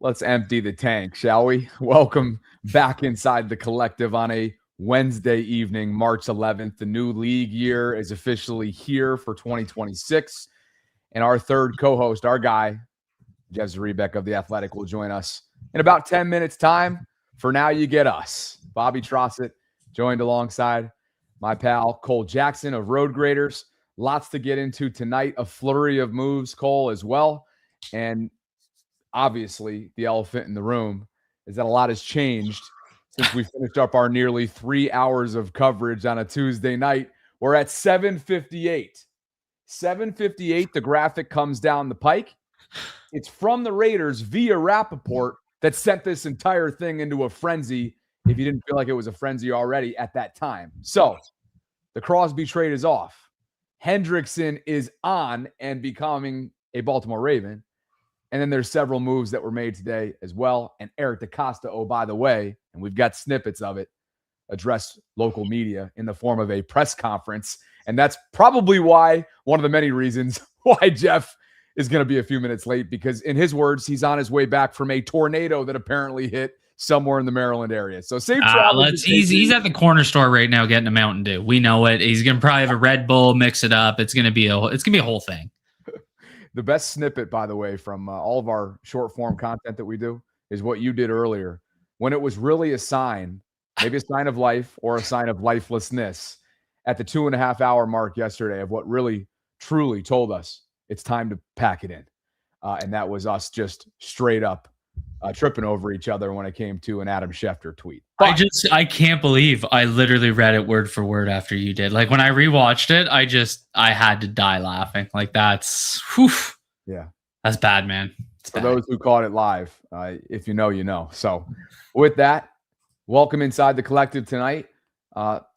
Let's empty the tank, shall we? Welcome back inside the collective on a Wednesday evening, March 11th. The new league year is officially here for 2026. And our third co-host, our guy, Jeff Zrebeck of The Athletic, will join us in about 10 minutes' time. For now, you get us. Bobby Trossett joined alongside my pal, Cole Jackson of Road Graders. Lots to get into tonight. A flurry of moves, Cole, as well. And obviously, the elephant in the room is that a lot has changed since we finished up our nearly 3 hours of coverage on a Tuesday night. We're at 7:58. 7:58, the graphic comes down the pike. It's from the Raiders via Rappaport that sent this entire thing into a frenzy, if you didn't feel like it was a frenzy already at that time. So, the Crosby trade is off. Hendrickson is on and becoming a Baltimore Raven. And then there's several moves that were made today as well. And Eric DeCosta, oh, by the way, and we've got snippets of it, addressed local media in the form of a press conference. And that's probably why, one of the many reasons why Jeff is going to be a few minutes late, because in his words, he's on his way back from a tornado that apparently hit somewhere in the Maryland area. So safe travels. He's at the corner store right now getting a Mountain Dew. We know it. He's going to probably have a Red Bull, mix it up. It's going to be a whole thing. The best snippet, by the way, from all of our short form content that we do is what you did earlier, when it was really a sign, maybe a sign of life or a sign of lifelessness at the 2.5 hour mark yesterday of what really, truly told us it's time to pack it in. And that was us just straight up tripping over each other when it came to an Adam Schefter tweet. But I can't believe I literally read it word for word after you did. Like when I rewatched it, I had to die laughing. Like that's, whew. Yeah, that's bad, man. It's for bad. those who caught it live, if you know, you know. So with that, welcome inside the collective tonight.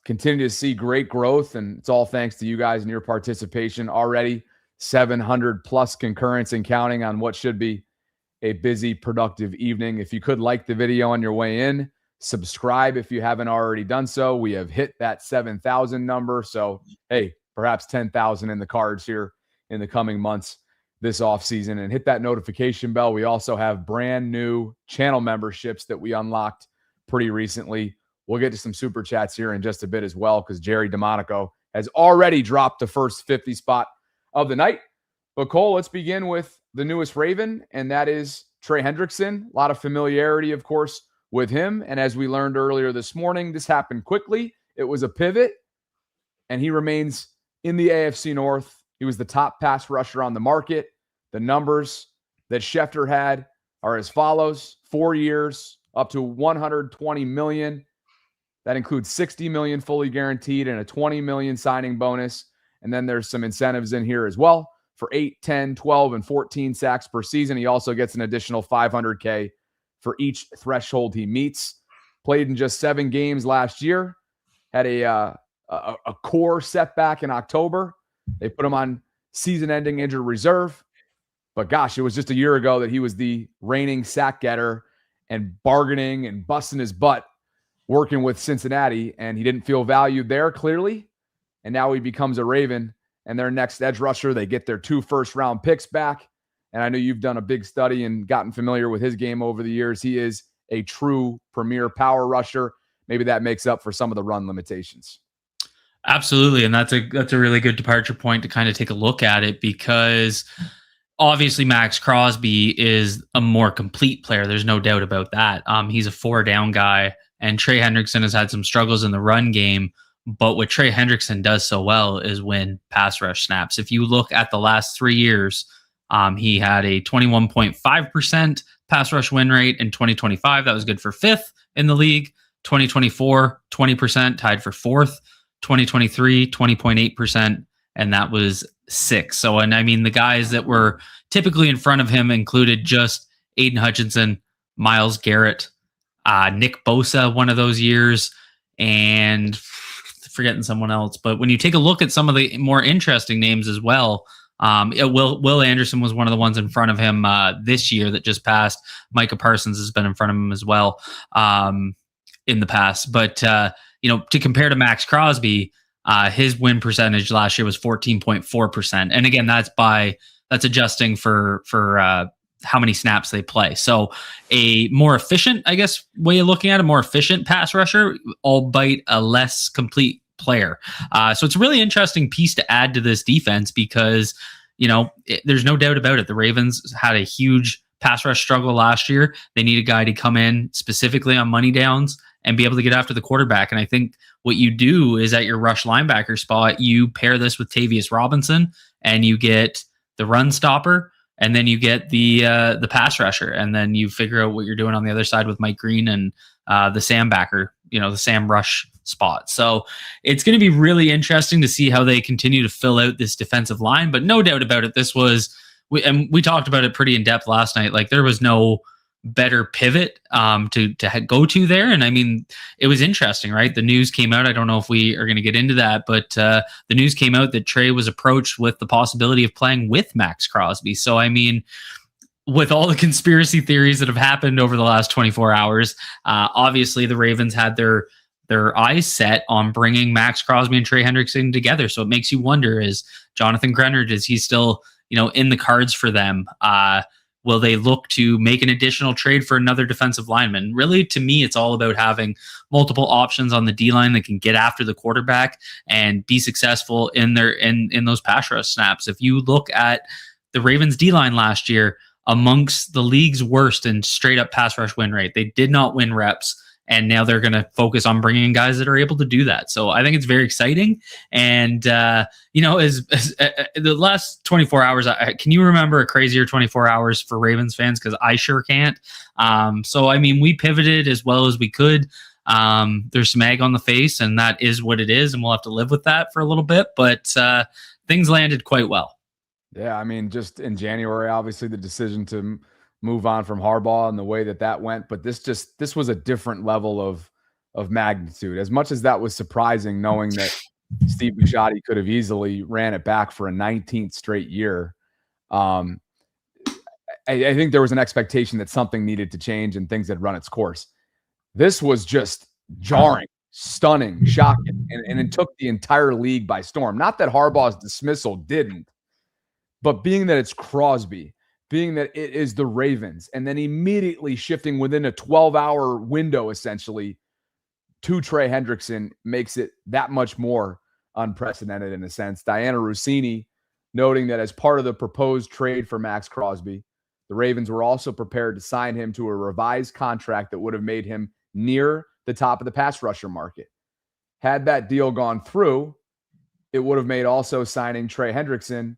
Continue to see great growth, and it's all thanks to you guys and your participation. Already 700 plus concurrents and counting on what should be a busy, productive evening. If you could like the video on your way in, subscribe if you haven't already done so. We have hit that 7,000 number. So, hey, perhaps 10,000 in the cards here in the coming months this offseason. And hit that notification bell. We also have brand new channel memberships that we unlocked pretty recently. We'll get to some super chats here in just a bit as well, because Jerry DeMonico has already dropped the first 50 spot of the night. But Cole, let's begin with the newest Raven, and that is Trey Hendrickson. A lot of familiarity, of course, with him. And as we learned earlier this morning, this happened quickly. It was a pivot, and he remains in the AFC North. He was the top pass rusher on the market. The numbers that Schefter had are as follows: 4 years, up to $120 million. That includes $60 million fully guaranteed and a $20 million signing bonus. And then there's some incentives in here as well for 8, 10, 12, and 14 sacks per season. He also gets an additional $500K for each threshold he meets. Played in just 7 games last year. Had a core setback in October. They put him on season-ending injured reserve. But gosh, it was just a year ago that he was the reigning sack getter and bargaining and busting his butt working with Cincinnati, and he didn't feel valued there, clearly. And now he becomes a Raven, and their next edge rusher, they get their 2 first-round picks back. And I know you've done a big study and gotten familiar with his game over the years. He is a true premier power rusher. Maybe that makes up for some of the run limitations. Absolutely, and that's a really good departure point to kind of take a look at it, because obviously Max Crosby is a more complete player. There's no doubt about that. He's a 4-down guy, and Trey Hendrickson has had some struggles in the run game. But what Trey Hendrickson does so well is win pass rush snaps. If you look at the last 3 years, he had a 21.5% pass rush win rate in 2025. That was good for 5th in the league. 2024, 20%, tied for 4th. 2023, 20.8%, and that was 6th. So, and I mean, the guys that were typically in front of him included just Aiden Hutchinson, Myles Garrett, Nick Bosa one of those years, and forgetting someone else. But when you take a look at some of the more interesting names as well, Will Anderson was one of the ones in front of him this year that just passed. Micah Parsons has been in front of him as well in the past. But, to compare to Max Crosby, his win percentage last year was 14.4%. And again, that's adjusting for how many snaps they play. So a more efficient, I guess, way of looking at it, more efficient pass rusher, albeit a less complete player. So it's a really interesting piece to add to this defense because, there's no doubt about it. The Ravens had a huge pass rush struggle last year. They need a guy to come in specifically on money downs and be able to get after the quarterback. And I think what you do is at your rush linebacker spot, you pair this with Tavius Robinson and you get the run stopper, and then you get the pass rusher, and then you figure out what you're doing on the other side with Mike Green and the Sam backer, the Sam rush spot. So it's going to be really interesting to see how they continue to fill out this defensive line. But no doubt about it, we talked about it pretty in depth last night. Like, there was no better pivot to go to there. And I mean, it was interesting, right? The news came out. I don't know if we are going to get into that, but the news came out that Trey was approached with the possibility of playing with Max Crosby. So, I mean, with all the conspiracy theories that have happened over the last 24 hours, obviously the Ravens had their eyes set on bringing Max Crosby and Trey Hendrickson together. So it makes you wonder, is Jonathan Grenard, is he still, in the cards for them? Will they look to make an additional trade for another defensive lineman? Really, to me, it's all about having multiple options on the D-line that can get after the quarterback and be successful in those pass rush snaps. If you look at the Ravens D-line last year, amongst the league's worst in straight up pass rush win rate. They did not win reps, and now they're going to focus on bringing in guys that are able to do that. So I think it's very exciting. And, as the last 24 hours, can you remember a crazier 24 hours for Ravens fans? Because I sure can't. So, I mean, we pivoted as well as we could. There's some egg on the face, and that is what it is, and we'll have to live with that for a little bit. But things landed quite well. Yeah, I mean, just in January, obviously the decision to move on from Harbaugh and the way that went, but this was a different level of magnitude. As much as that was surprising, knowing that Steve Bisciotti could have easily ran it back for a 19th straight year, I think there was an expectation that something needed to change and things had run its course. This was just jarring, stunning, shocking, and it took the entire league by storm. Not that Harbaugh's dismissal didn't, but being that it's Crosby, being that it is the Ravens, and then immediately shifting within a 12-hour window, essentially, to Trey Hendrickson makes it that much more unprecedented in a sense. Diana Rossini noting that as part of the proposed trade for Max Crosby, the Ravens were also prepared to sign him to a revised contract that would have made him near the top of the pass rusher market. Had that deal gone through, it would have made also signing Trey Hendrickson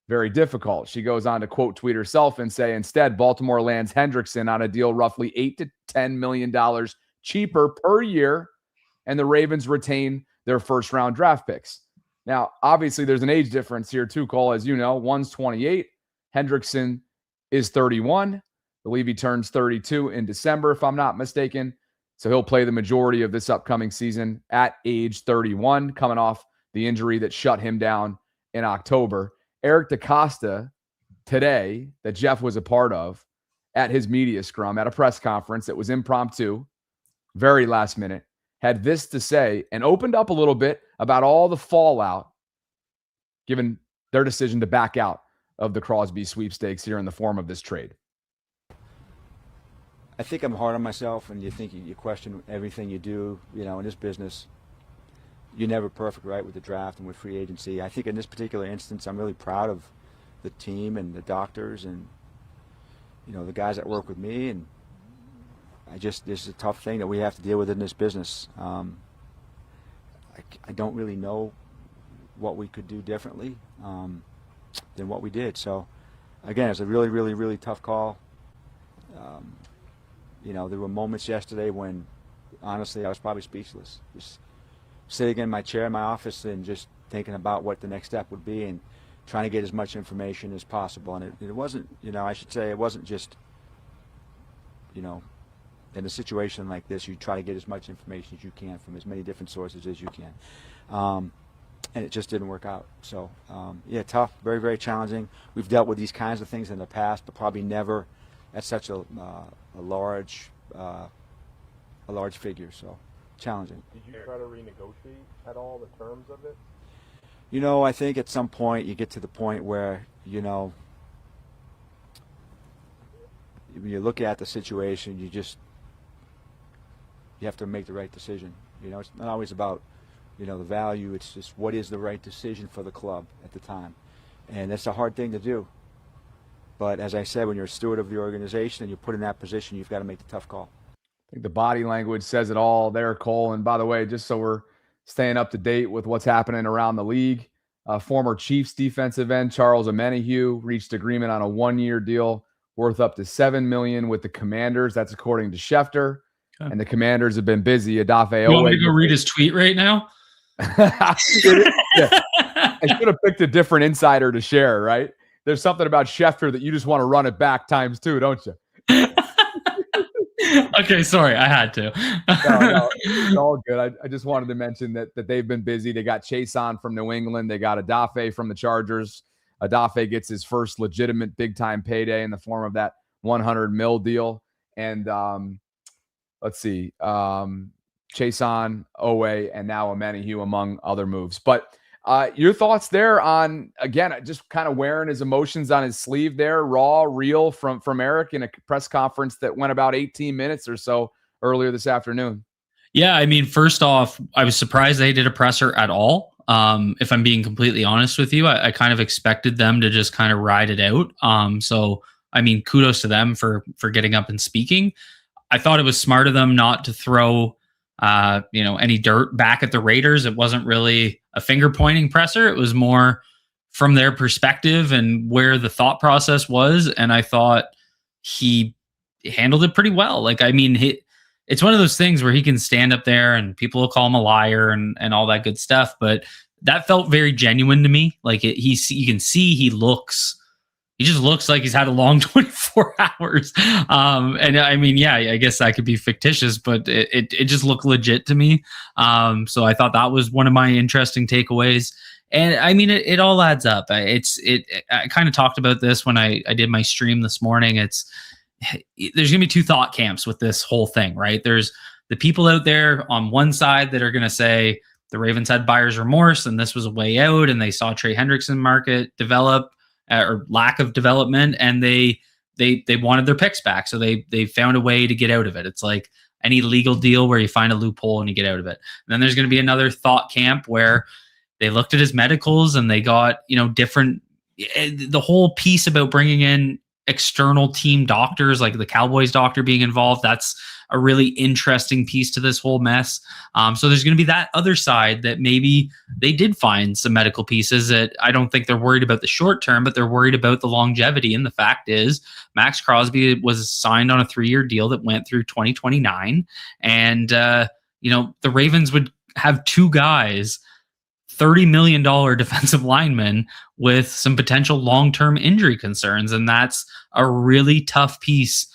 very difficult. She goes on to quote tweet herself and say, instead, Baltimore lands Hendrickson on a deal roughly $8 to $10 million cheaper per year, and the Ravens retain their first-round draft picks. Now, obviously, there's an age difference here too, Cole. As you know, one's 28. Hendrickson is 31. I believe he turns 32 in December, if I'm not mistaken. So he'll play the majority of this upcoming season at age 31, coming off the injury that shut him down in October. Eric DaCosta today, that Jeff was a part of at his media scrum at a press conference that was impromptu, very last minute, had this to say and opened up a little bit about all the fallout given their decision to back out of the Crosby sweepstakes here in the form of this trade. I think I'm hard on myself, and you question everything you do, in this business. You're never perfect, right, with the draft and with free agency. I think in this particular instance, I'm really proud of the team and the doctors and, the guys that work with me. And this is a tough thing that we have to deal with in this business. I don't really know what we could do differently than what we did. So, again, it's a really, really, really tough call. There were moments yesterday when, honestly, I was probably speechless. Just sitting in my chair in my office and just thinking about what the next step would be and trying to get as much information as possible. And it wasn't, I should say, it wasn't just, in a situation like this, you try to get as much information as you can from as many different sources as you can. And it just didn't work out. So, tough, very, very challenging. We've dealt with these kinds of things in the past, but probably never at such a large figure. So. Challenging. Did you try to renegotiate at all the terms of it? I think at some point you get to the point where, when you look at the situation, you have to make the right decision. It's not always about, the value. It's just what is the right decision for the club at the time. And that's a hard thing to do. But as I said, when you're a steward of the organization and you're put in that position, you've got to make the tough call. I think the body language says it all there, Cole. And by the way, just so we're staying up to date with what's happening around the league, former Chiefs defensive end Charles Omenihu reached agreement on a 1-year deal worth up to $7 million with the Commanders. That's according to Schefter. Okay. And the Commanders have been busy. Odafe You want me to go read his tweet right now? I should have picked a different insider to share, right? There's something about Schefter that you just want to run it back times 2, don't you? Okay, sorry, I had to. No, it's all good. I just wanted to mention that they've been busy. They got Chase on from New England. They got Odafe from the Chargers. Odafe gets his first legitimate big-time payday in the form of that $100 million deal. And let's see, Chase on, Owe, and now Omenihu among other moves. But your thoughts there on, again, just kind of wearing his emotions on his sleeve there, raw, real from Eric in a press conference that went about 18 minutes or so earlier this afternoon. Yeah, I mean, first off, I was surprised they did a presser at all. If I'm being completely honest with you, I kind of expected them to just kind of ride it out. So, I mean, kudos to them for getting up and speaking. I thought it was smart of them not to throw any dirt back at the Raiders. It wasn't really a finger pointing presser. It was more from their perspective and where the thought process was. And I thought he handled it pretty well. Like, I mean, it's one of those things where he can stand up there and people will call him a liar and all that good stuff. But that felt very genuine to me. Like you can see he just looks like he's had a long 24 hours. And I mean, yeah, I guess that could be fictitious, but it just looked legit to me. So I thought that was one of my interesting takeaways. And I mean, it all adds up. I kind of talked about this when I did my stream this morning. There's going to be 2 thought camps with this whole thing, right? There's the people out there on one side that are going to say the Ravens had buyer's remorse and this was a way out and they saw Trey Hendrickson market develop or lack of development, and they wanted their picks back. So they found a way to get out of it. It's like any legal deal where you find a loophole and you get out of it. And then there's going to be another thought camp where they looked at his medicals and they got, different, the whole piece about bringing in external team doctors, like the Cowboys doctor being involved. That's a really interesting piece to this whole mess. So there's going to be that other side that maybe they did find some medical pieces that I don't think they're worried about the short term, but they're worried about the longevity. And the fact is Max Crosby was signed on a 3-year deal that went through 2029. And, the Ravens would have 2 guys, $30 million defensive linemen with some potential long-term injury concerns. And that's a really tough piece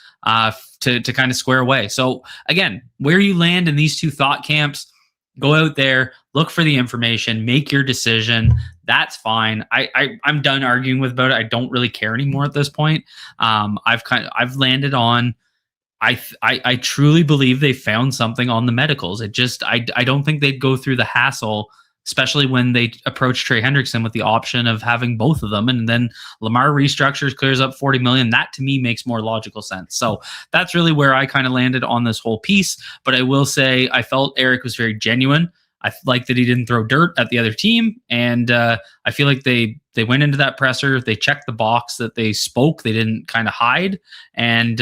to kind of square away. So again, where you land in these 2 thought camps, go out there, look for the information, make your decision. That's fine. I'm done arguing about it. I don't really care anymore at this point. I've landed on, I truly believe they found something on the medicals. I don't think they'd go through the hassle, especially when they approach Trey Hendrickson with the option of having both of them. And then Lamar restructures, clears up $40 million. That to me makes more logical sense. So that's really where I kind of landed on this whole piece. But I will say I felt Eric was very genuine. I like that he didn't throw dirt at the other team. And I feel like they went into that presser. They checked the box that they spoke. They didn't kind of hide. And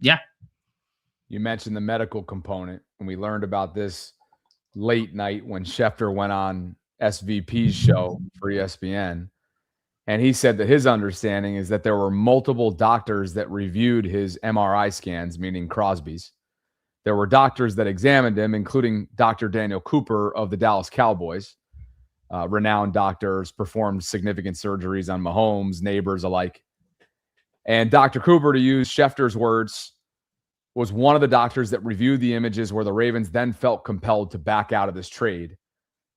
yeah. You mentioned the medical component, and we learned about this late night when Schefter went on SVP's show for ESPN. And he said that his understanding is that there were multiple doctors that reviewed his MRI scans, meaning Crosby's. There were doctors that examined him, including Dr. Daniel Cooper of the Dallas Cowboys. Renowned doctors, performed significant surgeries on Mahomes, neighbors alike. And Dr. Cooper, to use Schefter's words, was one of the doctors that reviewed the images where the Ravens then felt compelled to back out of this trade.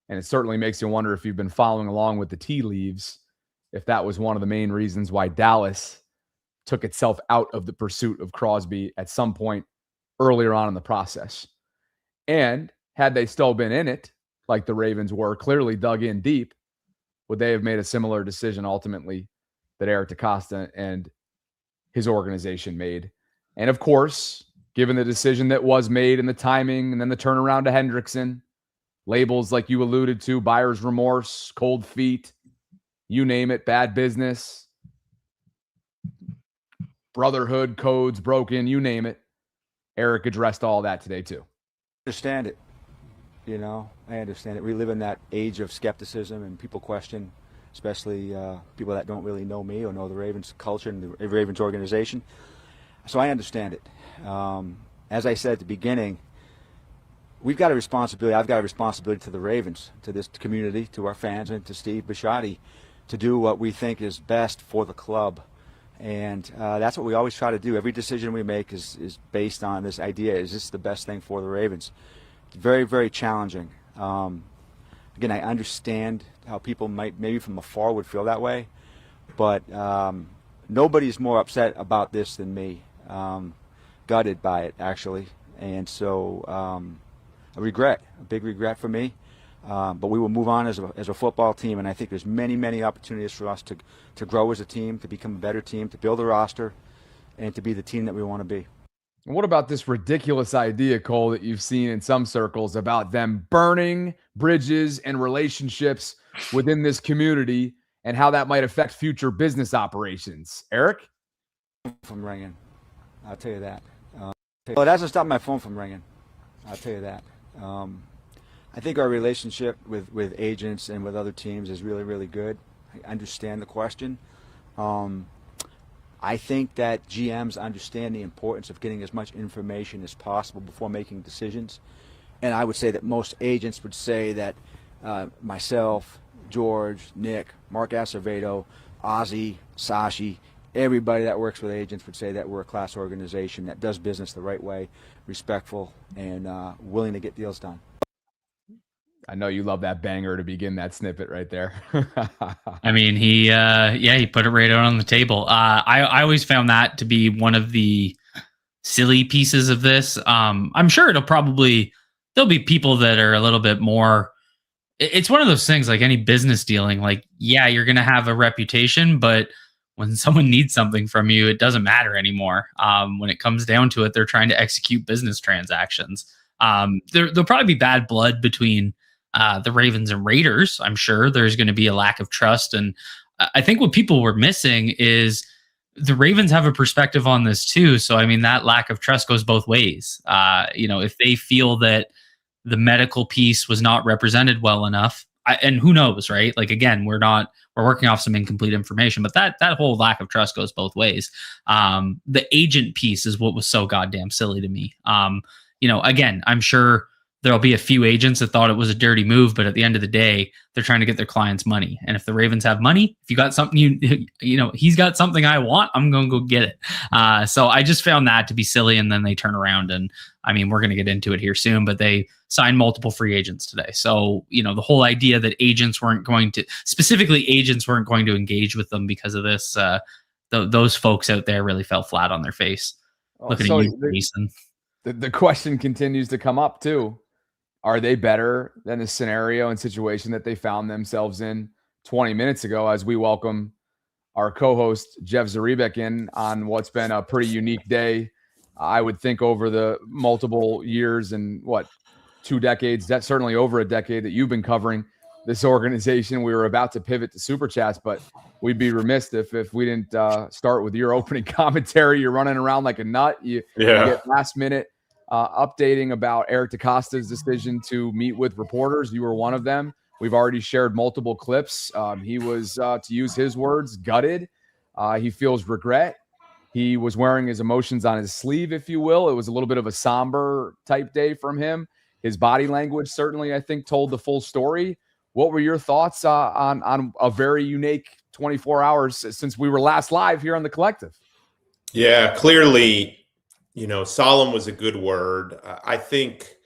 And it certainly makes you wonder, if you've been following along with the tea leaves, if that was one of the main reasons why Dallas took itself out of the pursuit of Crosby at some point earlier on in the process. And had they still been in it, like the Ravens were, clearly dug in deep, would they have made a similar decision ultimately that Eric DeCosta and his organization made? And of course, given the decision that was made and the timing and then the turnaround to Hendrickson, labels like you alluded to, buyer's remorse, cold feet, you name it, bad business, brotherhood codes broken, you name it. Eric addressed all that today too. Understand it. I understand it. We live in that age of skepticism and people question, especially people that don't really know me or know the Ravens culture and the Ravens organization. So I understand it. As I said at the beginning, we've got a responsibility. I've got a responsibility to the Ravens, to this community, to our fans, and to Steve Bisciotti to do what we think is best for the club. And that's what we always try to do. Every decision we make is based on this idea: is this the best thing for the Ravens? It's very, very challenging. Again, I understand how people might, maybe from afar, would feel that way, but nobody's more upset about this than me. Gutted by it, actually, and so a big regret for me. But we will move on as a football team, and I think there's many opportunities for us to grow as a team, to become a better team, to build a roster, and to be the team that we want to be. And what about this ridiculous idea, Cole, that you've seen in some circles about them burning bridges and relationships within this community and how that might affect future business operations? Eric? From ringing, I'll tell you that. Well, it hasn't stopped my phone from ringing. I'll tell you that. I think our relationship with agents and with other teams is really, really good. I understand the question. I think that GMs understand the importance of getting as much information as possible before making decisions. And I would say that most agents would say that myself, George, Nick, Mark Acevedo, Ozzie, Sashi, everybody that works with agents would say that we're a class organization that does business the right way, respectful, and willing to get deals done. I know you love that banger to begin that snippet right there. I mean, he put it right out on the table. I always found that to be one of the silly pieces of this. I'm sure there'll be people that are a little bit more. It's one of those things like any business dealing. Like, yeah, you're going to have a reputation, but when someone needs something from you, it doesn't matter anymore. When it comes down to it, they're trying to execute business transactions. There'll probably be bad blood between the Ravens and Raiders. I'm sure there's going to be a lack of trust. And I think what people were missing is the Ravens have a perspective on this too. So, I mean, that lack of trust goes both ways. If they feel that the medical piece was not represented well enough, and who knows, right? Like, again, we're working off some incomplete information, but that whole lack of trust goes both ways. The agent piece is what was so goddamn silly to me. Again, I'm sure there'll be a few agents that thought it was a dirty move, but at the end of the day, they're trying to get their clients money. And if the Ravens have money, if you got something, he's got something I want, I'm going to go get it. So I just found that to be silly. And then they turn around and, I mean, we're going to get into it here soon, but they signed multiple free agents today. So, the whole idea that agents weren't going to engage with them because of this, those folks out there really fell flat on their face. Looking at you, Jason. The question continues to come up too. Are they better than the scenario and situation that they found themselves in 20 minutes ago as we welcome our co-host Jeff Zaribek in on what's been a pretty unique day, I would think, over the multiple years and 2 decades, that's certainly over a decade that you've been covering this organization. We were about to pivot to Super Chats, but we'd be remiss if we didn't start with your opening commentary. You're running around like a nut. You get last minute updating about Eric DeCosta's decision to meet with reporters. You were one of them. We've already shared multiple clips. He was, to use his words, gutted. He feels regret. He was wearing his emotions on his sleeve, if you will. It was a little bit of a somber type day from him. His body language certainly, I think, told the full story. What were your thoughts on a very unique 24 hours since we were last live here on The Collective? Yeah, clearly, solemn was a good word. I think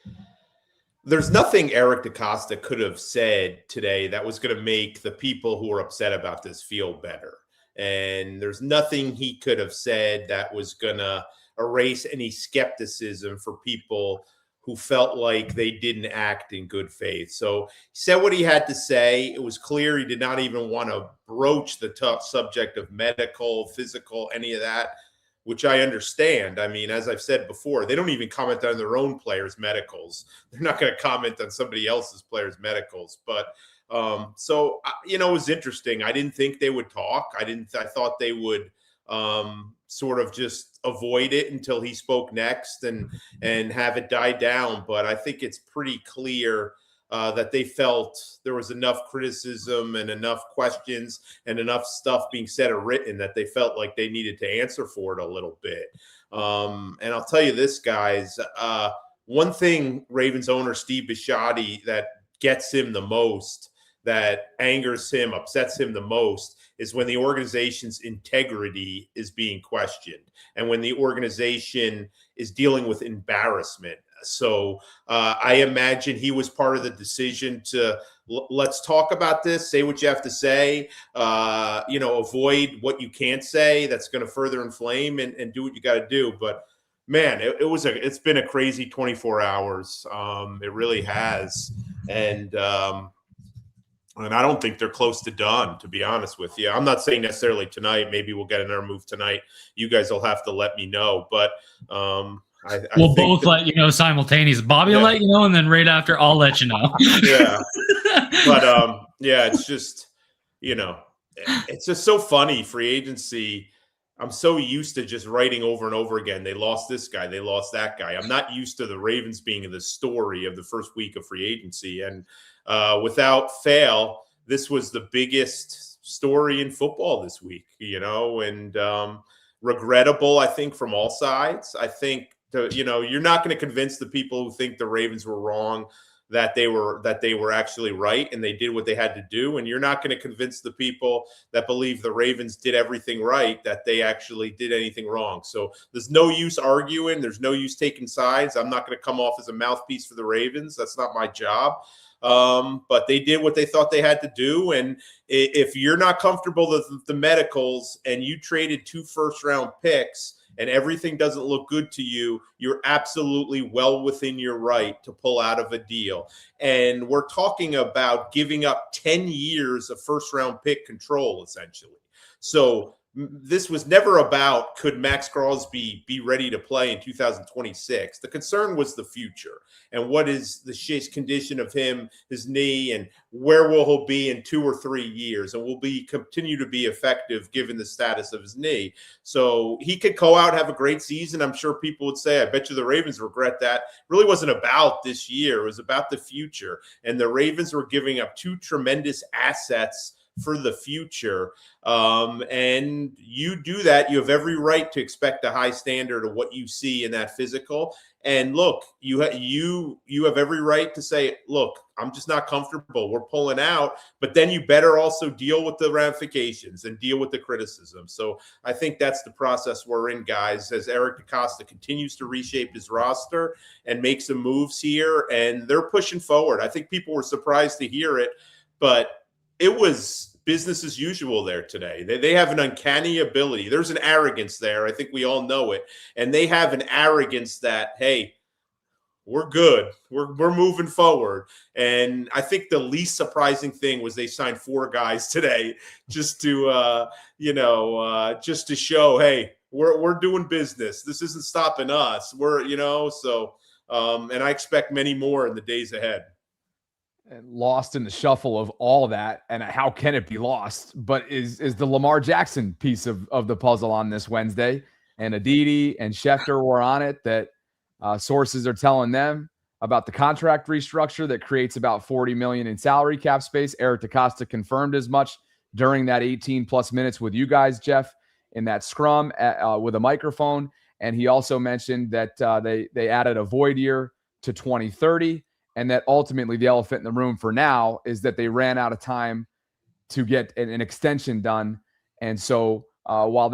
there's nothing Eric DeCosta could have said today that was going to make the people who are upset about this feel better. And there's nothing he could have said that was going to erase any skepticism for people who felt like they didn't act in good faith. So he said what he had to say. It was clear he did not even want to broach the tough subject of medical, physical, any of that. which I understand. I mean, as I've said before, they don't even comment on their own players' medicals. They're not going to comment on somebody else's players' medicals. But so, it was interesting. I didn't think they would talk. I thought they would sort of just avoid it until he spoke next and have it die down. But I think it's pretty clear that they felt there was enough criticism and enough questions and enough stuff being said or written that they felt like they needed to answer for it a little bit. And I'll tell you this, guys, one thing Ravens owner Steve Bisciotti that gets him the most, that angers him, upsets him the most, is when the organization's integrity is being questioned and when the organization is dealing with embarrassment. So I imagine he was part of the decision to let's talk about this, say what you have to say, avoid what you can't say that's going to further inflame and do what you got to do. But man, it's been a crazy 24 hours. It really has. And I don't think they're close to done, to be honest with you. I'm not saying necessarily tonight. Maybe we'll get another move tonight. You guys will have to let me know. But we'll both let you know simultaneously. Bobby will let you know, and then right after, I'll let you know. Yeah. But, it's just, it's just so funny. Free agency, I'm so used to just writing over and over again. They lost this guy. They lost that guy. I'm not used to the Ravens being the story of the first week of free agency. And without fail, this was the biggest story in football this week, and regrettable, I think, from all sides. I think, you're not going to convince the people who think the Ravens were wrong that they were actually right and they did what they had to do. And you're not going to convince the people that believe the Ravens did everything right that they actually did anything wrong. So there's no use arguing. There's no use taking sides. I'm not going to come off as a mouthpiece for the Ravens. That's not my job. But they did what they thought they had to do. And if you're not comfortable with the medicals and you traded 2 first-round picks and everything doesn't look good to you, you're absolutely well within your right to pull out of a deal. And we're talking about giving up 10 years of first-round pick control, essentially. So this was never about could Max Crosby be ready to play in 2026. The concern was the future and what is the condition of his knee, and where will he be in 2 or 3 years, and will continue to be effective given the status of his knee. So he could go out and have a great season. I'm sure people would say, I bet you the Ravens regret that. It really wasn't about this year. It was about the future. And the Ravens were giving up 2 tremendous assets for the future. And you do that, you have every right to expect a high standard of what you see in that physical. And look, you have every right to say, look, I'm just not comfortable. We're pulling out. But then you better also deal with the ramifications and deal with the criticism. So I think that's the process we're in, guys, as Eric DeCosta continues to reshape his roster and make some moves here. And they're pushing forward. I think people were surprised to hear it, but it was business as usual there today. They have an uncanny ability. There's an arrogance there. I think we all know it. And they have an arrogance that, hey, we're good. We're moving forward. And I think the least surprising thing was they signed 4 guys today just to, just to show, hey, we're doing business. This isn't stopping us. And I expect many more in the days ahead. Lost in the shuffle of all that, and how can it be lost, but is the Lamar Jackson piece of the puzzle on this Wednesday. And Aditi and Schefter were on it, that sources are telling them about the contract restructure that creates about $40 million in salary cap space. Eric DeCosta confirmed as much during that 18+ minutes with you guys, Jeff, in that scrum with a microphone. And he also mentioned that they added a void year to 2030. And that ultimately the elephant in the room for now is that they ran out of time to get an extension done. And so while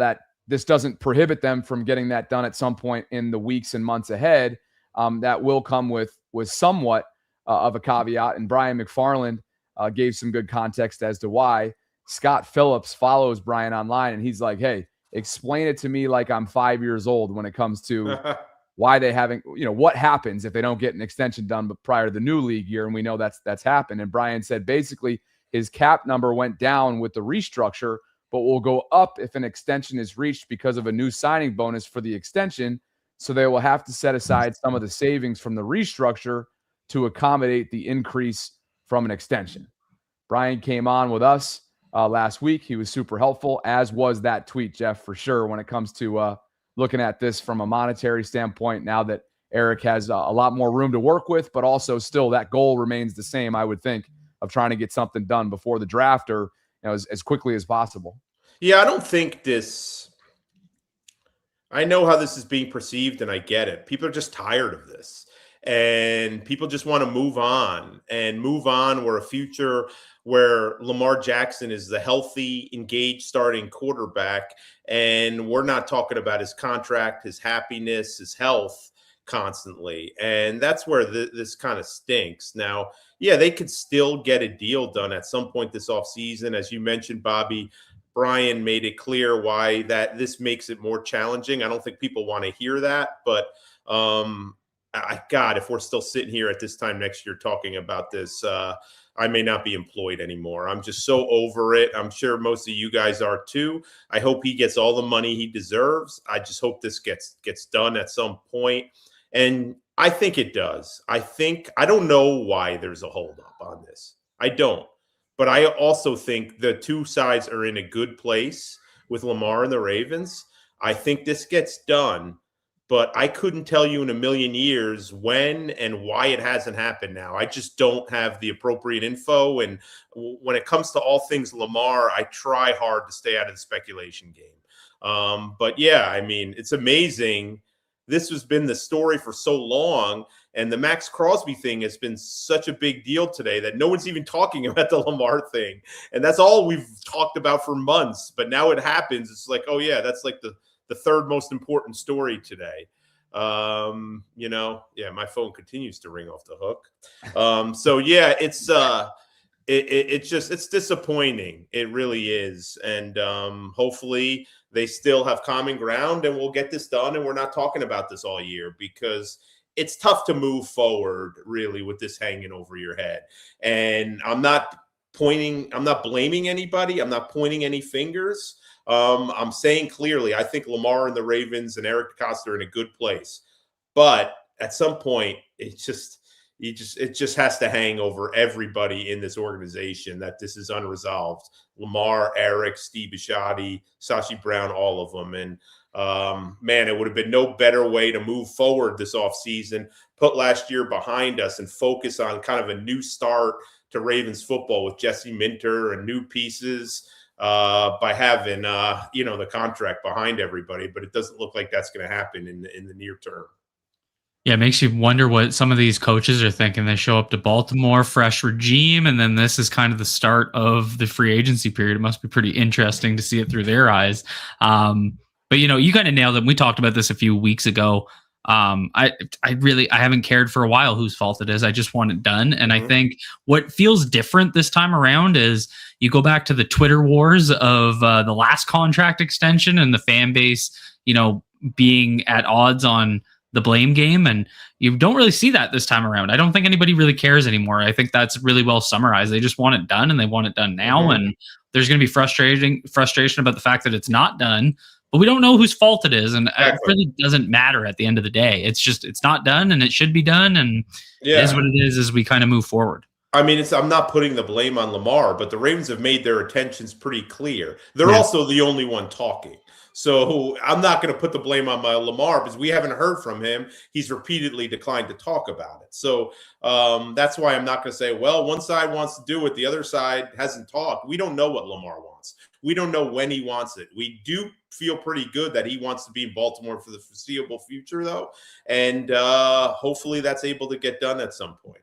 this doesn't prohibit them from getting that done at some point in the weeks and months ahead, that will come with somewhat of a caveat. And Brian McFarland gave some good context as to why. Scott Phillips follows Brian online, and he's like, hey, explain it to me like I'm 5 years old when it comes to why they haven't, what happens if they don't get an extension done but prior to the new league year. And we know that's happened. And Brian said basically his cap number went down with the restructure, but will go up if an extension is reached because of a new signing bonus for the extension. So they will have to set aside some of the savings from the restructure to accommodate the increase from an extension. Brian came on with us last week. He was super helpful, as was that tweet, Jeff, for sure, when it comes to looking at this from a monetary standpoint, now that Eric has a lot more room to work with, but also still that goal remains the same, I would think, of trying to get something done before the draft, or as quickly as possible. Yeah, I don't think this – I know how this is being perceived, and I get it. People are just tired of this, and people just want to move on where a future where Lamar Jackson is the healthy, engaged starting quarterback, and we're not talking about his contract, his happiness, his health constantly. And that's where this kind of stinks. Now, yeah, they could still get a deal done at some point this offseason. As you mentioned, Bobby, Brian made it clear why that this makes it more challenging. I don't think people want to hear that, but God, if we're still sitting here at this time next year talking about this, I may not be employed anymore. I'm just so over it. I'm sure most of you guys are too. I hope he gets all the money he deserves. I just hope this gets done at some point. And I think it does. I don't know why there's a holdup on this. I don't. But I also think the two sides are in a good place with Lamar and the Ravens. I think this gets done, but I couldn't tell you in a million years when and why it hasn't happened now. I just don't have the appropriate info. And when it comes to all things Lamar, I try hard to stay out of the speculation game. But yeah, I mean, it's amazing. This has been the story for so long. And the Max Crosby thing has been such a big deal today that no one's even talking about the Lamar thing. And that's all we've talked about for months. But now it happens. It's like, oh, yeah, that's like the third most important story today. My phone continues to ring off the hook. So, yeah, it's disappointing. It really is. And hopefully they still have common ground and we'll get this done. And we're not talking about this all year because it's tough to move forward really with this hanging over your head. And I'm not blaming anybody. I'm not pointing any fingers. I'm saying clearly, I think Lamar and the Ravens and Eric DeCosta are in a good place. But at some point, it just has to hang over everybody in this organization that this is unresolved. Lamar, Eric, Steve Bisciotti, Sashi Brown, all of them. And man, it would have been no better way to move forward this offseason, put last year behind us and focus on kind of a new start to Ravens football with Jesse Minter and new pieces by having, the contract behind everybody. But it doesn't look like that's going to happen in the near term. Yeah, it makes you wonder what some of these coaches are thinking. They show up to Baltimore, fresh regime, and then this is kind of the start of the free agency period. It must be pretty interesting to see it through their eyes. But you kind of nailed it. We talked about this a few weeks ago. I haven't cared for a while whose fault it is. I just want it done. And I think what feels different this time around is you go back to the Twitter wars of the last contract extension and the fan base, being at odds on the blame game. And you don't really see that this time around. I don't think anybody really cares anymore. I think that's really well summarized. They just want it done and they want it done now. And there's going to be frustration about the fact that it's not done, but we don't know whose fault it is. And it really doesn't matter at the end of the day. It's not done and it should be done. And it is what it is as we kind of move forward. I mean, I'm not putting the blame on Lamar, but the Ravens have made their intentions pretty clear. They're also the only one talking. So I'm not going to put the blame on Lamar because we haven't heard from him. He's repeatedly declined to talk about it. So that's why I'm not going to say, well, one side wants to do it, the other side hasn't talked. We don't know what Lamar wants. We don't know when he wants it. We do feel pretty good that he wants to be in Baltimore for the foreseeable future, though. And hopefully that's able to get done at some point.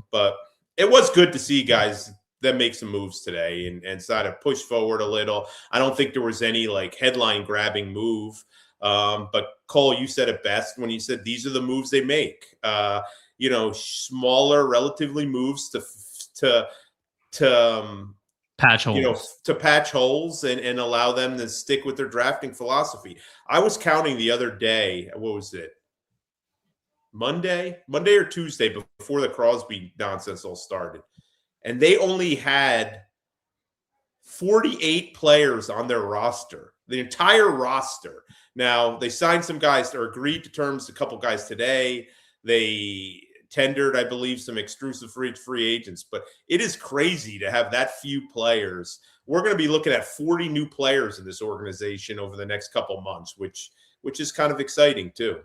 But it was good to see guys that make some moves today and sort of push forward a little. I don't think there was any headline grabbing move. But Cole, you said it best when you said these are the moves they make. Smaller, relatively moves to patch holes. To patch holes and allow them to stick with their drafting philosophy. I was counting the other day. What was it? Monday or Tuesday before the Crosby nonsense all started. And they only had 48 players on their roster, the entire roster. Now, they signed some guys or agreed to terms, a couple guys today. They tendered, I believe, some exclusive free agents, but it is crazy to have that few players. We're going to be looking at 40 new players in this organization over the next couple months, which is kind of exciting too.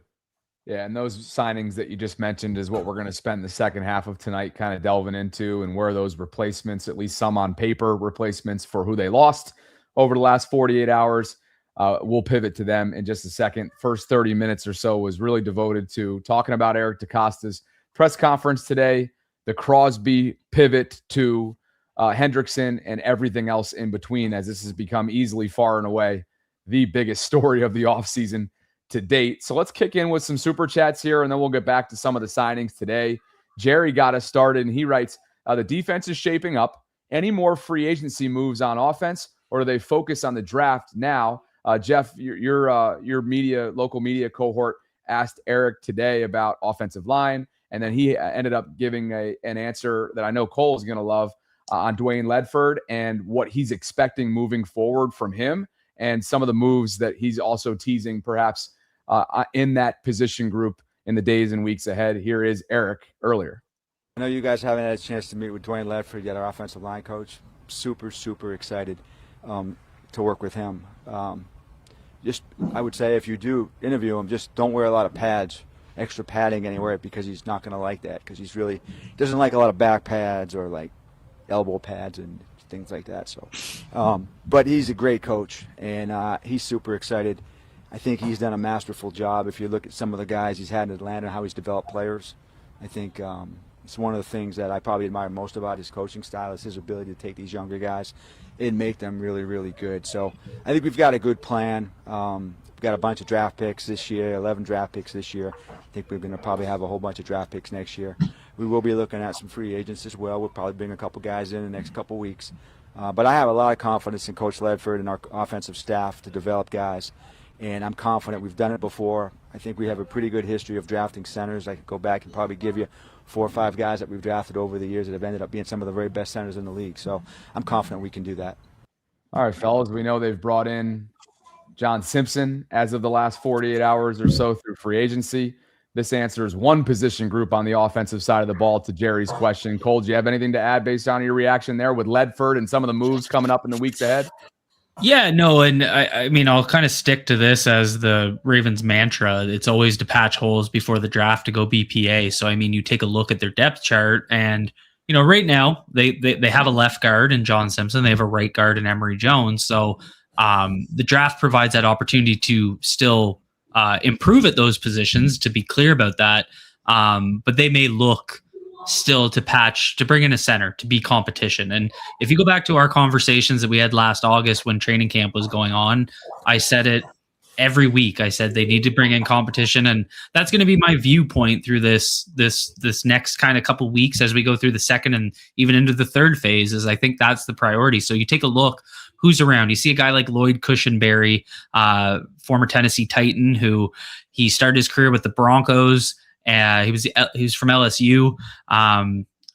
Yeah, and those signings that you just mentioned is what we're going to spend the second half of tonight kind of delving into, and where those replacements, at least some on paper replacements for who they lost over the last 48 hours. We'll pivot to them in just a second. First 30 minutes or so was really devoted to talking about Eric DeCosta's press conference today, the Crosby pivot to Hendrickson, and everything else in between, as this has become easily far and away the biggest story of the offseason to date. So let's kick in with some super chats here, and then we'll get back to some of the signings today. Jerry got us started, and he writes, the defense is shaping up. Any more free agency moves on offense, or do they focus on the draft now? Jeff, your local media cohort asked Eric today about offensive line, and then he ended up giving an answer that I know Cole is going to love on Dwayne Ledford and what he's expecting moving forward from him, and some of the moves that he's also teasing perhaps in that position group in the days and weeks ahead. Here is Eric earlier. I know you guys haven't had a chance to meet with Dwayne Ledford yet, our offensive line coach. Super, super excited to work with him. I would say if you do interview him, just don't wear a lot of pads, extra padding anywhere, because he's not going to like that, because he's really doesn't like a lot of back pads or like elbow pads and things like that. So, but he's a great coach, and he's super excited. I think he's done a masterful job. If you look at some of the guys he's had in Atlanta, how he's developed players, I think it's one of the things that I probably admire most about his coaching style is his ability to take these younger guys and make them really, really good. So I think we've got a good plan. We've got a bunch of draft picks this year, 11 draft picks this year. I think we're going to probably have a whole bunch of draft picks next year. We will be looking at some free agents as well. We'll probably bring a couple guys in the next couple weeks. But I have a lot of confidence in Coach Ledford and our offensive staff to develop guys. And I'm confident we've done it before. I think we have a pretty good history of drafting centers. I could go back and probably give you 4 or 5 guys that we've drafted over the years that have ended up being some of the very best centers in the league. So I'm confident we can do that. All right, fellas, we know they've brought in John Simpson as of the last 48 hours or so through free agency. This answers one position group on the offensive side of the ball to Jerry's question. Cole, do you have anything to add based on your reaction there with Ledford and some of the moves coming up in the weeks ahead? Yeah, no, and I mean, I'll kind of stick to this as the Ravens mantra. It's always to patch holes before the draft to go BPA. So, I mean, you take a look at their depth chart, and, you know, right now they have a left guard in John Simpson. They have a right guard in Emory Jones. So the draft provides that opportunity to still improve at those positions, to be clear about that. But they may look still to bring in a center to be competition. And if you go back to our conversations that we had last August when training camp was going on, I said it every week. I said they need to bring in competition, and that's going to be my viewpoint through this next kind of couple weeks as we go through the second and even into the third phase. Is I think that's the priority. So you take a look who's around. You see a guy like Lloyd Cushenberry, former Tennessee Titan, who he started his career with the Broncos. He was from LSU,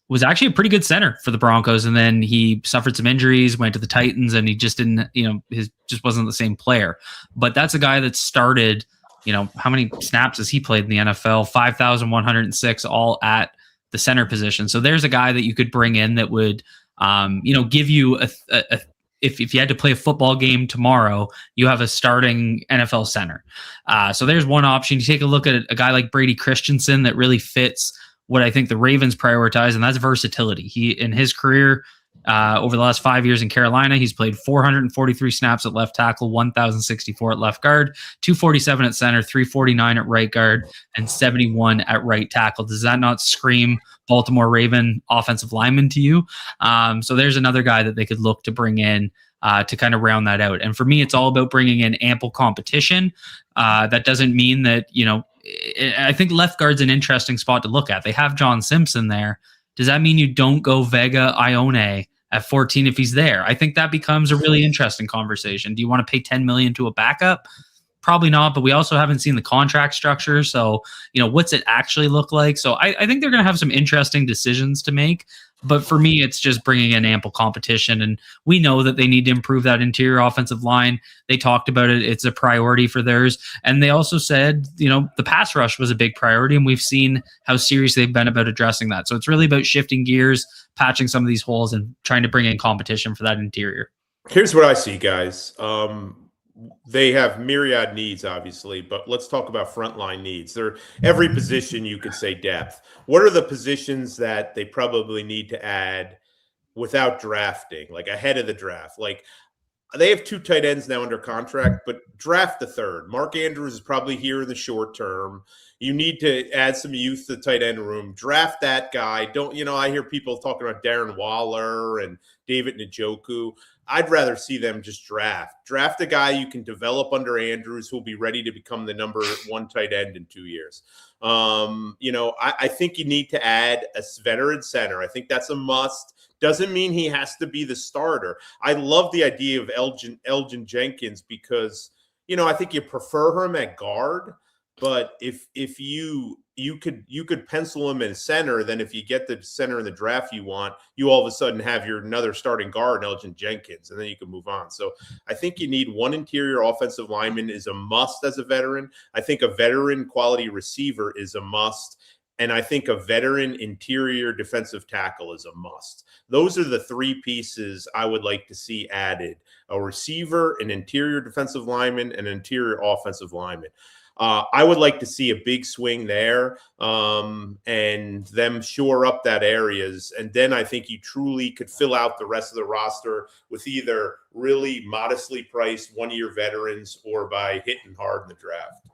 was actually a pretty good center for the Broncos. And then he suffered some injuries, went to the Titans, and he just didn't, just wasn't the same player. But that's a guy that started, how many snaps has he played in the NFL? 5,106, all at the center position. So there's a guy that you could bring in that would, give you if you had to play a football game tomorrow, you have a starting NFL center. So there's one option. You take a look at a guy like Brady Christensen that really fits what I think the Ravens prioritize, and that's versatility. He, in his career, over the last 5 years in Carolina, he's played 443 snaps at left tackle, 1,064 at left guard, 247 at center, 349 at right guard, and 71 at right tackle. Does that not scream Baltimore Raven offensive lineman to you? So there's another guy that they could look to bring in to kind of round that out. And for me, it's all about bringing in ample competition. That doesn't mean that, I think left guard's an interesting spot to look at. They have John Simpson there. Does that mean you don't go Vega Ione at 14 if he's there? I think that becomes a really interesting conversation. Do you want to pay $10 million to a backup? Probably not, but we also haven't seen the contract structure. So, what's it actually look like? So I think they're going to have some interesting decisions to make. But for me, it's just bringing in ample competition. And we know that they need to improve that interior offensive line. They talked about it. It's a priority for theirs. And they also said, the pass rush was a big priority. And we've seen how serious they've been about addressing that. So it's really about shifting gears, patching some of these holes, and trying to bring in competition for that interior. Here's what I see, guys. They have myriad needs, obviously, but let's talk about frontline needs. Every position you could say depth. What are the positions that they probably need to add without drafting, like ahead of the draft? Like, they have 2 tight ends now under contract, but draft the third. Mark Andrews is probably here in the short term. You need to add some youth to the tight end room. Draft that guy. Don't, I hear people talking about Darren Waller and David Njoku. I'd rather see them just draft a guy you can develop under Andrews who'll be ready to become the number 1 tight end in 2 years. I think you need to add a veteran center. I think that's a must. Doesn't mean he has to be the starter. I love the idea of Elgin Jenkins because, I think you prefer him at guard. But if you could pencil him in center, then if you get the center in the draft you want, you all of a sudden have your another starting guard, Elgin Jenkins, and then you can move on. So I think you need 1 interior offensive lineman is a must as a veteran. I think a veteran quality receiver is a must. And I think a veteran interior defensive tackle is a must. Those are the 3 pieces I would like to see added: a receiver, an interior defensive lineman, and an interior offensive lineman. I would like to see a big swing there and them shore up that areas. And then I think you truly could fill out the rest of the roster with either really modestly priced 1-year veterans or by hitting hard in the draft.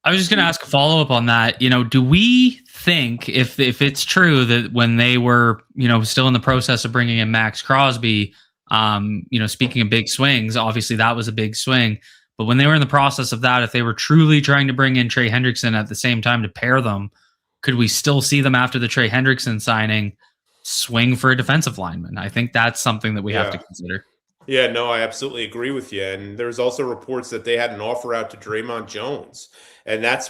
I was just going to ask a follow-up on that. Do we think if it's true that when they were, still in the process of bringing in Max Crosby, speaking of big swings, obviously that was a big swing. But when they were in the process of that, if they were truly trying to bring in Trey Hendrickson at the same time to pair them, could we still see them after the Trey Hendrickson signing swing for a defensive lineman? I think that's something that we have to consider. Yeah, no, I absolutely agree with you. And there's also reports that they had an offer out to Draymond Jones. And that's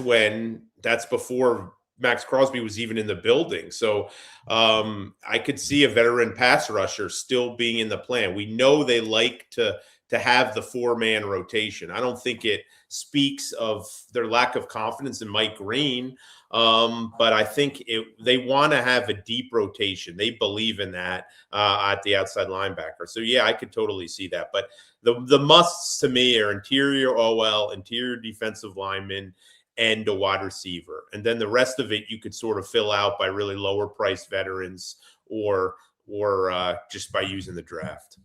before Max Crosby was even in the building. So I could see a veteran pass rusher still being in the plan. We know they like to have the 4-man rotation. I don't think it speaks of their lack of confidence in Mike Green, but I think they want to have a deep rotation. They believe in that at the outside linebacker. So, yeah, I could totally see that. But the musts to me are interior OL, interior defensive lineman, and a wide receiver. And then the rest of it you could sort of fill out by really lower-priced veterans or just by using the draft.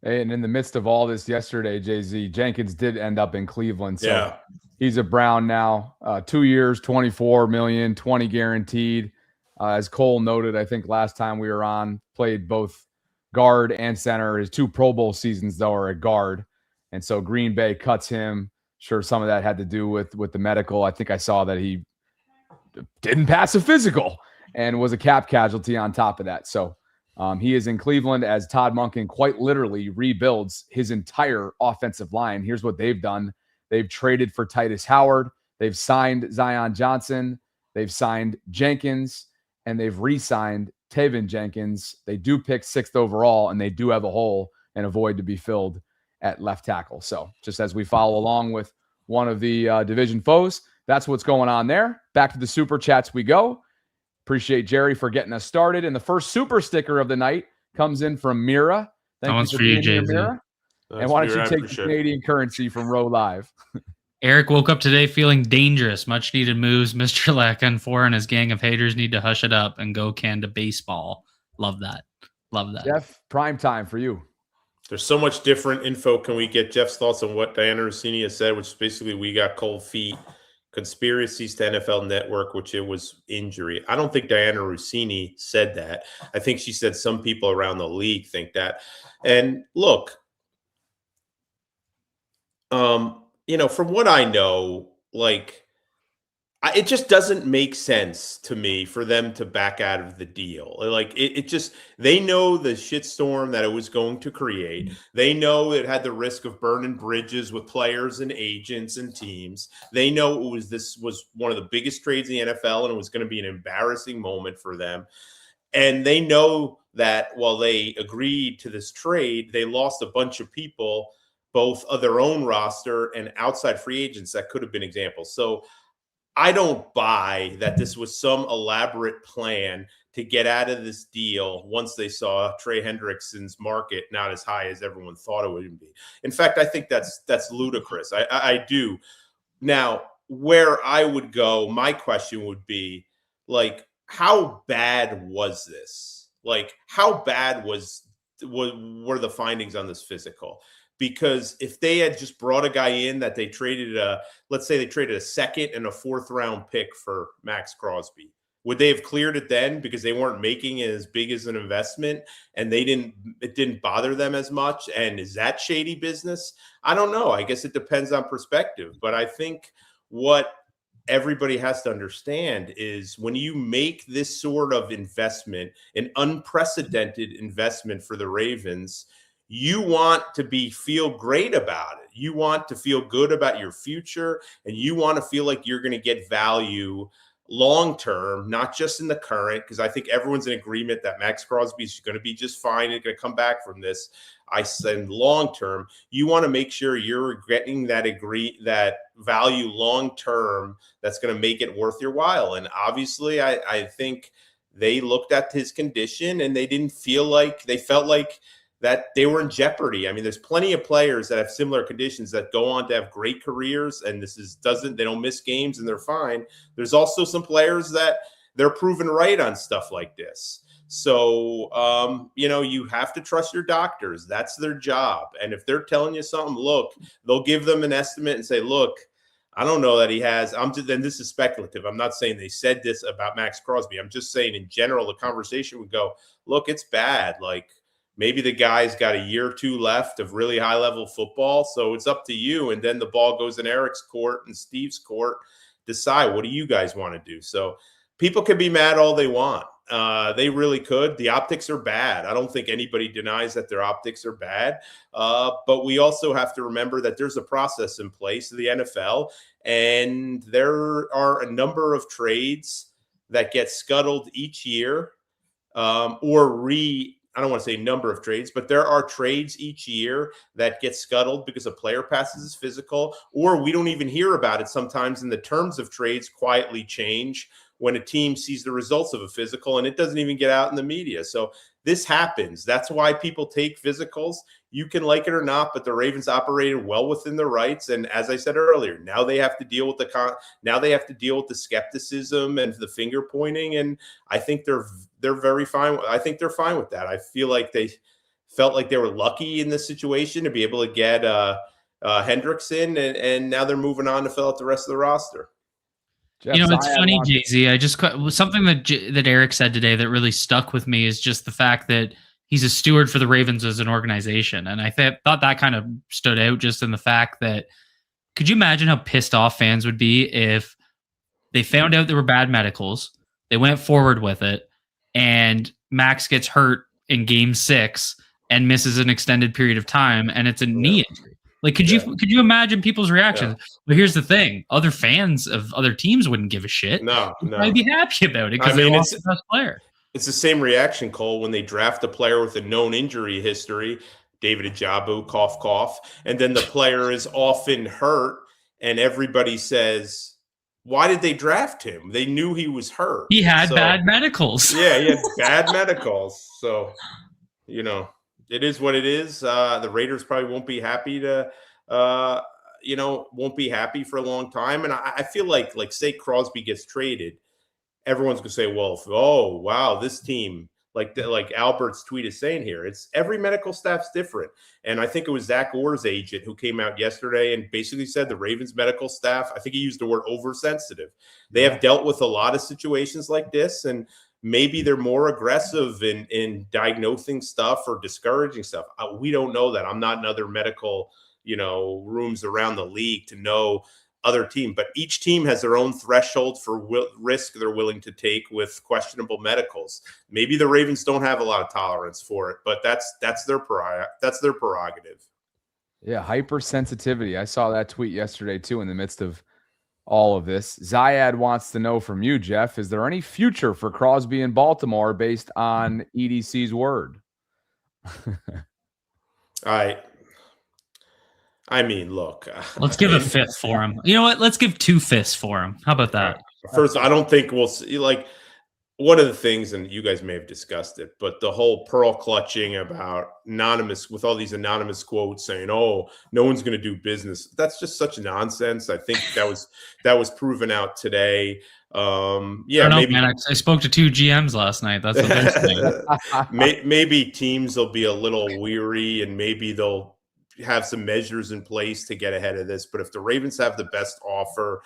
Hey, and in the midst of all this yesterday, Jay-Z, Jenkins did end up in Cleveland. So he's a Brown now. 2 years, $24 million, $20 guaranteed. As Cole noted, I think last time we were on, played both guard and center. His 2 Pro Bowl seasons, though, are at guard. And so Green Bay cuts him. Sure, some of that had to do with the medical. I think I saw that he didn't pass a physical and was a cap casualty on top of that. So he is in Cleveland as Todd Monken quite literally rebuilds his entire offensive line. Here's what they've done. They've traded for Titus Howard. They've signed Zion Johnson. They've signed Jenkins. And they've re-signed Tavon Jenkins. They do pick 6th overall, and they do have a hole and a void to be filled at left tackle. So just as we follow along with one of the division foes, that's what's going on there. Back to the Super Chats we go. Appreciate Jerry for getting us started. And the first super sticker of the night comes in from Mira. Thank you for being here, Mira. And why don't you take the Canadian currency from Row Live? Eric woke up today feeling dangerous. Much needed moves. Mr. Lacan4 and his gang of haters need to hush it up and go Canada baseball. Love that. Love that. Jeff, prime time for you. There's so much different info. Can we get Jeff's thoughts on what Diana Rossini has said, which is basically we got cold feet, conspiracies to NFL Network, which it was injury. I don't think Diana Rossini said that. I think she said some people around the league think that. And look, from what I know, it just doesn't make sense to me for them to back out of the deal. They know the shitstorm that it was going to create. They know it had the risk of burning bridges with players and agents and teams. They know this was one of the biggest trades in the NFL, and it was going to be an embarrassing moment for them. And they know that while they agreed to this trade, they lost a bunch of people, both of their own roster and outside free agents that could have been examples. So I don't buy that this was some elaborate plan to get out of this deal once they saw Trey Hendrickson's market not as high as everyone thought it would be. In fact, I think that's ludicrous. I do. Now, where I would go, my question would be, like, how bad was this? Like, how bad were the findings on this physical? Because if they had just brought a guy in that they traded let's say they traded a second and a fourth round pick for Max Crosby, would they have cleared it then because they weren't making it as big as an investment and it didn't bother them as much? And is that shady business? I don't know. I guess it depends on perspective. But I think what everybody has to understand is when you make this sort of investment, an unprecedented investment for the Ravens, you want to feel great about it. You want to feel good about your future, and you want to feel like you're going to get value long term, not just in the current, because I think everyone's in agreement that Max Crosby is going to be just fine and going to come back from this. I said long term, you want to make sure you're getting that value long term that's going to make it worth your while. And obviously, I think they looked at his condition and they felt like that they were in jeopardy. I mean, there's plenty of players that have similar conditions that go on to have great careers, and they don't miss games and they're fine. There's also some players that they're proven right on stuff like this. So, you have to trust your doctors. That's their job. And if they're telling you something, look, they'll give them an estimate and say, look, I don't know that he has. Then this is speculative. I'm not saying they said this about Max Crosby. I'm just saying in general, the conversation would go, look, it's bad. Like, maybe the guy's got a year or two left of really high-level football, so it's up to you. And then the ball goes in Eric's court and Steve's court. Decide, what do you guys want to do? So people can be mad all they want. They really could. The optics are bad. I don't think anybody denies that their optics are bad. But we also have to remember that there's a process in place of the NFL, and there are a number of trades that get scuttled each year I don't want to say number of trades, but there are trades each year that get scuttled because a player passes his physical, or we don't even hear about it sometimes, and the terms of trades quietly change when a team sees the results of a physical, and it doesn't even get out in the media. So this happens. That's why people take physicals. You can like it or not, but the Ravens operated well within their rights. And as I said earlier, now they have to deal with the skepticism and the finger pointing. And I think they're very fine. I think they're fine with that. I feel like they felt like they were lucky in this situation to be able to get Hendrickson, and now they're moving on to fill out the rest of the roster. Jeff, it's funny, Jay-Z. Something that Eric said today that really stuck with me is just the fact that he's a steward for the Ravens as an organization. And I thought that kind of stood out just in the fact that, could you imagine how pissed off fans would be if they found out there were bad medicals, they went forward with it, and Max gets hurt in game 6 and misses an extended period of time, and it's a knee injury? Like, could you imagine people's reactions? Yeah. But here's the thing: other fans of other teams wouldn't give a shit. No. They'd be happy about it because they lost the best player. It's the same reaction, Cole, when they draft a player with a known injury history, David Ajabu, cough, cough, and then the player is often hurt, and everybody says, why did they draft him? They knew he was hurt. He had bad medicals. Yeah, he had bad medicals. So, it is what it is. The Raiders probably won't be happy for a long time. And I feel like say Crosby gets traded, everyone's going to say, well, oh, wow, this team, like Albert's tweet is saying here, it's every medical staff's different. And I think it was Zach Orr's agent who came out yesterday and basically said the Ravens medical staff, I think he used the word oversensitive. They have dealt with a lot of situations like this, and maybe they're more aggressive in diagnosing stuff or discouraging stuff. We don't know that. I'm not in other medical, rooms around the league to know other team, but each team has their own threshold for risk they're willing to take with questionable medicals. Maybe the Ravens don't have a lot of tolerance for it, but that's their prerogative. Yeah, hypersensitivity. I saw that tweet yesterday too, in the midst of all of this. Zayad wants to know from you, Jeff, is there any future for Crosby in Baltimore based on EDC's word? I mean, look. Let's give a fifth for him. You know what? Let's give 2 fifths for him. How about that? First, I don't think we'll see, like, one of the things, and you guys may have discussed it, but the whole pearl clutching about anonymous, with all these anonymous quotes saying, "Oh, no one's going to do business." That's just such nonsense. I think that was proven out today. Yeah, maybe. Man, I spoke to 2 GMs last night. That's what they're saying. Maybe teams will be a little weary, and maybe they'll have some measures in place to get ahead of this. But if the Ravens have the best offer,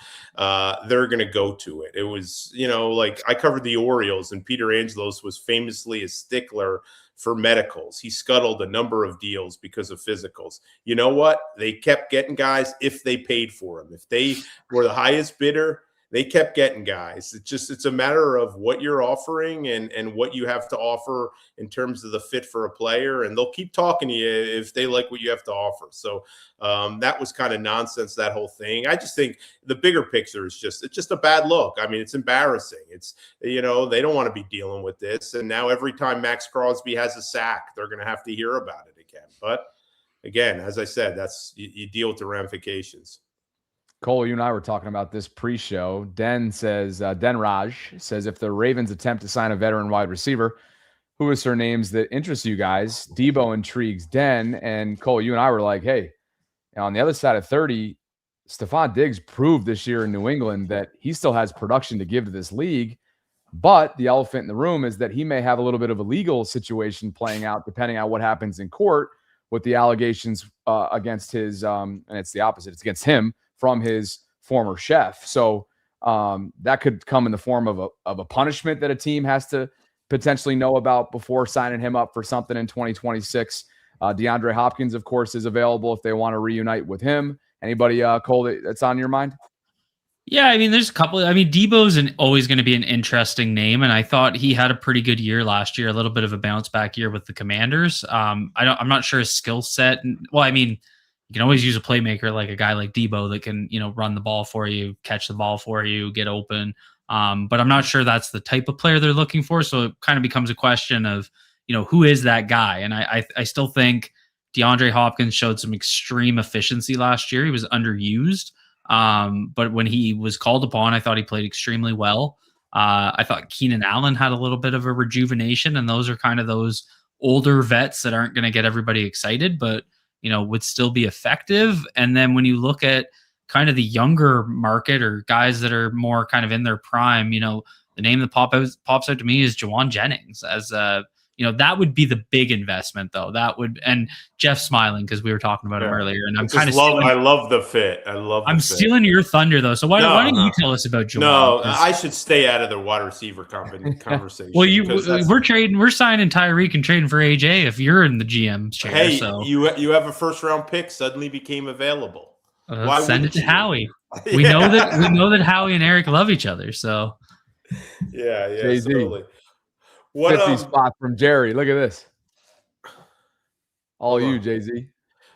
they're going to go to it. It was, like, I covered the Orioles, and Peter Angelos was famously a stickler for medicals. He scuttled a number of deals because of physicals. You know what? They kept getting guys if they paid for them. If they were the highest bidder, they kept getting guys. It's a matter of what you're offering and what you have to offer in terms of the fit for a player. And they'll keep talking to you if they like what you have to offer. So that was kind of nonsense, that whole thing. I just think the bigger picture is it's just a bad look. I mean, it's embarrassing. It's, they don't want to be dealing with this. And now every time Max Crosby has a sack, they're going to have to hear about it again. But again, as I said, you deal with the ramifications. Cole, you and I were talking about this pre-show. Den Raj says, if the Ravens attempt to sign a veteran wide receiver, who is her names that interest you guys? Debo intrigues Den. And Cole, you and I were like, hey, on the other side of 30, Stephon Diggs proved this year in New England that he still has production to give to this league. But the elephant in the room is that he may have a little bit of a legal situation playing out depending on what happens in court with the allegations against his, and it's the opposite, it's against him, from his former chef. So that could come in the form of a punishment that a team has to potentially know about before signing him up for something in 2026. DeAndre Hopkins, of course, is available if they want to reunite with him. Anybody, Cole, that's on your mind? Yeah, I mean, there's a couple. I mean, Debo's always going to be an interesting name, and I thought he had a pretty good year last year, a little bit of a bounce back year with the Commanders. I'm not sure his skill set. Well, I mean, you can always use a playmaker like a guy like Debo that can, run the ball for you, catch the ball for you, get open. But I'm not sure that's the type of player they're looking for. So it kind of becomes a question of, who is that guy? And I still think DeAndre Hopkins showed some extreme efficiency last year. He was underused. But when he was called upon, I thought he played extremely well. I thought Keenan Allen had a little bit of a rejuvenation, and those are kind of those older vets that aren't going to get everybody excited, but would still be effective. And then when you look at kind of the younger market or guys that are more kind of in their prime, the name that pops out to me is Jawan Jennings as that would be the big investment though. That would, and Jeff's smiling because we were talking about him earlier, and I love the fit. I'm stealing your thunder though. So why don't you tell us about Jawan? No, I should stay out of the wide receiver conversation. Well, we're signing Tyreek and trading for AJ if you're in the GM's chair. Hey, so you have a first round pick suddenly became available. Why send it to Howie? We know that Howie and Eric love each other. So yeah, Jay-Z. Totally. 50 spot from Jerry. Look at this. All you, Jay-Z.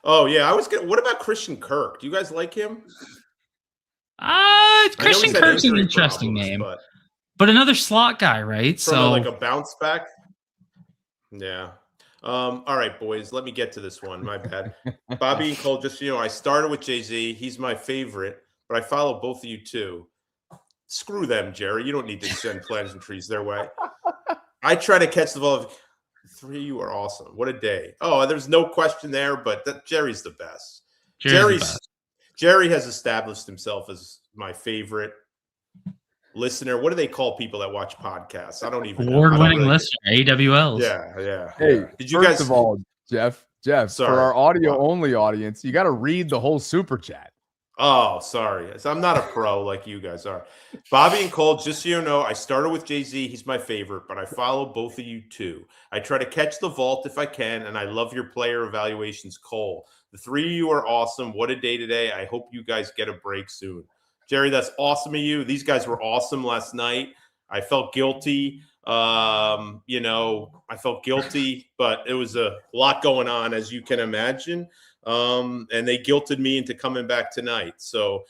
Oh, yeah. What about Christian Kirk? Do you guys like him? Christian Kirk's an interesting name. But another slot guy, right? So like a bounce back? Yeah. All right, boys. Let me get to this one. My bad. Bobby and Cole, just I started with Jay-Z. He's my favorite, but I follow both of you too. Screw them, Jerry. You don't need to send plants and trees their way. I try to catch the ball. Three of you are awesome. What a day. Oh, there's no question there, but Jerry's the best. Jerry has established himself as my favorite listener. What do they call people that watch podcasts? I don't even know. Award-winning listener, AWLs. Yeah. Hey, did you guys? First of all, Jeff, sorry. For our audio-only audience, you got to read the whole super chat. Oh, sorry. I'm not a pro like you guys are. Bobby and Cole, just so you know, I started with Jay-Z. He's my favorite, but I follow both of you too. I try to catch the vault if I can, and I love your player evaluations, Cole. The three of you are awesome. What a day today. I hope you guys get a break soon. Jerry, that's awesome of you. These guys were awesome last night. I felt guilty You know, I felt guilty, but it was a lot going on, as you can imagine. And they guilted me into coming back tonight. So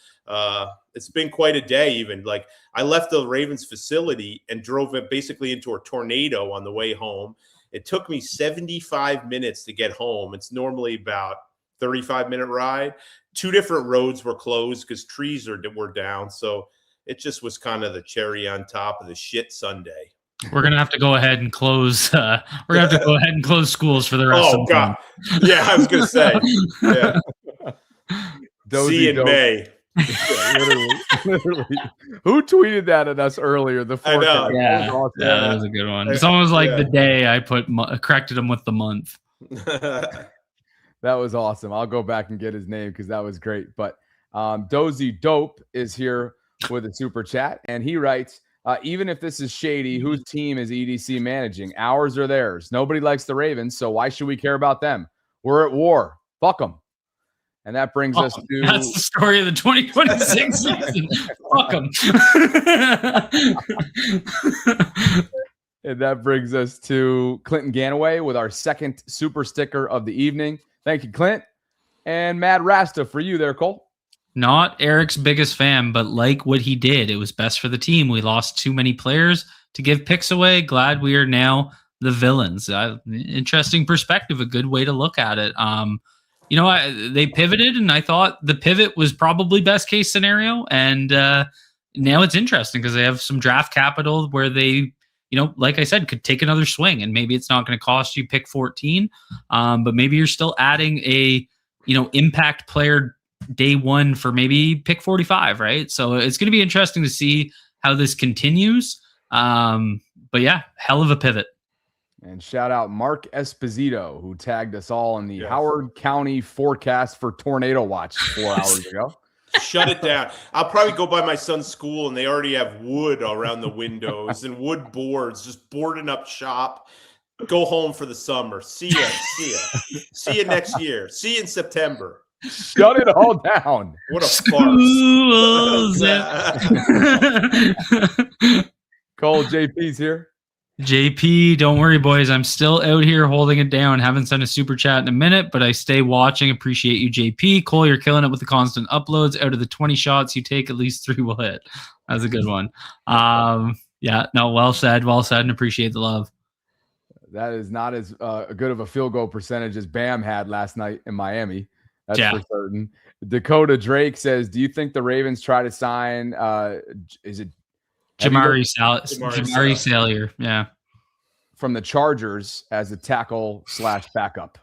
it's been quite a day. Even like I left the Ravens facility and drove it basically into a tornado on the way home. It took me 75 minutes to get home. It's normally about 35-minute ride. 2 different roads were closed because trees were down. So it just was kind of the cherry on top of the shit Sunday. We're gonna have to go ahead and close. We're gonna have to go ahead and close schools for the rest of the God. Yeah, I was gonna say. Yeah. See you in May. Yeah, literally. Who tweeted that at us earlier? The forecast. I know. Yeah, that was awesome. that was a good one. It's almost like the day I corrected him with the month. That was awesome. I'll go back and get his name because that was great. But Dozy Dope is here with a super chat, and he writes, even if this is shady, whose team is EDC managing? Ours or theirs? Nobody likes the Ravens, so why should we care about them? We're at war. Fuck them. And that brings us to... That's the story of the 2026 season. Fuck them. And that brings us to Clinton Ganaway with our second super sticker of the evening. Thank you, Clint. And Mad Rasta for you there, Cole. Not Eric's biggest fan, but like what he did. It was best for the team. We lost too many players to give picks away. Glad we are now the villains. Interesting perspective. A good way to look at it. You know, they pivoted, and I thought the pivot was probably best case scenario. And now it's interesting because they have some draft capital where they, you know, like I said, could take another swing, and maybe it's not going to cost you pick 14, but maybe you're still adding a, you know, impact player day one for maybe pick 45, right? So it's going to be interesting to see how this continues. But yeah, hell of a pivot. And shout out Mark Esposito, who tagged us all in the Howard County forecast for tornado watch 4 hours ago. Shut it down. I'll probably go by my son's school, and they already have wood around the windows and wood boards, just boarding up shop. Go home for the summer. See ya. See you next year. See you in September. Shut it all down. What a farce. Cole, JP's here. JP, don't worry, boys. I'm still out here holding it down. Haven't sent a super chat in a minute, but I stay watching. Appreciate you, JP. Cole, you're killing it with the constant uploads. Out of the 20 shots you take, at least 3 will hit. That's a good one. Yeah, no, well said, and appreciate the love. That is not as good of a field goal percentage as Bam had last night in Miami. That's for certain. Dakota Drake says, do you think the Ravens try to sign, is it Jamari Salyer, yeah, from the Chargers as a tackle / backup?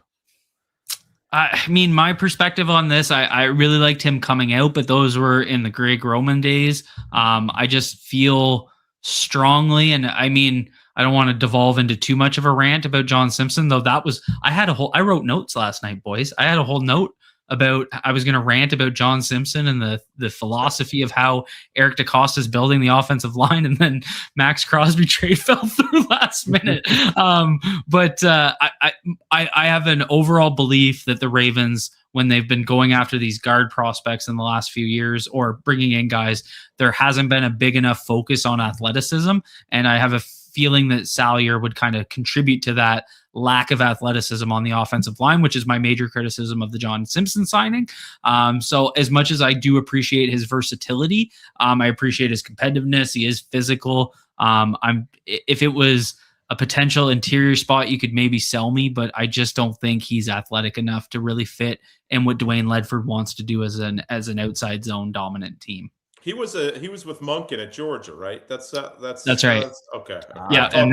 I mean, my perspective on this, I really liked him coming out, but those were in the Greg Roman days. I just feel strongly, and I mean, I don't want to devolve into too much of a rant about John Simpson, though. I wrote notes last night, boys. I had a whole note about, I was going to rant about John Simpson and the philosophy of how Eric DeCosta is building the offensive line, and then Max Crosby trade fell through last minute. But I have an overall belief that the Ravens, when they've been going after these guard prospects in the last few years or bringing in guys, there hasn't been a big enough focus on athleticism. And I have a feeling that Salyer would kind of contribute to that lack of athleticism on the offensive line, which is my major criticism of the John Simpson signing. So as much as I do appreciate his versatility, I appreciate his competitiveness. He is physical. If it was a potential interior spot, you could maybe sell me, but I just don't think he's athletic enough to really fit in what Dwayne Ledford wants to do as an outside zone dominant team. He was with Monken at Georgia, right? That's right. Okay. Yeah, and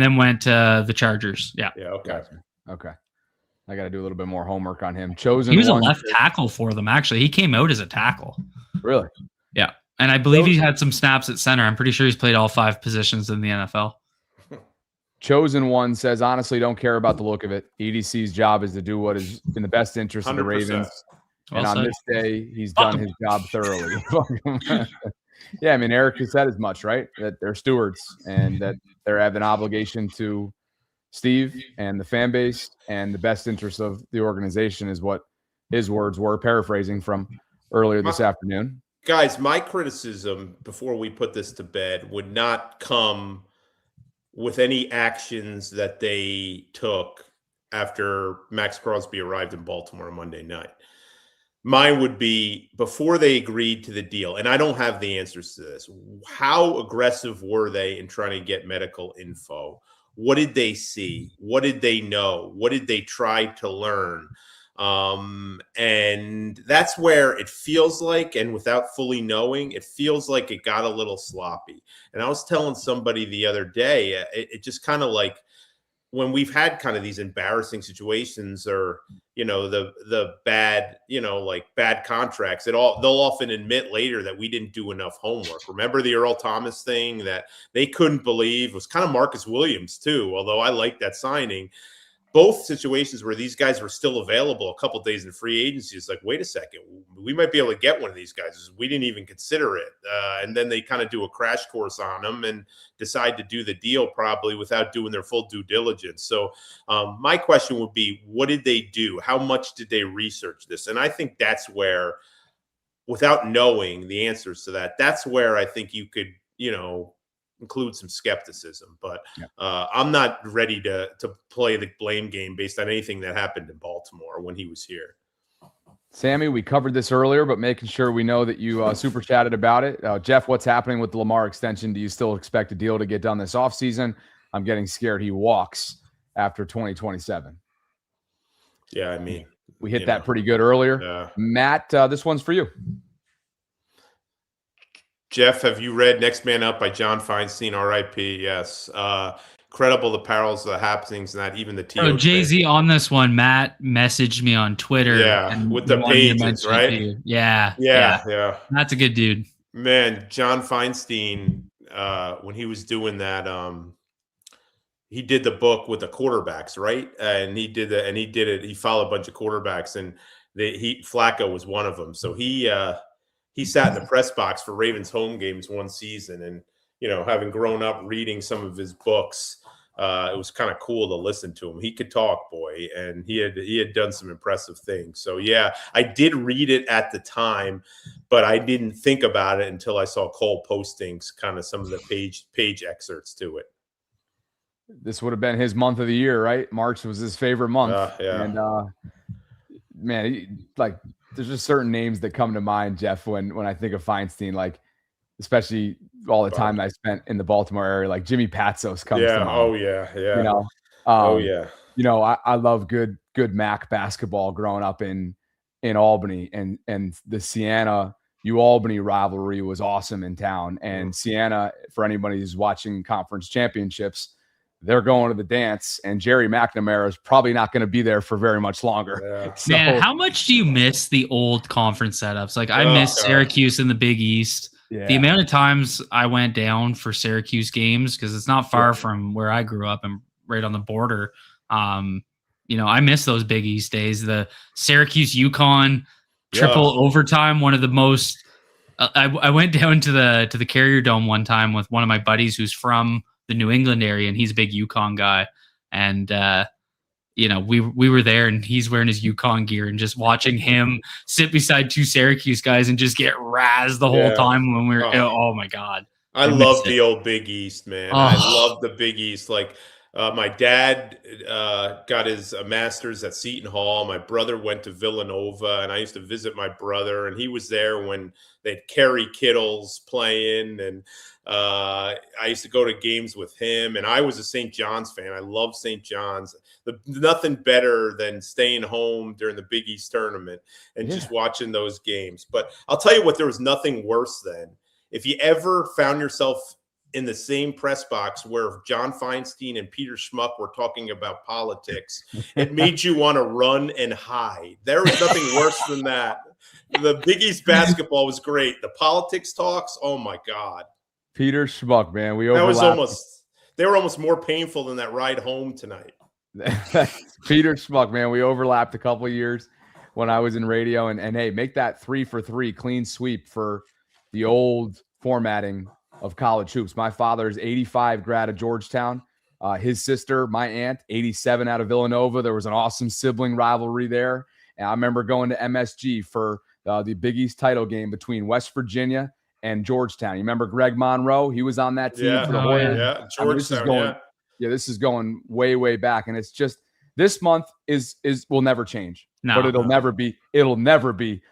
then went to the Chargers. Yeah. Yeah. Okay. Okay. I got to do a little bit more homework on him. Chosen. He was a left tackle for them. Actually, he came out as a tackle. Really? Yeah, and I believe he had some snaps at center. I'm pretty sure he's played all 5 positions in the NFL. Chosen One says, honestly, don't care about the look of it. EDC's job is to do what is in the best interest of the Ravens. And on this day, he's done his job thoroughly. Yeah, I mean, Eric has said as much, right? That they're stewards and that they have an obligation to Steve and the fan base, and the best interest of the organization is what his words were, paraphrasing from earlier this afternoon. Guys, my criticism before we put this to bed would not come with any actions that they took after Max Crosby arrived in Baltimore on Monday night. Mine would be before they agreed to the deal, and I don't have the answers to this. How aggressive were they in trying to get medical info? What did they see? What did they know? What did they try to learn? And that's where it feels like, and without fully knowing, it feels like it got a little sloppy. And I was telling somebody the other day, it just kind of like, when we've had kind of these embarrassing situations, or the bad, like bad contracts, they'll often admit later that we didn't do enough homework. Remember the Earl Thomas thing that they couldn't believe? It was kind of Marcus Williams too, although I like that signing. Both situations where these guys were still available a couple of days in free agency. It's like, wait a second, we might be able to get one of these guys. We didn't even consider it. And then they kind of do a crash course on them and decide to do the deal probably without doing their full due diligence. So my question would be, what did they do? How much did they research this? And I think that's where, without knowing the answers to that, that's where I think you could, include some skepticism, but I'm not ready to play the blame game based on anything that happened in Baltimore when he was here. Sammy, we covered this earlier, but making sure we know that you super chatted about it. Jeff, what's happening with the Lamar extension? Do you still expect a deal to get done this offseason? I'm getting scared he walks after 2027. Yeah, I mean, we hit that pretty good earlier. Matt, this one's for you. Jeff, have you read Next Man Up by John Feinstein, R.I.P.? Yes. Incredible, the perils, the happenings, and that even the TO. Jay-Z on this one, Matt messaged me on Twitter. Yeah, with the pages, right? Yeah. That's a good dude. Man, John Feinstein, when he was doing that, he did the book with the quarterbacks, right? And he did it. He followed a bunch of quarterbacks, and Flacco was one of them. So he sat in the press box for Ravens home games one season, and having grown up reading some of his books, it was kind of cool to listen to him. He could talk, boy, and he had done some impressive things. So yeah, I did read it at the time, but I didn't think about it until I saw Cole posting kind of some of the page excerpts to it. This would have been his month of the year, right? March was his favorite month. Yeah. And man, like, there's just certain names that come to mind, Jeff, when I think of Feinstein, like especially all the time I spent in the Baltimore area, like Jimmy Patsos comes to mind. Oh yeah. I love good MAC basketball growing up in Albany, and the Siena UAlbany rivalry was awesome in town. And Siena, for anybody who's watching conference championships, they're going to the dance, and Jerry McNamara is probably not going to be there for very much longer. Yeah. So, man, how much do you miss the old conference setups? Like, I miss Syracuse in the Big East. Yeah. The amount of times I went down for Syracuse games, because it's not far from where I grew up and right on the border. I miss those Big East days. The Syracuse UConn triple overtime, one of the most. I went down to the Carrier Dome one time with one of my buddies who's from the New England area, and he's a big UConn guy, and we were there, and he's wearing his UConn gear, and just watching him sit beside two Syracuse guys and just get razzed the whole time when we were oh my god, I love the old Big East, man. I love the Big East. Like my dad got his master's at Seton Hall. My brother went to Villanova, and I used to visit my brother, and he was there when they'd Kerry Kittles playing, and I used to go to games with him, and I was a St. John's fan. I love St. John's. Nothing better than staying home during the Big East tournament and just watching those games. But I'll tell you what, there was nothing worse than if you ever found yourself in the same press box where John Feinstein and Peter Schmuck were talking about politics. It made you want to run and hide. There was nothing worse than that. The Big East basketball was great. The politics talks, oh my God. Peter Schmuck, man. They were almost more painful than that ride home tonight. Peter Schmuck, man. We overlapped a couple of years when I was in radio, and hey, make that 3-for-3 clean sweep for the old formatting of college hoops. My father's 85 grad of Georgetown. His sister, my aunt, 87 out of Villanova. There was an awesome sibling rivalry there. And I remember going to MSG for the Big East title game between West Virginia and Georgetown. You remember Greg Monroe? He was on that team for the Hoyas. Yeah, Georgetown. This is going way, way back, and it's just this month will never change. But it'll never be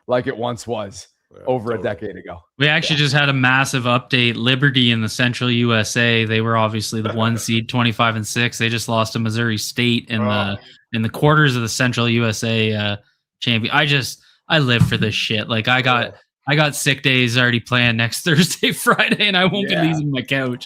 like it once was over a decade ago. We actually just had a massive update. Liberty in the Central USA, they were obviously the 1 seed, 25-6. They just lost to Missouri State in the quarters of the Central USA champion. I live for this shit. Like I got sick days already planned next Thursday, Friday, and I won't be leaving my couch.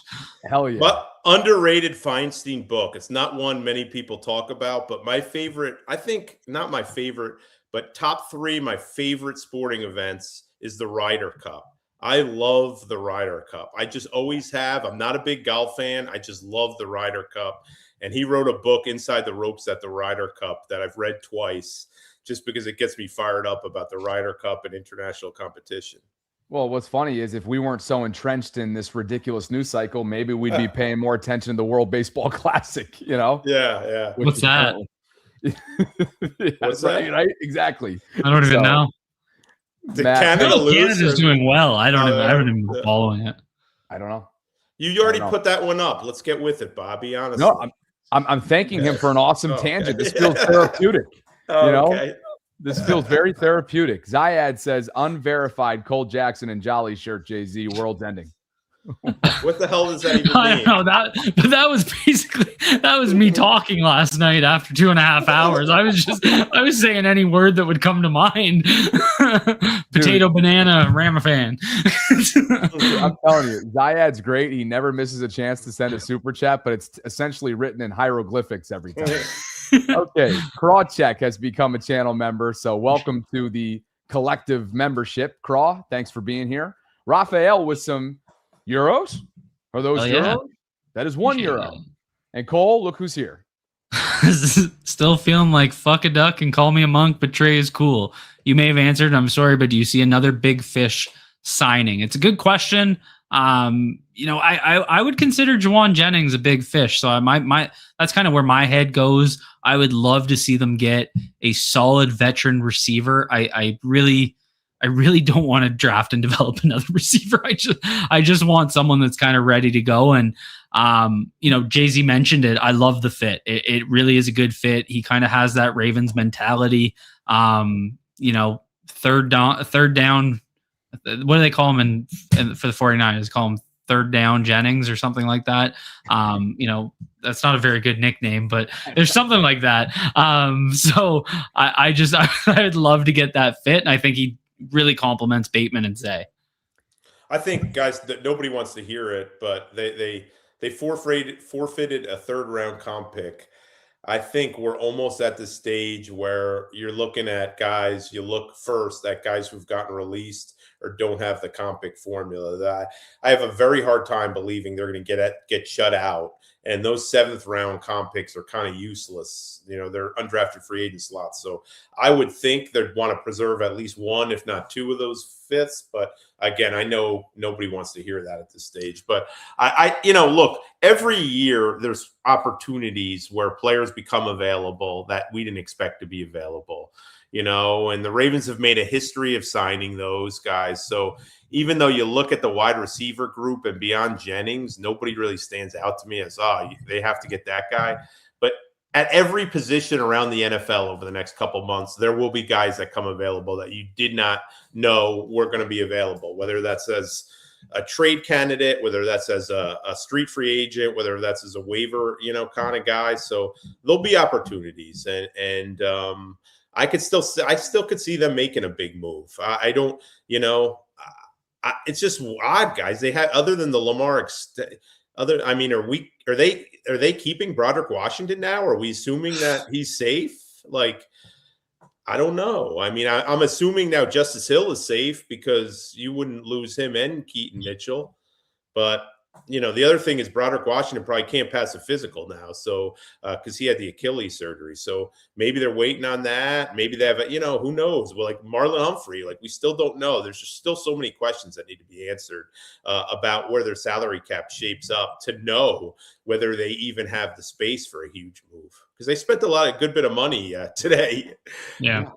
Hell yeah. But underrated Feinstein book. It's not one many people talk about, but my favorite, I think not my favorite, but top 3 my favorite sporting events is the Ryder Cup. I love the Ryder Cup. I just always have. I'm not a big golf fan. I just love the Ryder Cup. And he wrote a book, Inside the Ropes at the Ryder Cup, that I've read twice just because it gets me fired up about the Ryder Cup and international competition. Well, what's funny is if we weren't so entrenched in this ridiculous news cycle, maybe we'd be paying more attention to the World Baseball Classic, you know? Yeah. What's that? What's that? Right? Exactly. I don't even know. Did Canada lose? Canada's doing well. I haven't even been following it. I don't know. You already put that one up. Let's get with it, Bobby. Honestly. No, I'm thanking him for an awesome tangent. This feels therapeutic. You know? This feels very therapeutic. Zayad says unverified Cole Jackson and Jolly shirt, Jay-Z, world's ending. What the hell does that even mean? I don't know but that was basically me talking last night after 2.5 hours. I was saying any word that would come to mind. Potato, banana, Ramafan. I'm telling you, Zayad's great. He never misses a chance to send a super chat, but it's essentially written in hieroglyphics every time. Okay, Krawcheck has become a channel member, so welcome to the collective membership. Craw, thanks for being here. Raphael with some euros. Are those euros? That is €1. And Cole, look who's here. Still feeling like fuck a duck and call me a monk, but Trey is cool. You may have answered, I'm sorry, but do you see another big fish signing? It's a good question. I would consider Juwan Jennings a big fish. So that's kind of where my head goes. I would love to see them get a solid veteran receiver. I really don't want to draft and develop another receiver. I just want someone that's kind of ready to go. And, Jay-Z mentioned it. I love the fit. It really is a good fit. He kind of has that Ravens mentality. Third down. What do they call him for the 49ers? Call him third down Jennings or something like that. That's not a very good nickname, but there's something like that. So I'd love to get that fit. And I think he really complements Bateman and Zay. I think, guys, that nobody wants to hear it, but they forfeited a 3rd round comp pick. I think we're almost at the stage where you're looking at guys. You look first at guys who've gotten released or don't have the comp pick formula. That I have a very hard time believing they're going to get shut out. And those 7th round comp picks are kind of useless. They're undrafted free agent slots. So I would think they'd want to preserve at least 1, if not 2 of those 5ths. But again, I know nobody wants to hear that at this stage. But look, every year there's opportunities where players become available that we didn't expect to be available. And the Ravens have made a history of signing those guys. So even though you look at the wide receiver group and beyond Jennings, nobody really stands out to me as, they have to get that guy. But at every position around the NFL over the next couple months, there will be guys that come available that you did not know were going to be available, whether that's as a trade candidate, whether that's as a street free agent, whether that's as a waiver, kind of guy. So there'll be opportunities. And I still could see them making a big move. I don't, it's just odd, guys. They had, other than the Lamar, are they keeping Broderick Washington now? Are we assuming that he's safe? Like, I don't know. I'm assuming now Justice Hill is safe because you wouldn't lose him and Keaton Mitchell. But, the other thing is Broderick Washington probably can't pass a physical now. So, because he had the Achilles surgery. So maybe they're waiting on that. Maybe they have, who knows? Well, like Marlon Humphrey, we still don't know. There's just still so many questions that need to be answered about where their salary cap shapes up to know whether they even have the space for a huge move. Because they spent a good bit of money today. Yeah.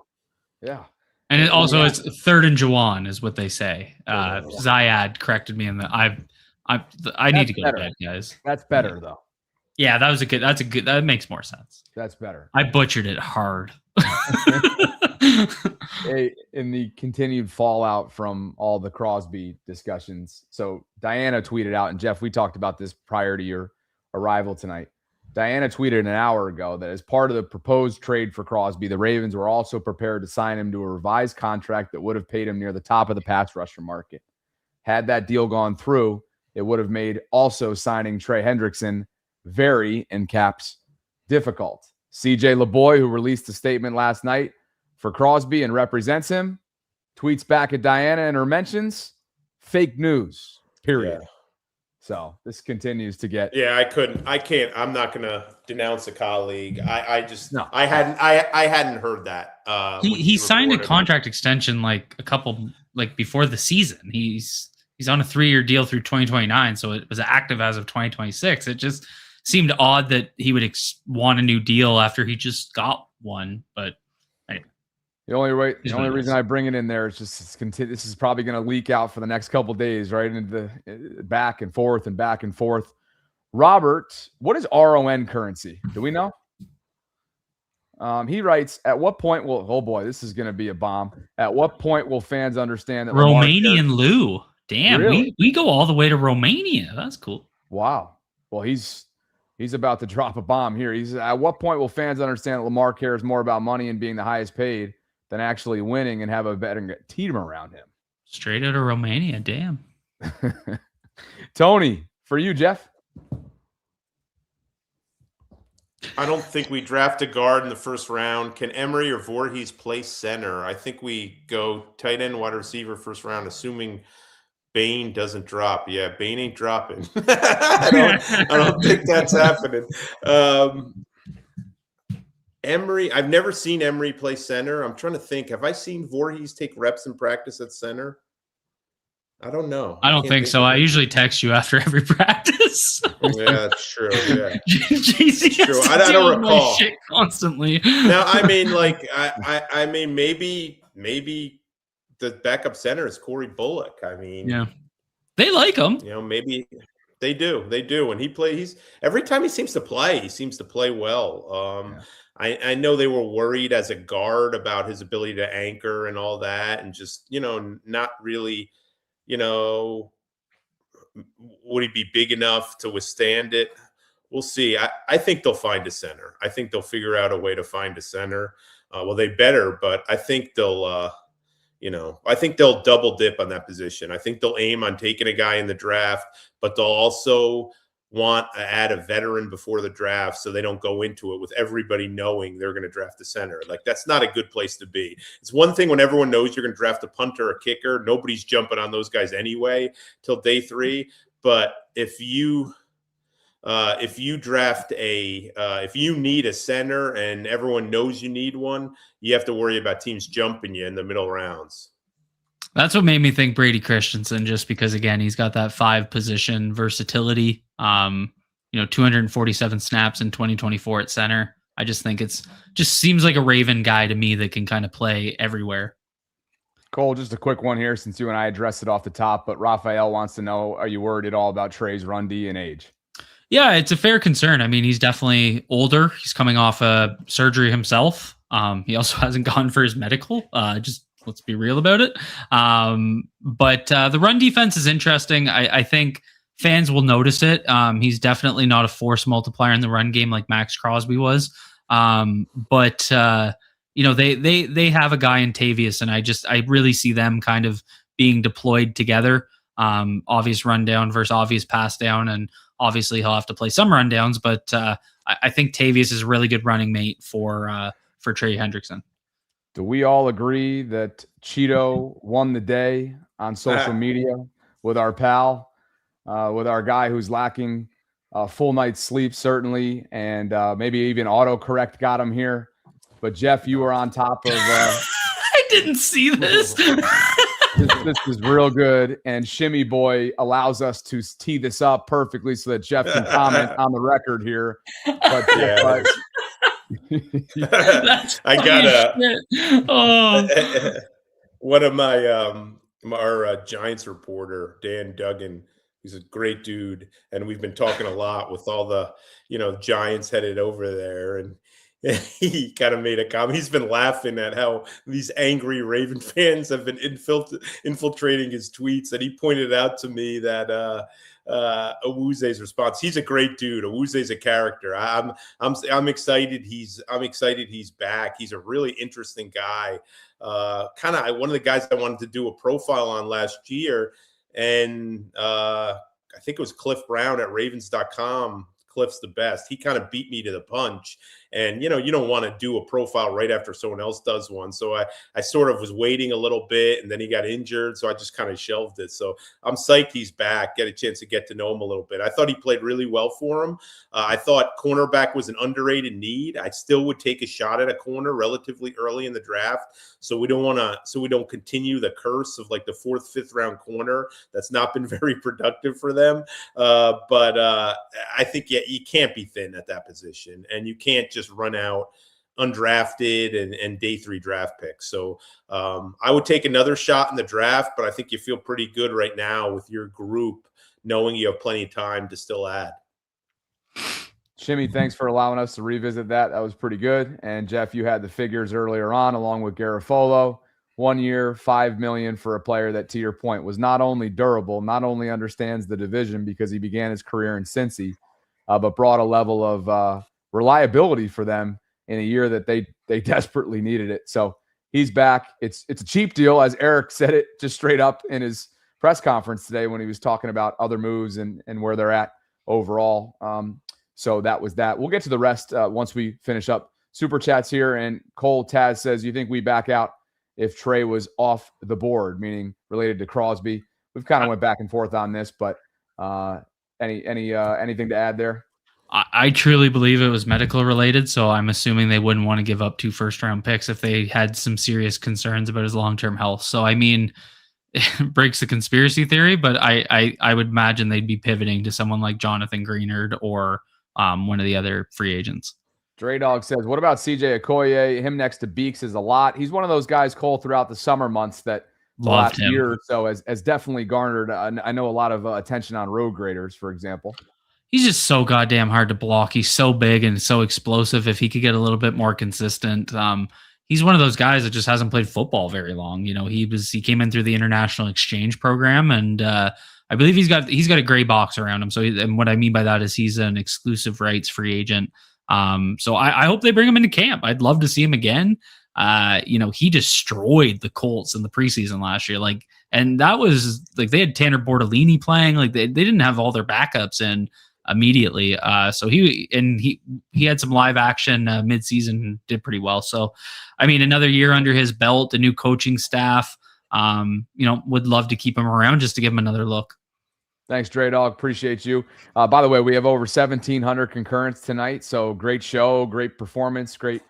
Yeah. And it's 3rd and Juwan is what they say. Zayad corrected me in the. I need to go to bed, guys. That's better though. Yeah, that makes more sense. That's better. I butchered it hard. Hey, in the continued fallout from all the Crosby discussions. So Diana tweeted out, and Jeff, we talked about this prior to your arrival tonight. Diana tweeted an hour ago that as part of the proposed trade for Crosby, the Ravens were also prepared to sign him to a revised contract that would have paid him near the top of the pass rusher market. Had that deal gone through, it would have made also signing Trey Hendrickson very, in caps, difficult. CJ LeBoy, who released a statement last night for Crosby and represents him, tweets back at Diana and her mentions, fake news, period. Yeah. So this continues to get. Yeah, I can't. I'm not going to denounce a colleague. I hadn't heard that. He signed a contract extension before the season. He's on a 3-year deal through 2029, so it was active as of 2026. It just seemed odd that he would want a new deal after he just got one, but. The only reason I bring it in there is just this is probably going to leak out for the next couple of days, right? Into the back and forth and back and forth. Robert, what is RON currency? Do we know? He writes, at what point will, oh boy, this is going to be a bomb. At what point will fans understand that Romanian Lou? Damn, really? we go all the way to Romania. That's cool. Wow. Well, he's about to drop a bomb here. At what point will fans understand that Lamar cares more about money and being the highest paid than actually winning and have a better team around him? Straight out of Romania, damn. Tony, for you, Jeff. I don't think we draft a guard in the first round. Can Emery or Voorhees play center? I think we go tight end, wide receiver first round, assuming Bain doesn't drop. Yeah, Bain ain't dropping. I don't think that's happening. Emery, I've never seen Emery play center. I'm trying to think. Have I seen Voorhees take reps in practice at center? I don't know. I don't think so. I usually text you after every practice. Yeah, that's true. Yeah, JC true. I don't recall shit constantly. Now, I mean, I mean, maybe the backup center is Corey Bullock. I mean, yeah, they like him. You know, maybe they do. They do. When he's every time he seems to play well. Yeah. I know they were worried as a guard about his ability to anchor and all that, and just, not really, would he be big enough to withstand it? We'll see. I think they'll find a center. I think they'll figure out a way to find a center. Well, they better, but I think they'll, I think they'll double dip on that position. I think they'll aim on taking a guy in the draft, but they'll also want to add a veteran before the draft so they don't go into it with everybody knowing they're going to draft a center. Like, that's not a good place to be. It's one thing when everyone knows you're going to draft a punter or a kicker. Nobody's jumping on those guys anyway till day 3. But if you draft if you need a center and everyone knows you need one, you have to worry about teams jumping you in the middle rounds. That's what made me think Brady Christensen, just because, again, he's got that 5-position versatility. 247 snaps in 2024 at center. I just think just seems like a Raven guy to me that can kind of play everywhere. Cole, just a quick one here since you and I addressed it off the top, but Raphael wants to know, are you worried at all about Trey's run D and age? Yeah, it's a fair concern. I mean, he's definitely older. He's coming off a surgery himself. He also hasn't gone for his medical. Just let's be real about it. But the run defense is interesting. I think fans will notice it. He's definitely not a force multiplier in the run game like Max Crosby was. But they have a guy in Tavius, and I really see them kind of being deployed together. Obvious rundown versus obvious pass down, and obviously he'll have to play some rundowns. But I think Tavius is a really good running mate for Trey Hendrickson. Do we all agree that Cheeto won the day on social media with our pal, with our guy who's lacking a full night's sleep, certainly, and maybe even autocorrect got him here. But Jeff, you were on top of. I didn't see this. This is real good, and Shimmy Boy allows us to tee this up perfectly so that Jeff can comment on the record here. But I gotta. One of our Giants reporter, Dan Duggan, he's a great dude, and we've been talking a lot with all the Giants headed over there, and he kind of made a comment. He's been laughing at how these angry Raven fans have been infiltrating his tweets, and he pointed out to me that Awuze's response. He's a great dude. Awuze's a character. I'm excited. I'm excited he's back. He's a really interesting guy. Kind of one of the guys I wanted to do a profile on last year, and I think it was Cliff Brown at Ravens.com. Cliff's the best. He kind of beat me to the punch. And, you don't want to do a profile right after someone else does one. So I sort of was waiting a little bit, and then he got injured. So I just kind of shelved it. So I'm psyched he's back, get a chance to get to know him a little bit. I thought he played really well for him. I thought cornerback was an underrated need. I still would take a shot at a corner relatively early in the draft. So we don't continue the curse of like the 4th, 5th round corner. That's not been very productive for them. But I think you can't be thin at that position, and you can't just run out undrafted and day 3 draft picks. So I would take another shot in the draft, but I think you feel pretty good right now with your group, knowing you have plenty of time to still add. Shimmy, thanks for allowing us to revisit that. That was pretty good. And Jeff, you had the figures earlier on, along with Garofolo. 1 year, $5 million for a player that, to your point, was not only durable, not only understands the division because he began his career in Cincy, but brought a level of reliability for them in a year that they desperately needed it. So he's back. It's a cheap deal, as Eric said it just straight up in his press conference today when he was talking about other moves and where they're at overall. So that was that. We'll get to the rest once we finish up super chats here. And Cole Taz says, you think we back out if Trey was off the board, meaning related to Crosby? We've kind of went back and forth on this, but anything to add there? I truly believe it was medical related, so I'm assuming they wouldn't want to give up 2 first-round picks if they had some serious concerns about his long-term health. So, I mean, it breaks the conspiracy theory, but I would imagine they'd be pivoting to someone like Jonathan Greenard or one of the other free agents. Dre Dog says, what about CJ Okoye? Him next to Beeks is a lot. He's one of those guys, Cole, throughout the summer months that the last year or so has definitely garnered, I know, a lot of attention on road graders, for example. He's just so goddamn hard to block. He's so big and so explosive. If he could get a little bit more consistent, he's one of those guys that just hasn't played football very long. He came in through the international exchange program, and I believe he's got a gray box around him. So, and what I mean by that is he's an exclusive rights free agent. So I hope they bring him into camp. I'd love to see him again. He destroyed the Colts in the preseason last year. And that was they had Tanner Bortolini playing. They didn't have all their backups in immediately. So he had some live action midseason, did pretty well. So, I mean, another year under his belt, the new coaching staff, would love to keep him around just to give him another look. Thanks, Dre Dog. Appreciate you. By the way, we have over 1,700 concurrents tonight. So great show, great performance, great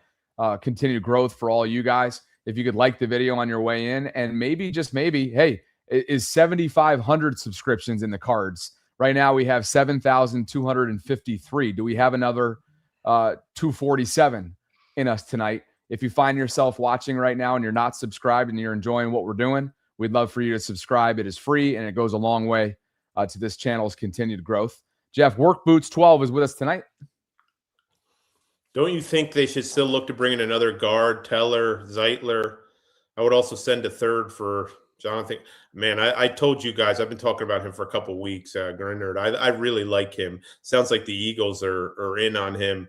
continued growth for all you guys. If you could like the video on your way in, and maybe, just maybe, hey, is 7,500 subscriptions in the cards? Right now we have 7,253. Do we have another 247 in us tonight? If you find yourself watching right now and you're not subscribed and you're enjoying what we're doing, we'd love for you to subscribe. It is free and it goes a long way to this channel's continued growth. Jeff, Work Boots 12 is with us tonight. Don't you think they should still look to bring in another guard, Teller, Zeitler? I would also send a third for Jonathan. Man, I told you guys, I've been talking about him for a couple of weeks. Greenard, I really like him. Sounds like the Eagles are in on him.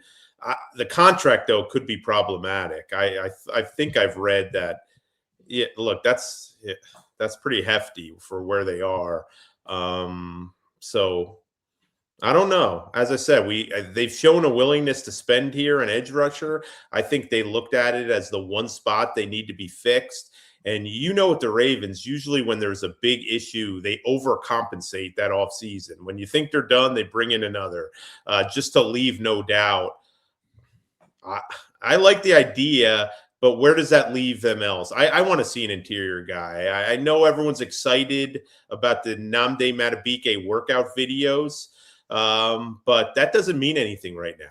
The contract, though, could be problematic. I think I've read that. Yeah, look, that's pretty hefty for where they are. So I don't know. As I said, they've shown a willingness to spend here an edge rusher. I think they looked at it as the one spot they need to be fixed. And with the Ravens, usually when there's a big issue, they overcompensate that offseason. When you think they're done, they bring in another just to leave no doubt. I like the idea, but where does that leave them else? I want to see an interior guy. I know everyone's excited about the Nnamdi Madubuike workout videos, but that doesn't mean anything right now.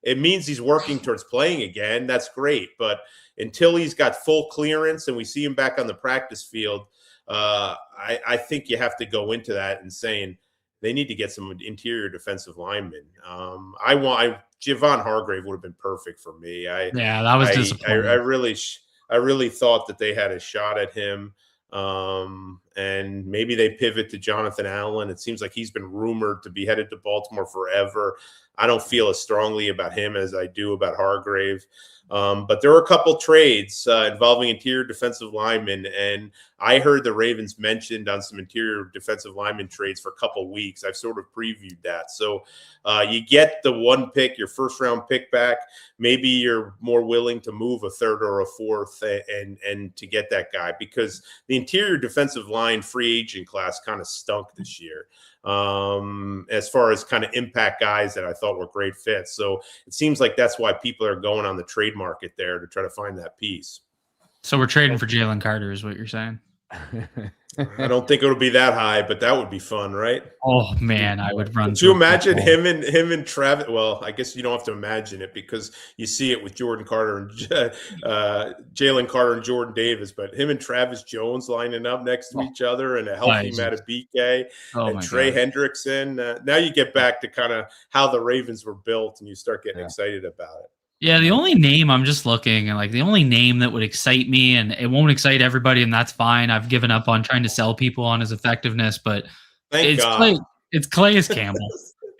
It means he's working towards playing again. That's great. But, until he's got full clearance and we see him back on the practice field, I think you have to go into that and saying they need to get some interior defensive linemen. Javon Hargrave would have been perfect for me. Yeah, that was disappointing. I really thought that they had a shot at him. And maybe they pivot to Jonathan Allen. It seems like he's been rumored to be headed to Baltimore forever. I don't feel as strongly about him as I do about Hargrave. But there were a couple trades involving interior defensive linemen, and I heard the Ravens mentioned on some interior defensive lineman trades for a couple weeks. I've sort of previewed that. So you get the one pick, your first round pick back. Maybe you're more willing to move a third or a fourth and to get that guy, because the interior defensive line free agent class kind of stunk this year. As far as kind of impact guys that I thought were great fits. So it seems like that's why people are going on the trade market there to try to find that piece. So we're trading for Jalen Carter is what you're saying? I don't think it'll be that high, but that would be fun, right? Oh man, I would run. Could you imagine him and Travis? Well, I guess you don't have to imagine it because you see it with Jordan Carter and Jalen Carter and Jordan Davis. But him and Travis Jones lining up next to each other, and a healthy Matabike and Trey Hendrickson. Now you get back to kind of how the Ravens were built, and you start getting excited about it. Yeah, the only name I'm just looking, and like the only name that would excite me, and it won't excite everybody, and that's fine. I've given up on trying to sell people on his effectiveness, but it's Calais Campbell.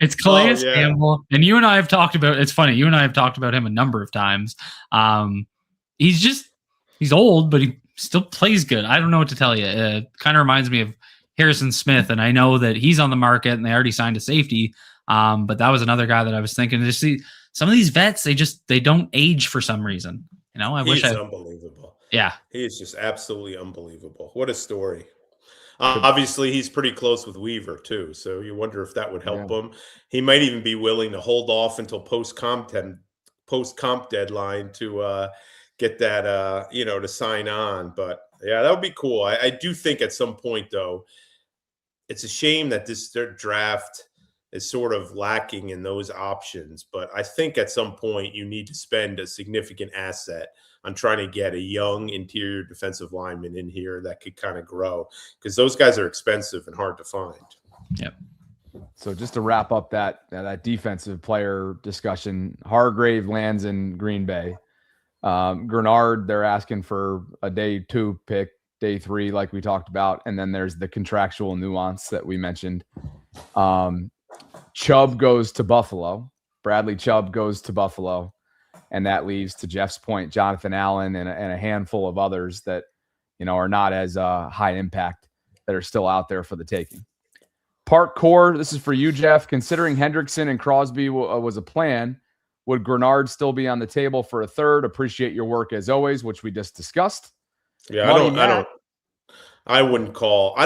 It's Calais Campbell, and you and I have talked about. It's funny, you and I have talked about him a number of times. He's old, but he still plays good. I don't know what to tell you. It kind of reminds me of Harrison Smith, and I know that he's on the market, and they already signed a safety. But that was another guy that I was thinking to see. Some of these vets, they don't age for some reason. You know, He's unbelievable. Yeah. He is just absolutely unbelievable. What a story. Obviously, he's pretty close with Weaver, too. So you wonder if that would help him. He might even be willing to hold off until post-comp deadline to get that, to sign on. But, yeah, that would be cool. I do think at some point, though, it's a shame that their draft – is sort of lacking in those options. But I think at some point you need to spend a significant asset on trying to get a young interior defensive lineman in here that could kind of grow, because those guys are expensive and hard to find. Yep. So just to wrap up that defensive player discussion, Hargrave lands in Green Bay. Grenard, they're asking for a day 2 pick, day 3, like we talked about. And then there's the contractual nuance that we mentioned. Chubb goes to Buffalo. Bradley Chubb goes to Buffalo. And that leaves, to Jeff's point, Jonathan Allen and a handful of others that, are not as high impact that are still out there for the taking. Part core, this is for you, Jeff. Considering Hendrickson and Crosby was a plan, would Grenard still be on the table for a third? Appreciate your work as always, which we just discussed. Yeah, I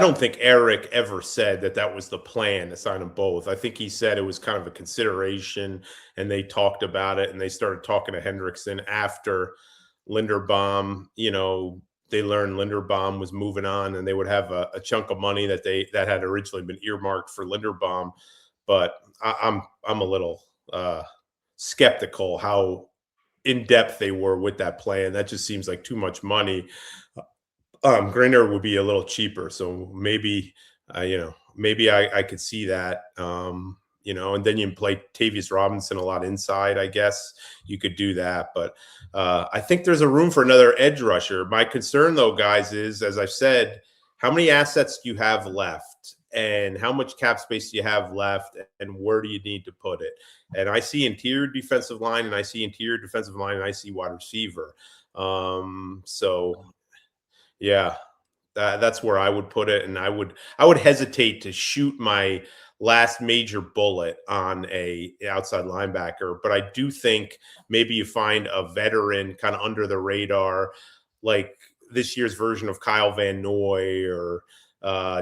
don't think Eric ever said that was the plan to sign them both. I think he said it was kind of a consideration, and they talked about it, and they started talking to Hendrickson after Linderbaum. They learned Linderbaum was moving on, and they would have a chunk of money that had originally been earmarked for Linderbaum. But I'm a little skeptical how in depth they were with that plan. That just seems like too much money. Grinder would be a little cheaper, so maybe I could see that. And then you can play Tavius Robinson a lot inside. I guess you could do that, but I think there's a room for another edge rusher. My concern, though, guys, is, as I've said, how many assets do you have left, and how much cap space do you have left, and where do you need to put it? And I see interior defensive line, and I see interior defensive line, and I see wide receiver. Yeah, that's where I would put it, and I would hesitate to shoot my last major bullet on a outside linebacker, but I do think maybe you find a veteran kind of under the radar, like this year's version of Kyle Van Noy or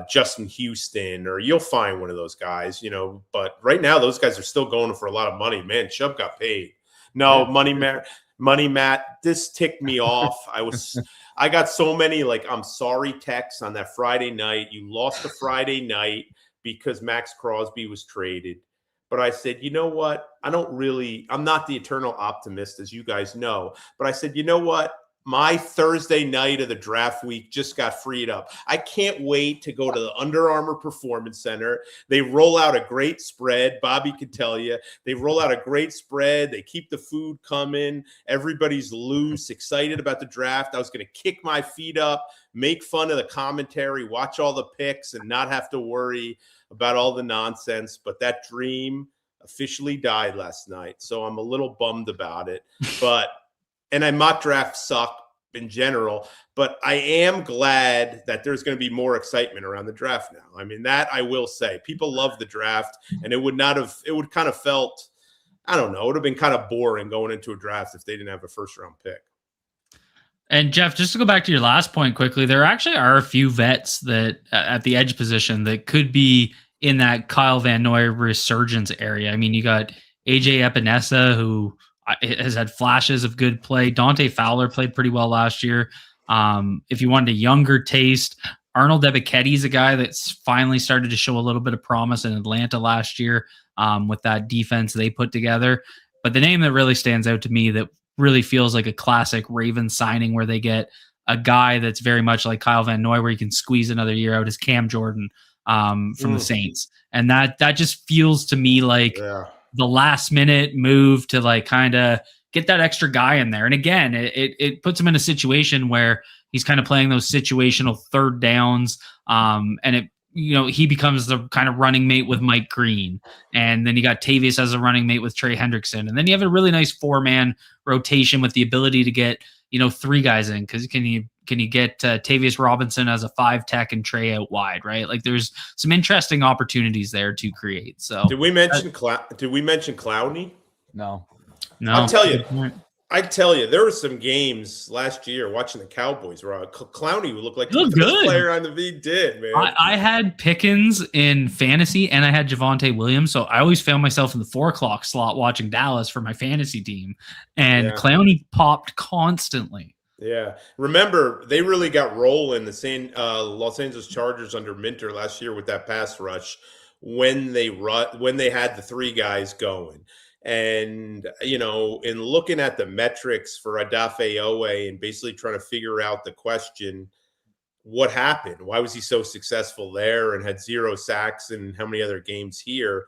Justin Houston, or you'll find one of those guys, But right now, those guys are still going for a lot of money. Man, Chubb got paid. No, Money Matt, this ticked me off. I got so many I'm sorry texts on that Friday night. You lost the Friday night because Max Crosby was traded. But I said, you know what? I'm not the eternal optimist, as you guys know. But I said, you know what? my Thursday night of the draft week just got freed up. I can't wait to go to the Under Armour Performance Center. They roll out a great spread. Bobby can tell you. They roll out a great spread. They keep the food coming. Everybody's loose, excited about the draft. I was going to kick my feet up, make fun of the commentary, watch all the picks, and not have to worry about all the nonsense. But that dream officially died last night. So I'm a little bummed about it. And I mock draft suck in general, but I am glad that there's going to be more excitement around the draft now. I mean, that I will say. People love the draft, and it would kind of felt, I don't know, it would have been kind of boring going into a draft if they didn't have a first-round pick. And Jeff, just to go back to your last point quickly, there actually are a few vets that at the edge position that could be in that Kyle Van Noy resurgence area. I mean, you got AJ Epinesa, who has had flashes of good play. Dante Fowler played pretty well last year. If you wanted a younger taste, Arnold Ebiketie is a guy that's finally started to show a little bit of promise in Atlanta last year with that defense they put together. But the name that really stands out to me that really feels like a classic Ravens signing where they get a guy that's very much like Kyle Van Noy where you can squeeze another year out is Cam Jordan from the Saints. And that just feels to me like the last minute move to like kind of get that extra guy in there. And again, it puts him in a situation where he's kind of playing those situational third downs. And he becomes the kind of running mate with Mike Green. And then you got Tavius as a running mate with Trey Hendrickson. And then you have a really nice 4-man rotation with the ability to get, 3 guys in. Cause can you get Tavius Robinson as a 5-tech and Trey out wide, right? Like there's some interesting opportunities there to create. So did we mention Clowney? No. I tell you, there were some games last year watching the Cowboys where Clowney would look like the best player on the V did, man. I had Pickens in fantasy and I had Javonte Williams. So I always found myself in the 4:00 slot watching Dallas for my fantasy team. And Clowney popped constantly. Yeah. Remember, they really got rolling the Los Angeles Chargers under Minter last year with that pass rush when they had the 3 guys going. And, in looking at the metrics for Odafe Oweh and basically trying to figure out the question, what happened? Why was he so successful there and had 0 sacks and how many other games here?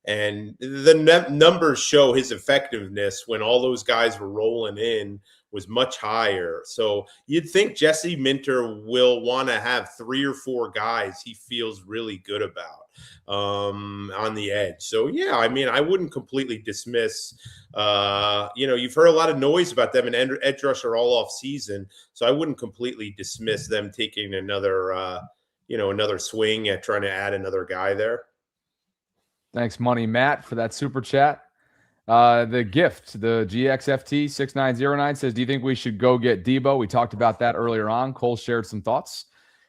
And the numbers show his effectiveness when all those guys were rolling in was much higher. So you'd think Jesse Minter will want to have 3 or 4 guys he feels really good about on the edge. So, yeah, I mean, I wouldn't completely dismiss, you've heard a lot of noise about them and edge rusher all off season. So I wouldn't completely dismiss them taking another swing at trying to add another guy there. Thanks, Money Matt, for that super chat. The gift, the GXFT 6909 says, do you think we should go get Debo? We talked about that earlier on. Cole shared some thoughts.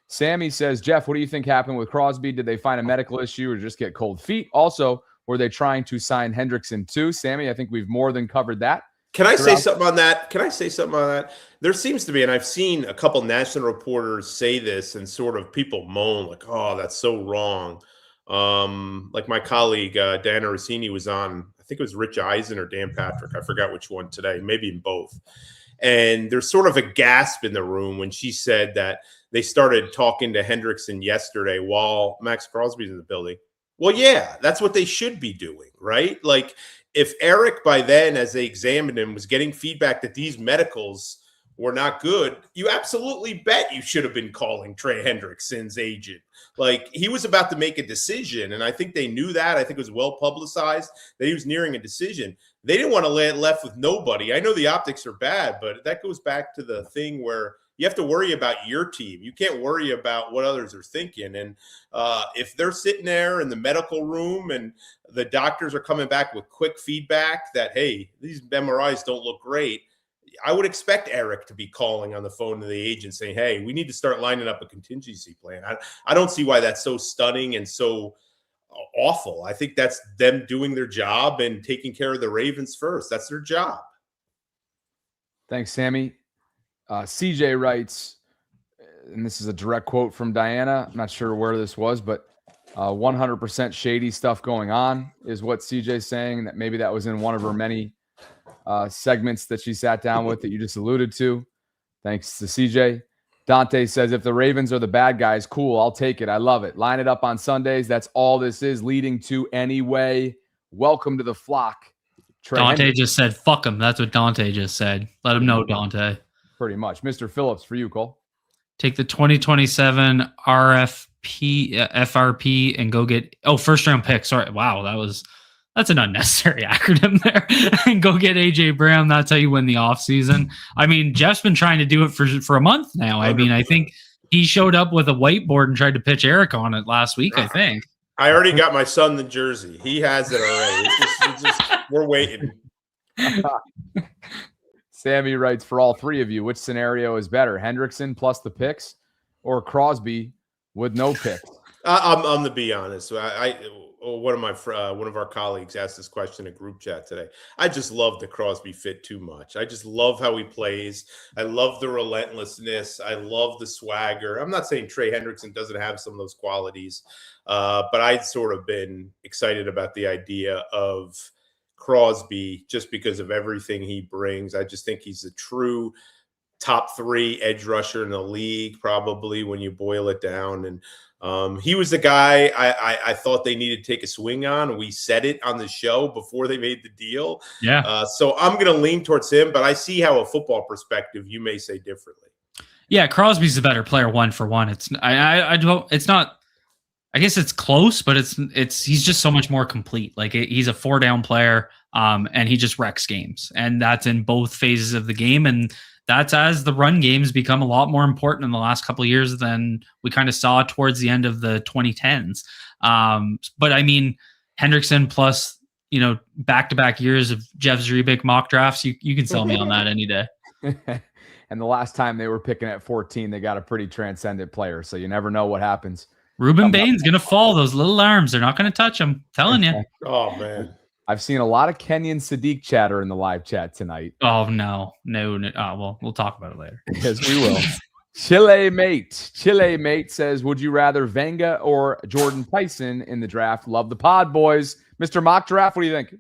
Sammy says, Jeff, what do you think happened with Crosby? Did they find a medical issue or just get cold feet? Also, were they trying to sign Hendrickson too? Sammy, I think we've more than covered that. Can I say something on that? There seems to be, and I've seen a couple national reporters say this and sort of people moan like, oh, that's so wrong. Like my colleague, Dan Rossini was on, I think it was Rich Eisen or Dan Patrick. I forgot which one today, maybe in both. And there's sort of a gasp in the room when she said that they started talking to Hendrickson yesterday while Max Crosby's in the building. Well, yeah, that's what they should be doing, right? Like if Eric by then, as they examined him, was getting feedback that these medicals were not good, you absolutely bet you should have been calling Trey Hendrickson's agent. Like he was about to make a decision, and I think they knew that. I think it was well publicized that he was nearing a decision. They didn't want to lay it left with nobody. I know the optics are bad, but that goes back to the thing where you have to worry about your team. You can't worry about what others are thinking. And if they're sitting there in the medical room and the doctors are coming back with quick feedback that, hey, these MRIs don't look great, I would expect Eric to be calling on the phone to the agent saying, hey, we need to start lining up a contingency plan. I don't see why that's so stunning and so awful. I think that's them doing their job and taking care of the Ravens first. That's their job. Thanks, Sammy. CJ writes, and this is a direct quote from Diana. I'm not sure where this was, but 100% shady stuff going on is what CJ's saying. That maybe that was in one of her many segments that she sat down with that you just alluded to. Thanks to CJ. Dante says, if the Ravens are the bad guys, cool, I'll take it. I love it. Line it up on Sundays. That's all this is leading to anyway. Welcome to the flock. Dante just said, fuck him. That's what Dante just said. Let him know, Dante. Pretty much. Mr. Phillips, for you, Cole. Take the 2027 FRP and go get first round pick. Sorry. Wow, that's an unnecessary acronym there. And go get AJ Brown. That's how you win the offseason. I mean, Jeff's been trying to do it for a month now. I mean, I think he showed up with a whiteboard and tried to pitch Eric on it last week, I think. I already got my son the jersey. He has it already. It's just we're waiting. Sammy writes, for all three of you, which scenario is better, Hendrickson plus the picks or Crosby with no picks? I'm to be honest. One of our colleagues asked this question in a group chat today. I just love the Crosby fit too much. I just love how he plays. I love the relentlessness. I love the swagger. I'm not saying Trey Hendrickson doesn't have some of those qualities, but I'd sort of been excited about the idea of Crosby just because of everything he brings. I just think he's a true top 3 edge rusher in the league, probably when you boil it down. And he was the guy I thought they needed to take a swing on. We said it on the show before they made the deal. Yeah. So I'm going to lean towards him, but I see how a football perspective you may say differently. Yeah, Crosby's the better player 1-for-1. It's not. I guess it's close, but he's just so much more complete. Like he's a 4-down player, and he just wrecks games, and that's in both phases of the game. And that's as the run games become a lot more important in the last couple of years than we kind of saw towards the end of the 2010s. But I mean, Hendrickson plus, back-to-back years of Jeff Zrebiec mock drafts, you can sell me on that any day. And the last time they were picking at 14, they got a pretty transcendent player. So you never know what happens. Ruben Bain's going to fall. Those little arms, they're not going to touch him. I'm telling you. Oh, man. I've seen a lot of Kenyon Sadiq chatter in the live chat tonight. Oh, no. Oh, well, we'll talk about it later. Yes, we will. Chile Mate says, would you rather Venga or Jordan Tyson in the draft? Love the pod, boys. Mr. Mock Draft, what do you think?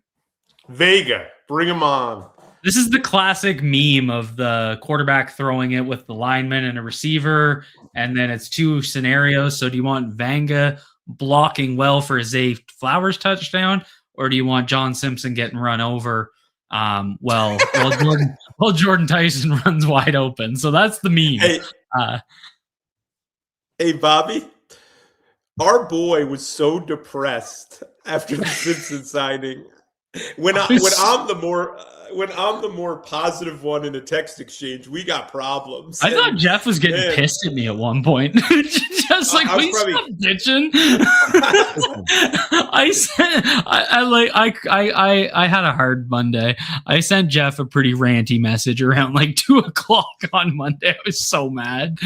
Vega, bring him on. This is the classic meme of the quarterback throwing it with the lineman and a receiver, and then it's 2 scenarios. So do you want Vanga blocking well for a Zay Flowers touchdown, or do you want John Simpson getting run over while Jordan Tyson runs wide open? So that's the meme. Hey, Bobby, our boy was so depressed after the Simpson signing. When I'm the more positive one in a text exchange, we got problems. I thought Jeff was getting pissed at me at one point. Just like, please stop bitching. I had a hard Monday. I sent Jeff a pretty ranty message around like 2:00 on Monday. I was so mad.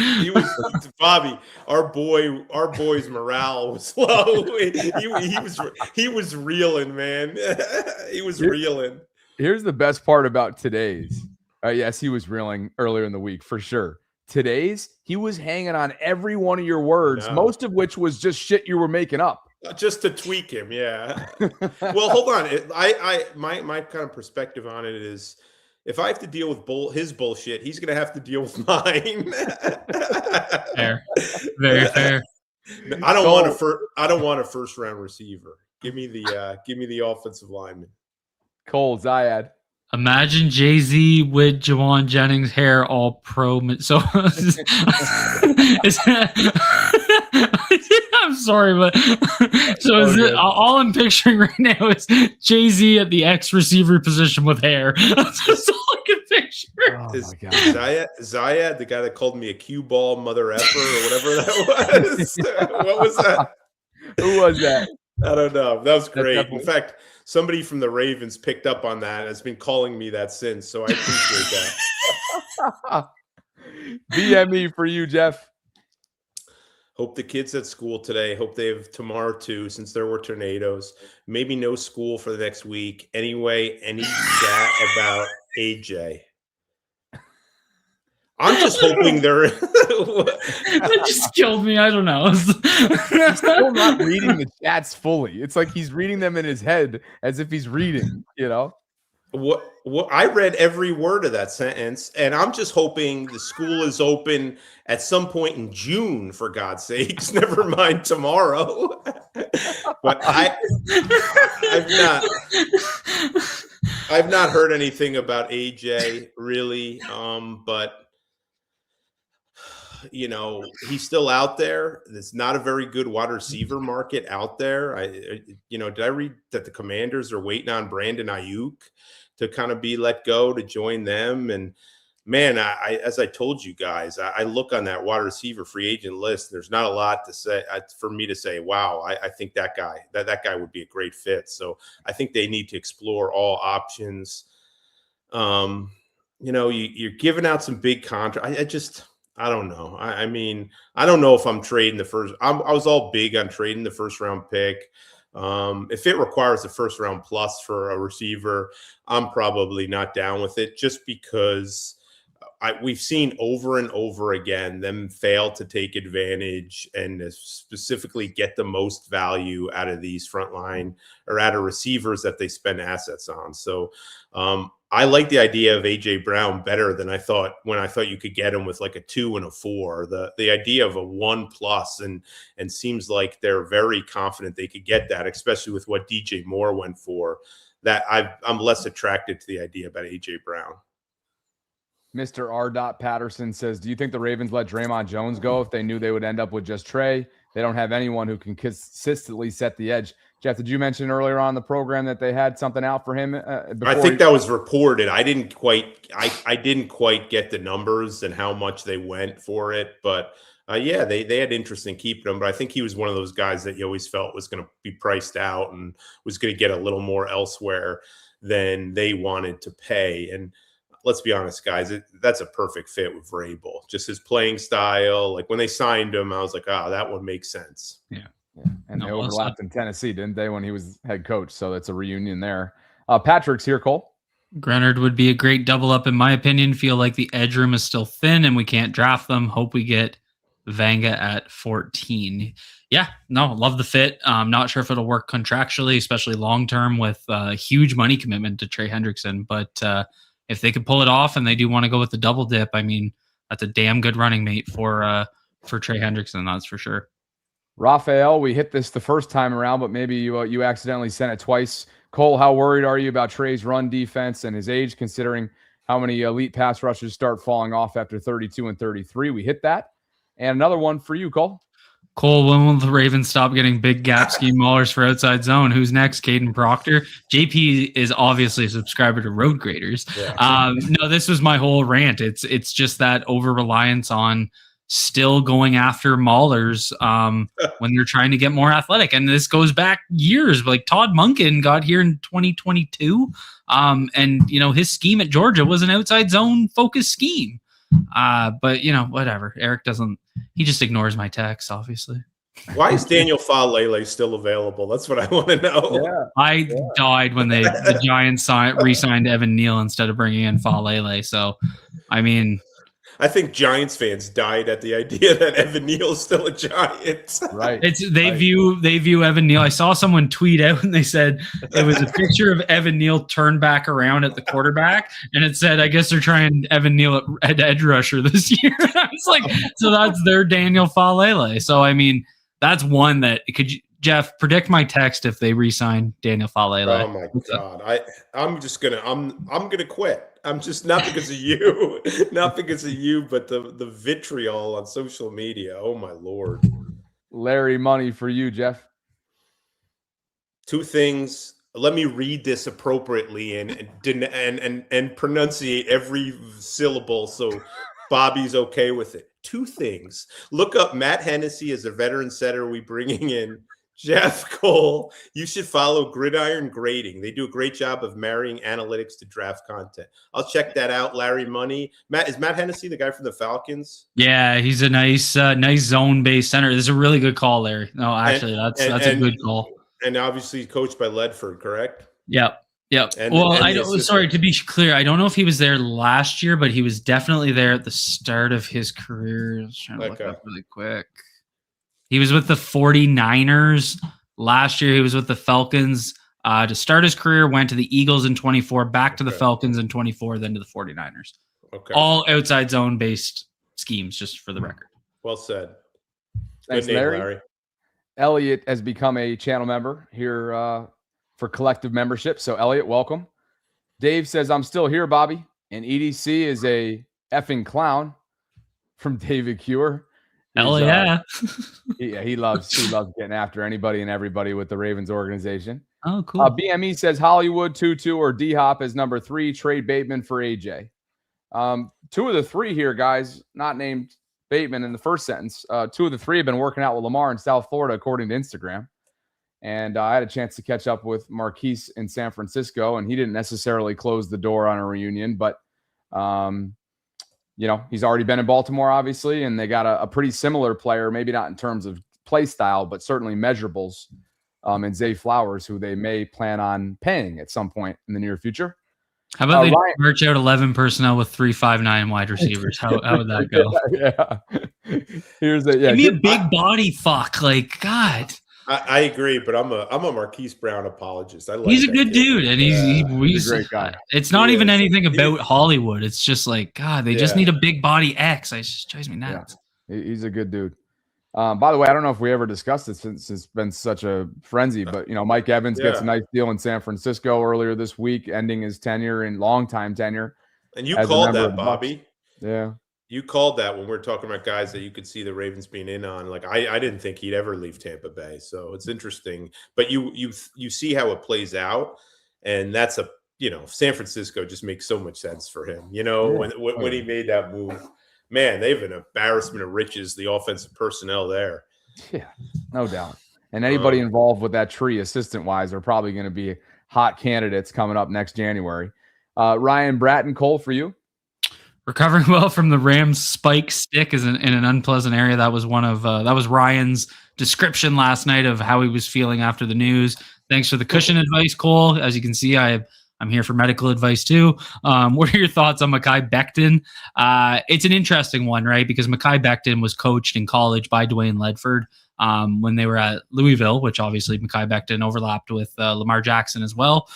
Bobby, our boy's morale was low. He was reeling, man. He was reeling. Here's the best part about today's. Yes, he was reeling earlier in the week for sure. Today's, he was hanging on every one of your words, most of which was just shit you were making up. Just to tweak him, yeah. Well, hold on. My kind of perspective on it is, if I have to deal with his bullshit, he's going to have to deal with mine. Fair, very fair. I don't want a first round receiver. Give me the offensive lineman. Cole Zayad. Imagine Jay-Z with Jawan Jennings hair all pro. So I'm sorry, but all I'm picturing right now is Jay-Z at the X receiver position with hair. That's all I can picture. Oh my God. Zayad, the guy that called me a cue ball mother effer or whatever that was. What was that? Who was that? I don't know. That was great. In fact, somebody from the Ravens picked up on that and has been calling me that since, so I appreciate that. BME for you, Jeff. Hope the kids at school today. Hope they have tomorrow too, since there were tornadoes. Maybe no school for the next week. Anyway, any chat about AJ? I'm just hoping they're. That just killed me. I don't know. He's still not reading the chats fully. It's like he's reading them in his head as if he's reading, What I read every word of that sentence, and I'm just hoping the school is open at some point in June, for God's sakes. Never mind tomorrow. But I've not heard anything about AJ really. But he's still out there. It's not a very good wide receiver market out there. Did I read that the Commanders are waiting on Brandon Ayuk to kind of be let go to join them? And man, as I told you guys, I look on that wide receiver free agent list. There's not a lot to say for me to say, wow, I think that guy would be a great fit. So I think they need to explore all options. You're giving out some big contracts. I don't know. I mean, I don't know if I'm trading the first. I was all big on trading the first round pick. If it requires a first round plus for a receiver, I'm probably not down with it, just because we've seen over and over again them fail to take advantage and specifically get the most value out of these frontline or out of receivers that they spend assets on. So I like the idea of AJ Brown better than I thought when I thought you could get him with like a 2 and a 4. The idea of a 1+ and seems like they're very confident they could get that, especially with what DJ Moore went for. That I'm less attracted to the idea about AJ Brown. Mr. R. Patterson says, do you think the Ravens let Draymond Jones go if they knew they would end up with just Trey? They don't have anyone who can consistently set the edge. Jeff, did you mention earlier on the program that they had something out for him? I think that was reported. I didn't quite get the numbers and how much they went for it, but yeah, they had interest in keeping him. But I think he was one of those guys that you always felt was going to be priced out and was going to get a little more elsewhere than they wanted to pay. And let's be honest, guys, that's a perfect fit with Vrabel. Just his playing style. Like when they signed him, I was like, that one makes sense. Yeah. And they overlapped in Tennessee, didn't they, when he was head coach? So that's a reunion there. Patrick's here, Cole. Grenard would be a great double up, in my opinion. Feel like the edge room is still thin and we can't draft them. Hope we get Vanga at 14. Yeah, no, love the fit. I'm not sure if it'll work contractually, especially long-term with a huge money commitment to Trey Hendrickson. But if they could pull it off and they do want to go with the double dip, I mean, that's a damn good running mate for Trey Hendrickson, that's for sure. Raphael, we hit this the first time around, but maybe you accidentally sent it twice. Cole, how worried are you about Trey's run defense and his age, considering how many elite pass rushers start falling off after 32 and 33? We hit that. And another one for you, Cole. Cole, when will the Ravens stop getting big gap scheme maulers for outside zone? Who's next? Caden Proctor. JP is obviously a subscriber to Road Graders. Yeah. No, this was my whole rant. It's just that over-reliance on still going after maulers when they're trying to get more athletic. And this goes back years. Like Todd Monken got here in 2022. And, his scheme at Georgia was an outside zone focused scheme. But, whatever. Eric he just ignores my text, obviously. Why is Daniel Falele still available? That's what I want to know. Yeah. I died when the Giants re-signed Evan Neal instead of bringing in Falele. So, I mean, I think Giants fans died at the idea that Evan Neal is still a Giant. Right. They view Evan Neal. I saw someone tweet out and they said it was a picture of Evan Neal turned back around at the quarterback, and it said, "I guess they're trying Evan Neal at edge rusher this year." I was like, so that's their Daniel Falele. So I mean, that's one that Jeff, predict my text if they re-sign Daniel Falele. Oh my God. I'm gonna quit. I'm just not because of you, but the vitriol on social media. Oh my Lord. Larry money for you, Jeff. 2 things. Let me read this appropriately and pronunciate every syllable so Bobby's okay with it. 2 things. Look up Matt Hennessy as a veteran setter we bringing in. Jeff Cole, you should follow Gridiron Grading. They do a great job of marrying analytics to draft content. I'll check that out. Larry Money. Is Matt Hennessy the guy from the Falcons? Yeah, he's a nice zone-based center. This is a really good call, Larry. No, actually, that's a good call. And obviously coached by Ledford, correct? Yep. Sorry, to be clear, I don't know if he was there last year, but he was definitely there at the start of his career. I was trying to look up really quick. He was with the 49ers. Last year, he was with the Falcons. To start his career, went to the Eagles in 24, back to the Okay. Falcons in 24, then to the 49ers. Okay. All outside zone based schemes, just for the record. Well said. Thanks, Good name, Larry. Larry. Elliot has become a channel member here for collective membership. So, Elliot, welcome. Dave says, I'm still here, Bobby. And EDC is a effing clown from David Cure. Hell yeah. He loves getting after anybody and everybody with the Ravens organization. Oh, cool. BME says Hollywood 2-2 or D-Hop as number 3, trade Bateman for AJ. 2 of the 3 here, guys, not named Bateman in the first sentence. 2 of the 3 have been working out with Lamar in South Florida, according to Instagram. And I had a chance to catch up with Marquise in San Francisco, and he didn't necessarily close the door on a reunion, but he's already been in Baltimore, obviously, and they got a pretty similar player, maybe not in terms of play style, but certainly measurables in Zay Flowers, who they may plan on paying at some point in the near future. How about they merge out 11 personnel with 3-5-9 wide receivers? How would that go? Yeah. Give me a big body fuck. Like, God. I agree, but I'm a Marquise Brown apologist. He's a good dude, and he's a great guy. It's not even anything about Hollywood. It's just like, God, they just need a big body X. It just drives me nuts. Yeah. He's a good dude. By the way, I don't know if we ever discussed it since it's been such a frenzy, but Mike Evans gets a nice deal in San Francisco earlier this week, ending his tenure and long-time tenure. And you called that, Bobby. Yeah. You called that when we were talking about guys that you could see the Ravens being in on. Like I didn't think he'd ever leave Tampa Bay, so it's interesting. But you see how it plays out, and that's San Francisco just makes so much sense for him. When he made that move, man, they have an embarrassment of riches. The offensive personnel there, yeah, no doubt. And anybody involved with that tree, assistant wise, are probably going to be hot candidates coming up next January. Ryan Bratton, Cole, for you. Recovering well from the Rams spike stick is in an unpleasant area. That was that was Ryan's description last night of how he was feeling after the news. Thanks for the cushion advice, Cole. As you can see, I'm here for medical advice too. What are your thoughts on Mekhi Becton? It's an interesting one, right? Because Mekhi Becton was coached in college by Dwayne Ledford when they were at Louisville, which obviously Mekhi Becton overlapped with Lamar Jackson as well.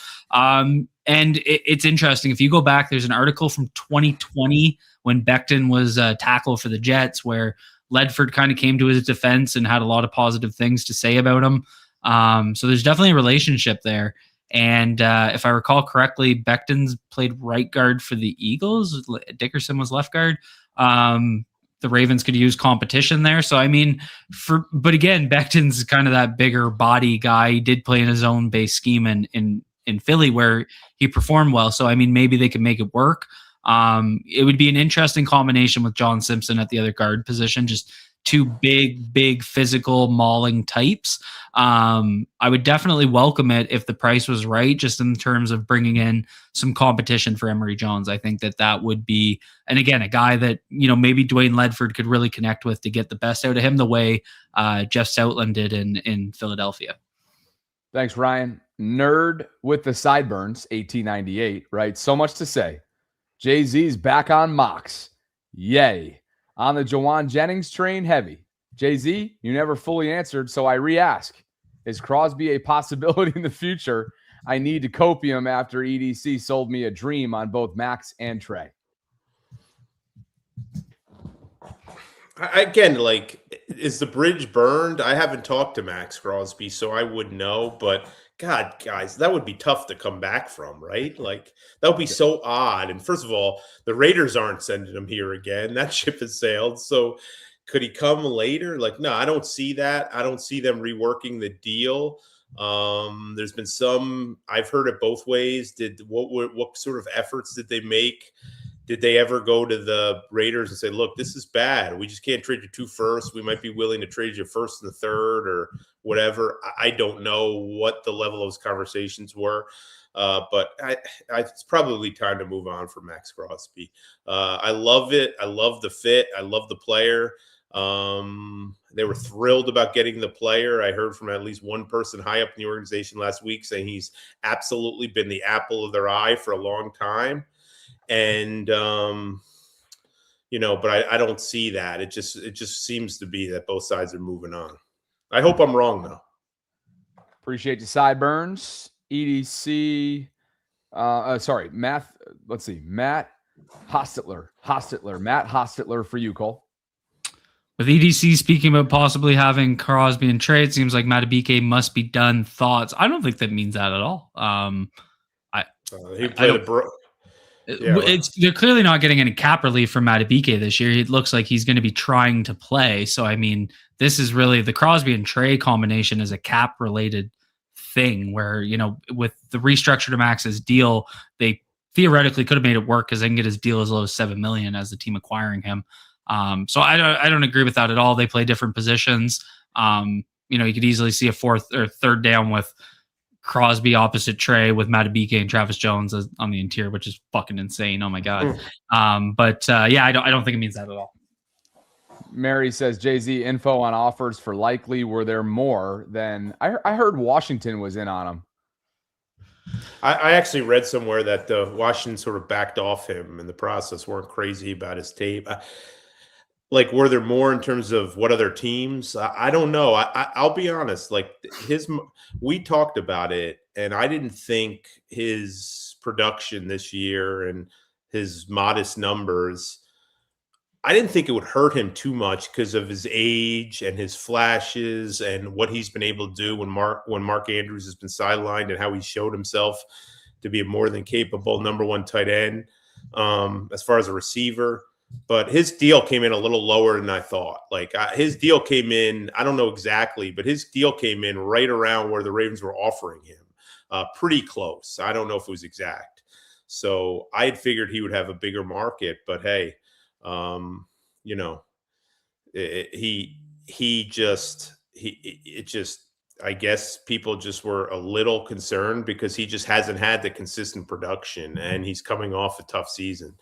And it's interesting. If you go back, there's an article from 2020 when Becton was tackle for the Jets where Ledford kind of came to his defense and had a lot of positive things to say about him. So there's definitely a relationship there. And if I recall correctly, Becton's played right guard for the Eagles. Dickerson was left guard. The Ravens could use competition there. So, but again, Becton's kind of that bigger body guy. He did play in his own base scheme in Philly where he performed well. So, maybe they could make it work. It would be an interesting combination with John Simpson at the other guard position, just 2 big physical mauling types. I would definitely welcome it if the price was right, just in terms of bringing in some competition for Emory Jones. I think that would be, and again, a guy that, maybe Dwayne Ledford could really connect with to get the best out of him the way Jeff Soutland did in Philadelphia. Thanks, Ryan. Nerd with the sideburns, 1898, right? So much to say. Jay-Z's back on Mox. Yay. On the Jawan Jennings train, heavy. Jay-Z, you never fully answered, so I re-ask. Is Crosby a possibility in the future? I need to copium after EDC sold me a dream on both Max and Trey. Again, is the bridge burned? I haven't talked to Max Crosby, so I wouldn't know. But God, guys, that would be tough to come back from, right? That would be so odd. And first of all, the Raiders aren't sending him here again. That ship has sailed. So could he come later? No, I don't see that. I don't see them reworking the deal. There's been some, I've heard it both ways. What sort of efforts did they make? Did they ever go to the Raiders and say, look, this is bad. We just can't trade you 2 firsts. We might be willing to trade you 1st and 3rd or whatever. I don't know what the level of those conversations were. But it's probably time to move on from Max Crosby. I love it. I love the fit. I love the player. They were thrilled about getting the player. I heard from at least one person high up in the organization last week saying he's absolutely been the apple of their eye for a long time. And, but I don't see that. It just seems to be that both sides are moving on. I hope I'm wrong, though. Appreciate the sideburns. EDC. Let's see. Matt Hostetler. Matt Hostetler for you, Cole. With EDC speaking about possibly having Crosby in trade, it seems like Matabike must be done. Thoughts? I don't think that means that at all. They're clearly not getting any cap relief from Matabike this year. It looks like he's going to be trying to play. So, I mean, this is really the Crosby and Trey combination is a cap related thing where, with the restructure to Max's deal, they theoretically could have made it work because they can get his deal as low as $7 million as the team acquiring him. So I don't agree with that at all. They play different positions. You could easily see a fourth or third down with Crosby opposite Trey with Matabike and Travis Jones on the interior, which is fucking insane. Oh my God. I don't think it means that at all. Mary says Jay-Z info on offers for Likely. Were there more than I heard Washington was in on him? I actually read somewhere that Washington sort of backed off him in the process, weren't crazy about his tape. Were there more in terms of what other teams? I don't know. I'll be honest. We talked about it, and I didn't think his production this year and his modest numbers, I didn't think it would hurt him too much because of his age and his flashes and what he's been able to do when Mark Andrews has been sidelined and how he showed himself to be a more than capable number one tight end as far as a receiver. But his deal came in a little lower than I thought. His deal came in, I don't know exactly, but his deal came in right around where the Ravens were offering him. Pretty close. I don't know if it was exact. So I had figured he would have a bigger market, but hey, I guess people just were a little concerned because he just hasn't had the consistent production and he's coming off a tough season.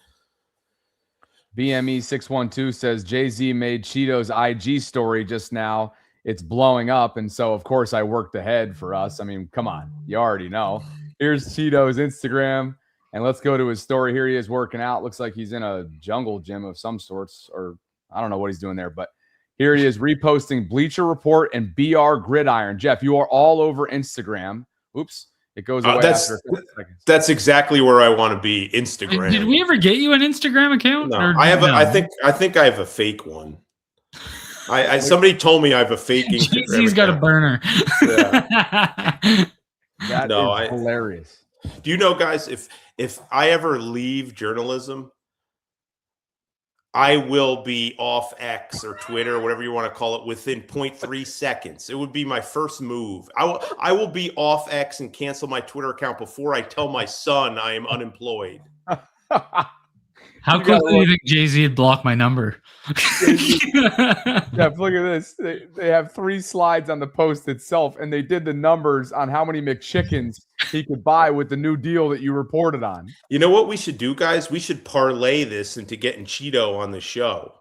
BME 612 says Jay-Z made Cheeto's IG story just now. It's blowing up. And so, of course, I worked ahead for us. I mean, come on. You already know. Here's Cheeto's Instagram. And let's go to his story. Here he is working out. Looks like he's in a jungle gym of some sorts, or I don't know what he's doing there. But here he is reposting Bleacher Report and BR Gridiron. Jeff, you are all over Instagram. Oops. It goes away after a couple seconds. That's exactly where I want to be. Instagram. Did we ever get you an Instagram account? No, I think I have a fake one. Somebody told me I have a fake Instagram. He's got a burner. Yeah. That is hilarious. Do you know, guys, if I ever leave journalism, I will be off X or Twitter or whatever you want to call it within 0.3 seconds. It would be my first move. I will be off X and cancel my Twitter account before I tell my son I am unemployed. How quickly do you think Jay-Z had blocked my number? Jeff, look at this. They have 3 slides on the post itself, and they did the numbers on how many McChickens he could buy with the new deal that you reported on. You know what we should do, guys? We should parlay this into getting Cheeto on the show.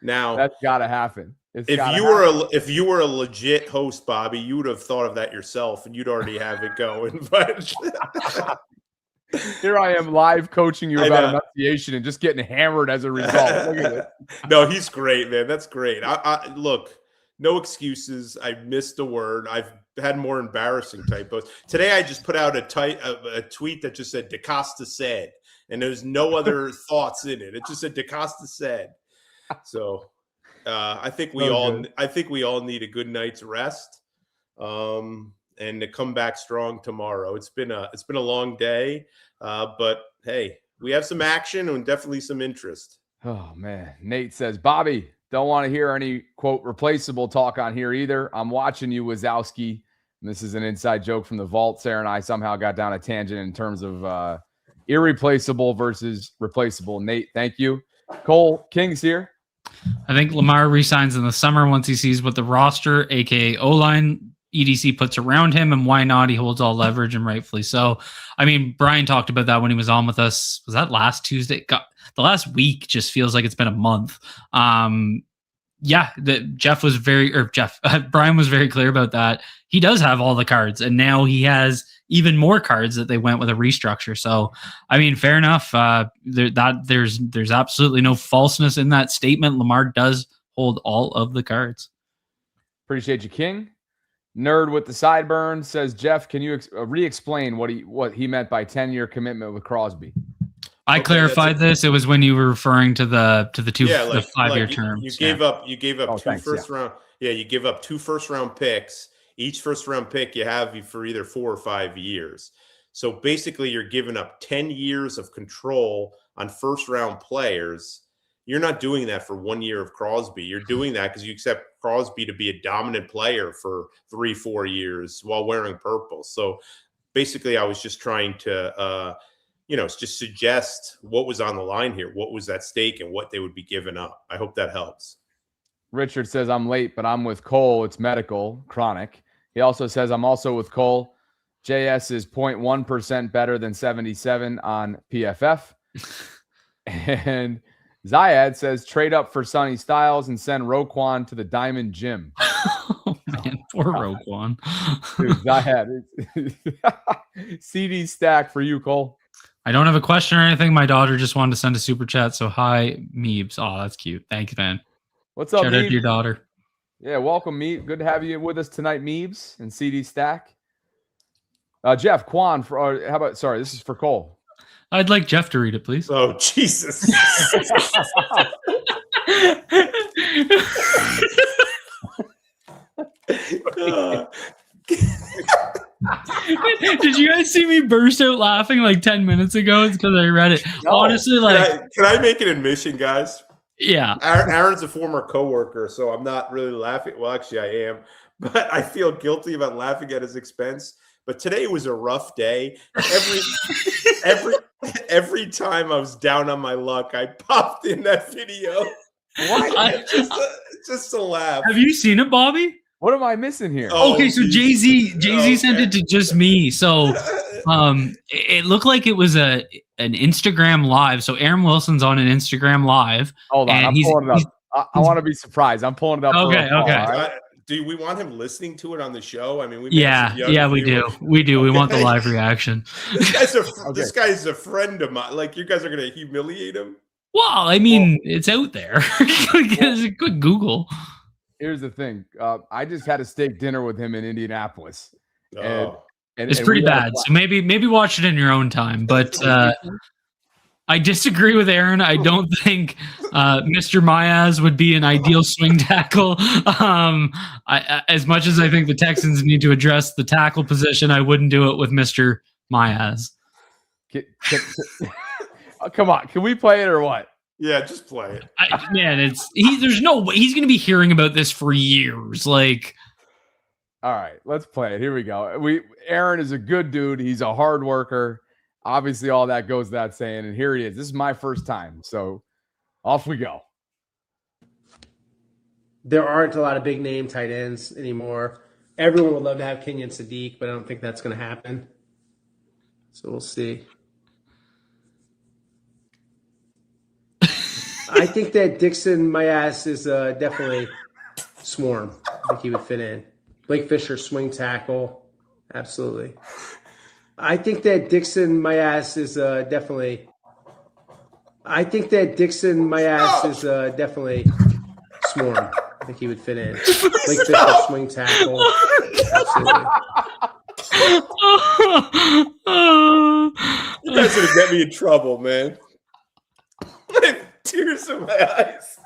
Now, that's got to happen. If you were a legit host, Bobby, you would have thought of that yourself, and you'd already have it going. But here I am live coaching you about enunciation and just getting hammered as a result. Look at it. No, he's great, man. That's great. I look, no excuses. I missed a word. I've had more embarrassing typos. Today I just put out a tweet that just said DeCosta said, and there's no other thoughts in it. It just said DeCosta said. So I think we all need a good night's rest. And to come back strong tomorrow. It's been a long day, but hey, we have some action and definitely some interest. Oh man, Nate says, Bobby, don't want to hear any quote replaceable talk on here either. I'm watching you, Wazowski. And this is an inside joke from the vault. Sarah and I somehow got down a tangent in terms of irreplaceable versus replaceable. Nate, thank you. Cole King's here. I think Lamar resigns in the summer once he sees what the roster, aka O-line, EDC puts around him, and why not? He holds all leverage, and rightfully so. I mean, Brian talked about that when he was on with us. Was that last Tuesday? God, the last week just feels like it's been a month. Brian was very clear about that. He does have all the cards, and now he has even more cards that they went with a restructure. So, I mean, fair enough. There's absolutely no falseness in that statement. Lamar does hold all of the cards. Appreciate you, King. Nerd with the sideburn says, Jeff, can you re-explain what he meant by 10-year commitment with Crosby? I clarified this. It was when you were referring to the the 5-year term. You gave up two first round. Yeah, you give up 2 first-round picks. Each first-round pick you have for either 4 or 5 years. So basically, you're giving up 10 years of control on first-round players. You're not doing that for 1 year of Crosby. You're doing that because you accept Crosby to be a dominant player for 3-4 years while wearing purple. So basically, I was just trying to just suggest what was on the line here, what was at stake, and what they would be giving up. I hope that helps. Richard says, I'm late, but I'm with Cole. It's medical, chronic. He also says, I'm also with Cole. JS is 0.1% better than 77 on PFF. And Zayad says, trade up for Sonny Styles and send Roquan to the Diamond Gym. Oh, man, poor Roquan. Dude, Zayad. CD stack for you, Cole. I don't have a question or anything. My daughter just wanted to send a super chat. So hi, Meebs. Oh, that's cute. Thanks, man. What's up, Shout out to your daughter. Yeah, welcome, Meeb. Good to have you with us tonight, Meebs and CD Stack. Jeff, Quan, how about, sorry, this is for Cole. I'd like Jeff to read it, please. Oh, Jesus. Did you guys see me burst out laughing like 10 minutes ago? It's because I read it. No. Honestly, can I make an admission, guys? Yeah. Aaron's a former coworker, so I'm not really laughing. Well, actually, I am, but I feel guilty about laughing at his expense. But today was a rough day. Every time I was down on my luck, I popped in that video. What? Just to laugh. Have you seen it, Bobby? What am I missing here? Oh, okay, so Jay-Z sent it to just me. So it looked like it was an Instagram live. So Aaron Wilson's on an Instagram live. Hold on, I'm pulling it up. I want to be surprised. I'm pulling it up. Okay. Right? Do we want him listening to it on the show? I mean, we do. We do. We want the live reaction. This guy's a friend of mine. Like, you guys are going to humiliate him? Well, I mean, it's out there. Quick Google. Here's the thing. I just had a steak dinner with him in Indianapolis. And it's pretty bad. So maybe watch it in your own time. But I disagree with Aaron. I don't think Mr. Myaz would be an ideal swing tackle. As much as I think the Texans need to address the tackle position, I wouldn't do it with Mr. Myaz. Come on. Can we play it or what? Yeah, just play it. There's no way he's going to be hearing about this for years. Like, all right, let's play it. Here we go. Aaron is a good dude. He's a hard worker. Obviously, all that goes without saying. And here he is. This is my first time. So off we go. There aren't a lot of big name tight ends anymore. Everyone would love to have Kenyon Sadiq, but I don't think that's going to happen. So we'll see. I think that Dixon, my ass, is definitely swarm. I think he would fit in. Blake Fisher, swing tackle. Absolutely. I think that Dixon, my ass, is definitely. I think that Dixon, my ass, is definitely swarm. I think he would fit in. Blake Fisher, swing tackle. Absolutely. You guys are going to get me in trouble, man. I have tears in my eyes.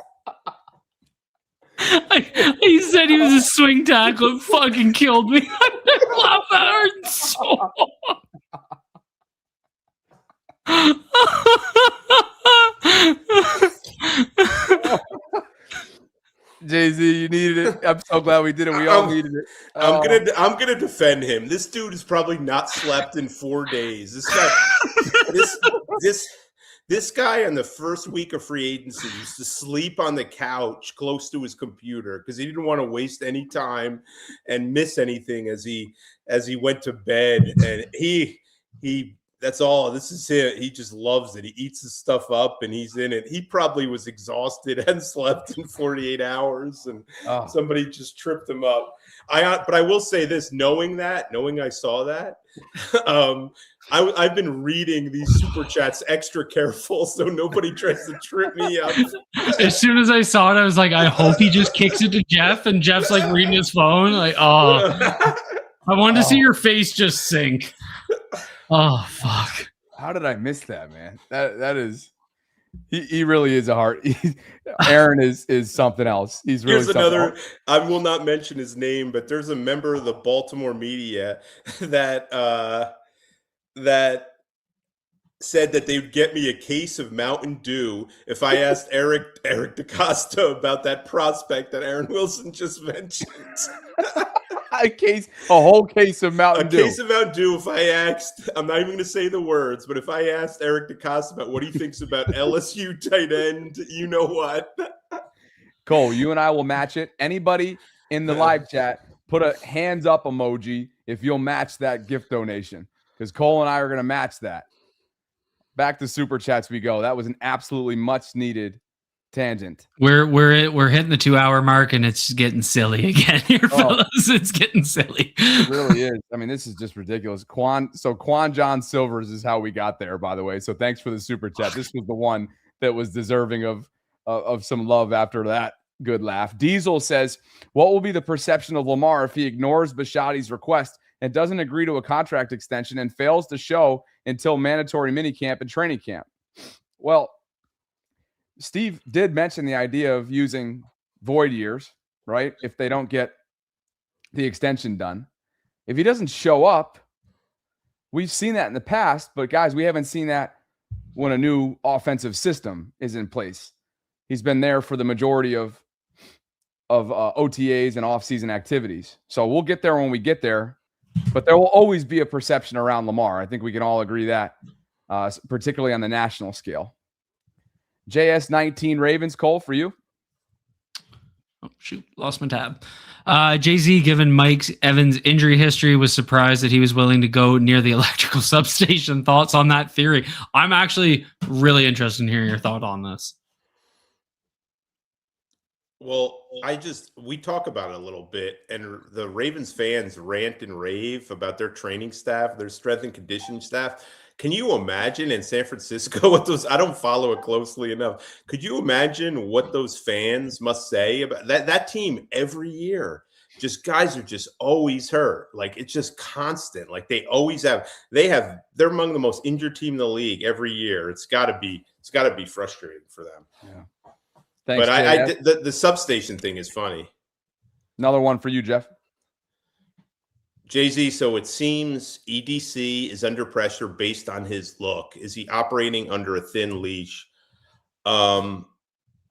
He said he was a swing tackle. It fucking killed me. I laughed that hard so Jay-Z, you needed it. I'm so glad we did it. We all needed it. I'm gonna defend him. This dude has probably not slept in 4 days. This guy on the first week of free agency used to sleep on the couch close to his computer because he didn't want to waste any time and miss anything as he went to bed. And he That's all. This is it. He just loves it. He eats the stuff up and he's in it. He probably was exhausted and slept in 48 hours and somebody just tripped him up. But I will say this, knowing I saw that, I've been reading these super chats extra careful so nobody tries to trip me up. As soon as I saw it, I was like, I hope he just kicks it to Jeff, and Jeff's like reading his phone. Like, I wanted to see your face just sink. Oh, fuck. How did I miss that, man? That is, he really is a heart. Aaron is something else. He's really Here's another, I will not mention his name, but there's a member of the Baltimore media that said that they would get me a case of Mountain Dew if I asked Eric DaCosta about that prospect that Aaron Wilson just mentioned. a whole case of Mountain Dew. A case of Mountain Dew. If I asked, I'm not even going to say the words, but if I asked Eric DaCosta about what he thinks about LSU tight end, you know what? Cole, you and I will match it. Anybody in the live chat, put a hands up emoji if you'll match that gift donation, because Cole and I are going to match that. Back to super chats we go. That was an absolutely much needed tangent. We're hitting the 2-hour mark and it's getting silly again here, fellas. It's getting silly. It really is. I mean, this is just ridiculous. Quan John Silvers is how we got there, by the way. So thanks for the super chat. This was the one that was deserving of some love after that good laugh. Diesel says, what will be the perception of Lamar if he ignores Bishotti's request and doesn't agree to a contract extension and fails to show until mandatory minicamp and training camp? Well, Steve did mention the idea of using void years, right? If they don't get the extension done. If he doesn't show up, we've seen that in the past, but guys, we haven't seen that when a new offensive system is in place. He's been there for the majority of OTAs and offseason activities. So we'll get there when we get there. But there will always be a perception around Lamar. I think we can all agree that, particularly on the national scale. JS19 Ravens, Cole, for you. Oh, shoot. Lost my tab. Jay-Z, given Mike Evans' injury history, was surprised that he was willing to go near the electrical substation. Thoughts on that theory? I'm actually really interested in hearing your thought on this. Well, we talk about it a little bit, and the Ravens fans rant and rave about their training staff, their strength and conditioning staff. Can you imagine in San Francisco what those, I don't follow it closely enough. Could you imagine what those fans must say about that team every year? Just guys are just always hurt. Like, it's just constant. Like, they're among the most injured team in the league every year. It's gotta be frustrating for them. Yeah. Thanks, but the substation thing is funny. Another one for you, Jeff. Jay-Z, so it seems EDC is under pressure based on his look. Is he operating under a thin leash? I'm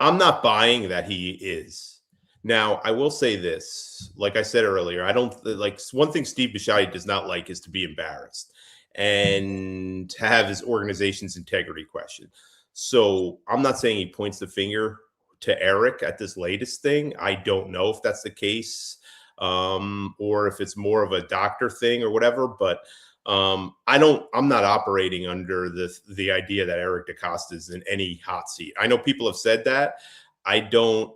not buying that he is. Now, I will say this. Like I said earlier, I don't like one thing Steve Bisciotti does not like is to be embarrassed and have his organization's integrity questioned. So I'm not saying he points the finger to Eric at this latest thing. I don't know if that's the case, or if it's more of a doctor thing or whatever, but I'm not operating under the idea that Eric DaCosta is in any hot seat. I know people have said that. I don't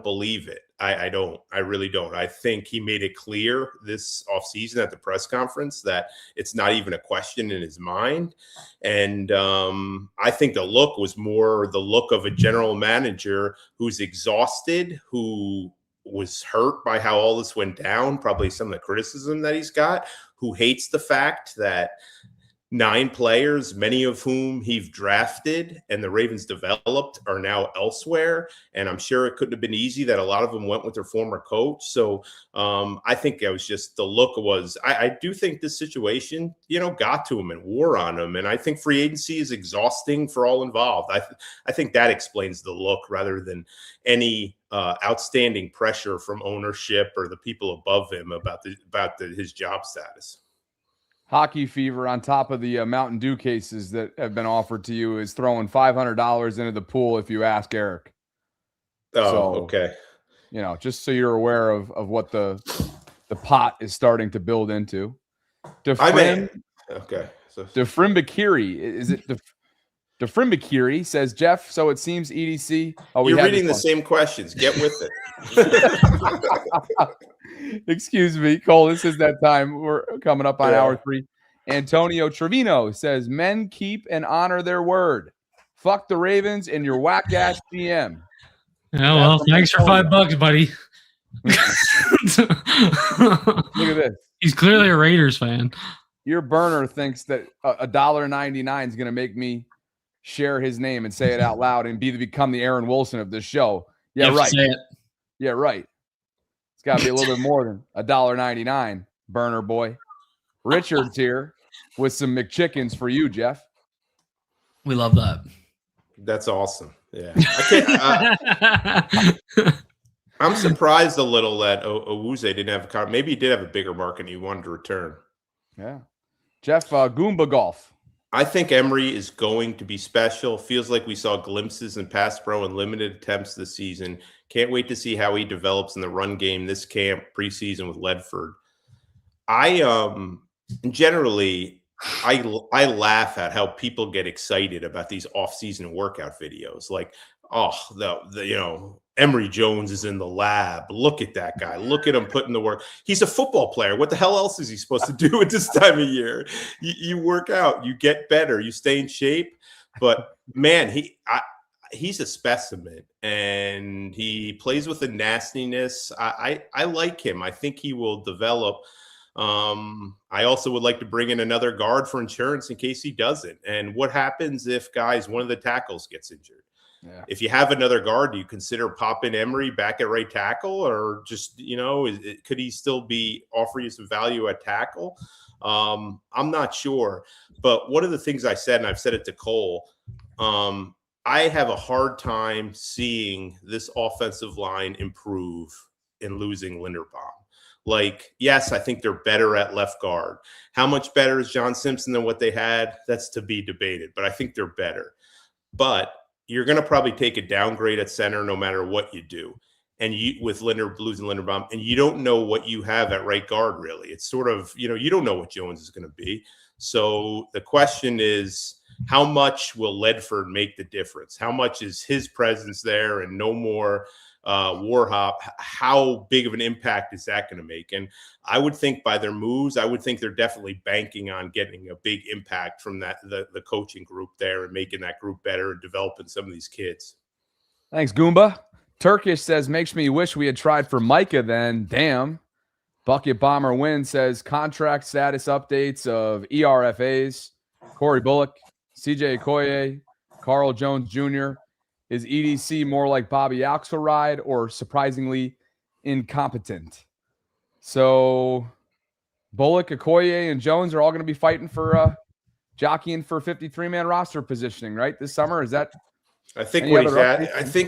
believe it. I really don't. I think he made it clear this offseason at the press conference that it's not even a question in his mind. And I think the look was more the look of a general manager who's exhausted, who was hurt by how all this went down, probably some of the criticism that he's got, who hates the fact that 9 players, many of whom he've drafted and the Ravens developed, are now elsewhere. And I'm sure it couldn't have been easy that a lot of them went with their former coach. So I think it was just the look was, I do think this situation, got to him and wore on him. And I think free agency is exhausting for all involved. I think that explains the look rather than any outstanding pressure from ownership or the people above him about his job status. Hockey Fever, on top of the Mountain Dew cases that have been offered to you, is throwing $500 into the pool if you ask Eric. Oh, okay. Just so you're aware of what the pot is starting to build into. Okay. So Defrimbakiri, is it Defrimbakiri says, Jeff, so it seems EDC. Oh, you're reading the same questions. Get with it. Excuse me, Cole. This is that time. We're coming up on hour 3. Antonio Trevino says, men keep and honor their word. Fuck the Ravens and your whack ass GM. Yeah, well, thanks for $5, buddy. Look at this. He's clearly a Raiders fan. Your burner thinks that $1.99 is going to make me share his name and say it out loud and become the Aaron Wilson of this show. Yeah, right. Yeah, right. It's got to be a little bit more than $1.99, burner boy. Richard's here with some McChickens for you, Jeff. We love that. That's awesome. Yeah. I'm surprised a little that Owuze didn't have a car. Maybe he did have a bigger market and he wanted to return. Yeah. Jeff, Goomba Golf. I think Emery is going to be special. Feels like we saw glimpses in pass pro and limited attempts this season. Can't wait to see how he develops in the run game this camp preseason with Ledford. Generally, I laugh at how people get excited about these off-season workout videos. Like, Emery Jones is in the lab. Look at that guy. Look at him putting the work. He's a football player. What the hell else is he supposed to do at this time of year? You work out, you get better, you stay in shape. But man, he's a specimen, and he plays with a nastiness. I like him. I think he will develop. I also would like to bring in another guard for insurance in case he doesn't. And what happens if one of the tackles gets injured? Yeah. If you have another guard, do you consider popping Emery back at right tackle, or just, could he still offer you some value at tackle? I'm not sure. But one of the things I said, and I've said it to Cole, I have a hard time seeing this offensive line improve in losing Linderbaum. Like, yes, I think they're better at left guard. How much better is John Simpson than what they had? That's to be debated, but I think they're better. But you're going to probably take a downgrade at center no matter what you do. And with losing Linderbaum, and you don't know what you have at right guard, really. It's sort of, you don't know what Jones is going to be. So the question is, how much will Ledford make the difference? How much is his presence there and no more Warhop? How big of an impact is that going to make? And I would think by their moves, I would think they're definitely banking on getting a big impact from the coaching group there and making that group better and developing some of these kids. Thanks, Goomba. Turkish says, makes me wish we had tried for Micah then. Damn. Bucket Bomber Win says, contract status updates of ERFAs. Corey Bullock, CJ Okoye, Carl Jones Jr. Is EDC more like Bobby Axelrod or surprisingly incompetent? So Bullock, Okoye, and Jones are all going to be fighting for jockeying for 53-man roster positioning, right? This summer. Is that? I think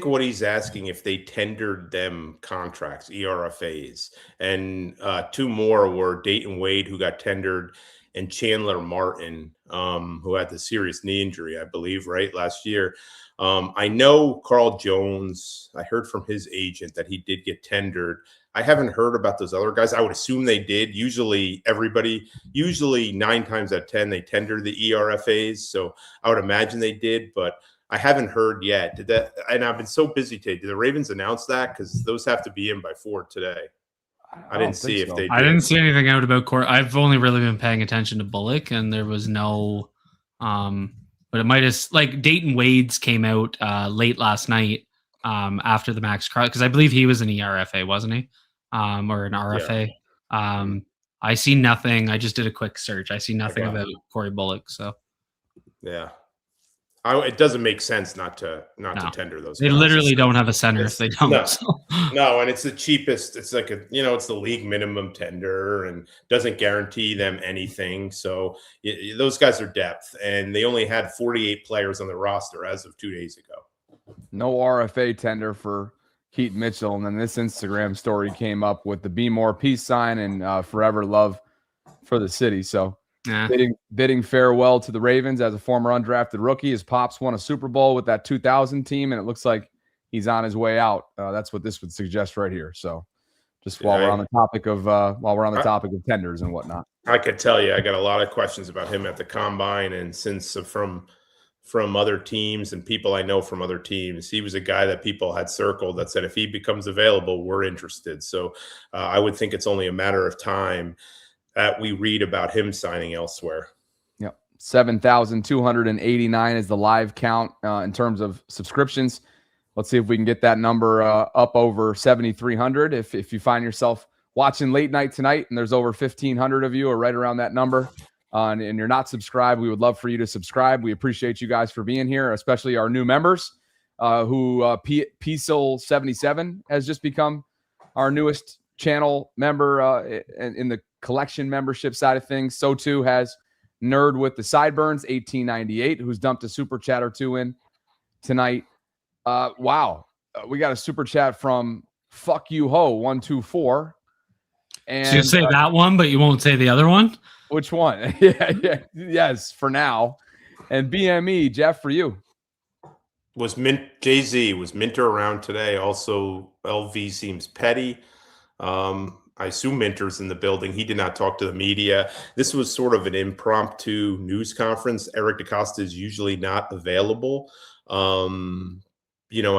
what he's asking if they tendered them contracts, ERFAs, and 2 more were Dayton Wade, who got tendered, and Chandler Martin, who had the serious knee injury, I believe, right, last year. I know Carl Jones, I heard from his agent that he did get tendered. I haven't heard about those other guys. I would assume they did. Usually 9 times out of 10, they tender the ERFAs. So I would imagine they did, but I haven't heard yet. And I've been so busy today. Did the Ravens announce that? Because those have to be in by 4 today. I didn't see if they did. I didn't see anything out about Corey. I've only really been paying attention to Bullock, and there was no but it might have, like, Dayton Wade's came out late last night after the Max Crosby, because I believe he was an ERFA, wasn't he? Or an RFA. Yeah. I see nothing. I just did a quick search. I see nothing about Corey Bullock. So yeah. It doesn't make sense not to tender those. They guys. Literally don't have a center if they don't. No, and it's the cheapest. It's like it's the league minimum tender and doesn't guarantee them anything. So those guys are depth, and they only had 48 players on the roster as of 2 days ago. No RFA tender for Keaton Mitchell, and then this Instagram story came up with the Be More peace sign and forever love for the city. So. Yeah. Bidding farewell to the Ravens as a former undrafted rookie. His pops won a Super Bowl with that 2000 team, and it looks like he's on his way out. That's what this would suggest right here. So Just while we're on the topic of tenders and whatnot. I could tell you, I got a lot of questions about him at the combine, and since from other teams and people I know from other teams, he was a guy that people had circled that said if he becomes available, we're interested. So I would think it's only a matter of time that we read about him signing elsewhere. Yep, 7,289 is the live count in terms of subscriptions. Let's see if we can get that number up over 7,300. If you find yourself watching late night tonight and there's over 1,500 of you or right around that number and you're not subscribed, we would love for you to subscribe. We appreciate you guys for being here, especially our new members who PSIL77 has just become our newest channel member in the collection membership side of things. So too has Nerd with the Sideburns 1898, who's dumped a super chat or two in tonight. Wow. We got a super chat from Fuck You Ho 124. And so you say that one, but you won't say the other one? Which one? Yes, for now. And BME, Jeff, for you. Jay-Z, was Minter around today? Also, LV seems petty. I assume Minter's in the building. He did not talk to the media. This was sort of an impromptu news conference. Eric DaCosta is usually not available.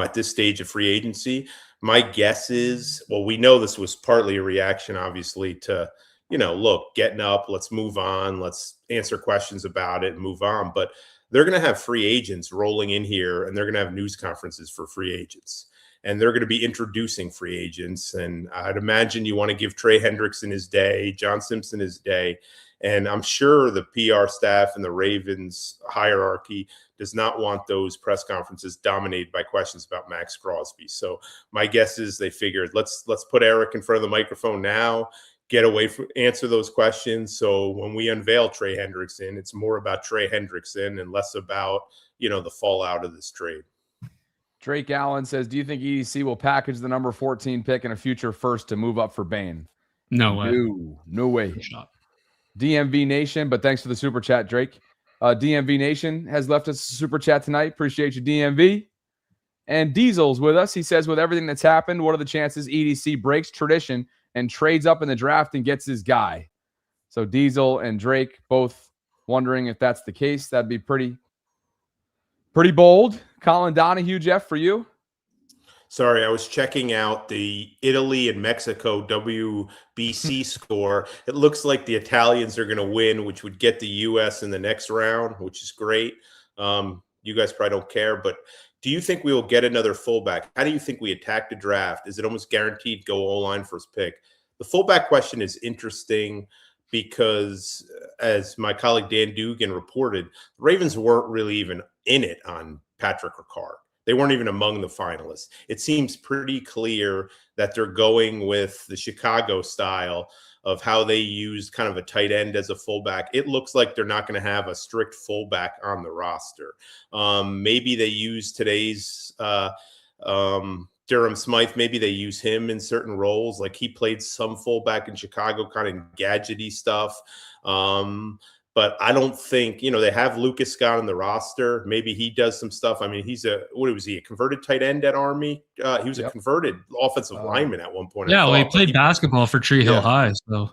At this stage of free agency, my guess is, well, we know this was partly a reaction, obviously, to, look, getting up, let's move on, let's answer questions about it and move on. But they're going to have free agents rolling in here, and they're going to have news conferences for free agents. And they're going to be introducing free agents. And I'd imagine you want to give Trey Hendrickson his day, John Simpson his day. And I'm sure the PR staff and the Ravens hierarchy does not want those press conferences dominated by questions about Max Crosby. So my guess is they figured, let's put Eric in front of the microphone now, get away from answer those questions. So when we unveil Trey Hendrickson, it's more about Trey Hendrickson and less about, the fallout of this trade. Drake Allen says, do you think EDC will package the number 14 pick in a future first to move up for Bane? No way. No way. DMV Nation, but thanks for the super chat, Drake. DMV Nation has left us a super chat tonight. Appreciate you, DMV. And Diesel's with us. He says, with everything that's happened, what are the chances EDC breaks tradition and trades up in the draft and gets his guy? So Diesel and Drake both wondering if that's the case. That'd be pretty bold. Colin Donahue, Jeff, for you? Sorry, I was checking out the Italy and Mexico WBC score. It looks like the Italians are going to win, which would get the U.S. in the next round, which is great. You guys probably don't care, but do you think we will get another fullback? How do you think we attack the draft? Is it almost guaranteed go O-line first pick? The fullback question is interesting because, as my colleague Dan Dugan reported, the Ravens weren't really even in it on Patrick Ricard. They weren't even among the finalists. It seems pretty clear that they're going with the Chicago style of how they used kind of a tight end as a fullback. It looks like they're not going to have a strict fullback on the roster. Maybe they use today's Durham Smythe. Maybe they use him in certain roles. Like he played some fullback in Chicago, kind of gadgety stuff. But I don't think, they have Lucas Scott on the roster. Maybe he does some stuff. I mean, what was he, a converted tight end at Army? He was a converted offensive lineman at one point. Yeah, he played basketball for Tree Hill High. So,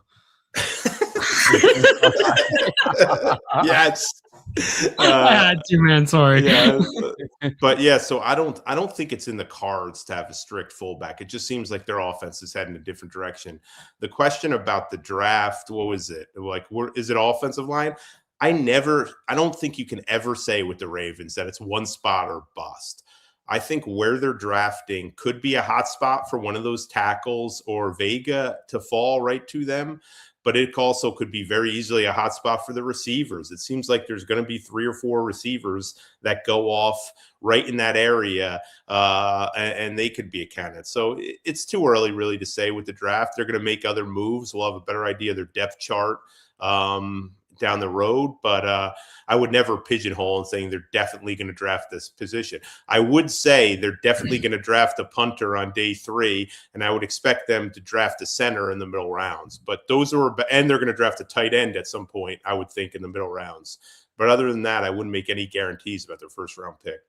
yes. I had to, man. Sorry. Yeah, but yeah, so I don't think it's in the cards to have a strict fullback. It just seems like their offense is heading a different direction. The question about the draft, what was it? Like, is it offensive line? I don't think you can ever say with the Ravens that it's one spot or bust. I think where they're drafting could be a hot spot for one of those tackles or Vega to fall right to them. But it also could be very easily a hot spot for the receivers. It seems like there's going to be 3 or 4 receivers that go off right in that area, and they could be a candidate. So it's too early really to say with the draft. They're going to make other moves. We'll have a better idea of their depth chart down the road, but I would never pigeonhole and saying they're definitely going to draft this position. I would say they're definitely going to draft a punter on day 3, and I would expect them to draft a center in the middle rounds. But and they're going to draft a tight end at some point, I would think, in the middle rounds. But other than that, I wouldn't make any guarantees about their first round pick.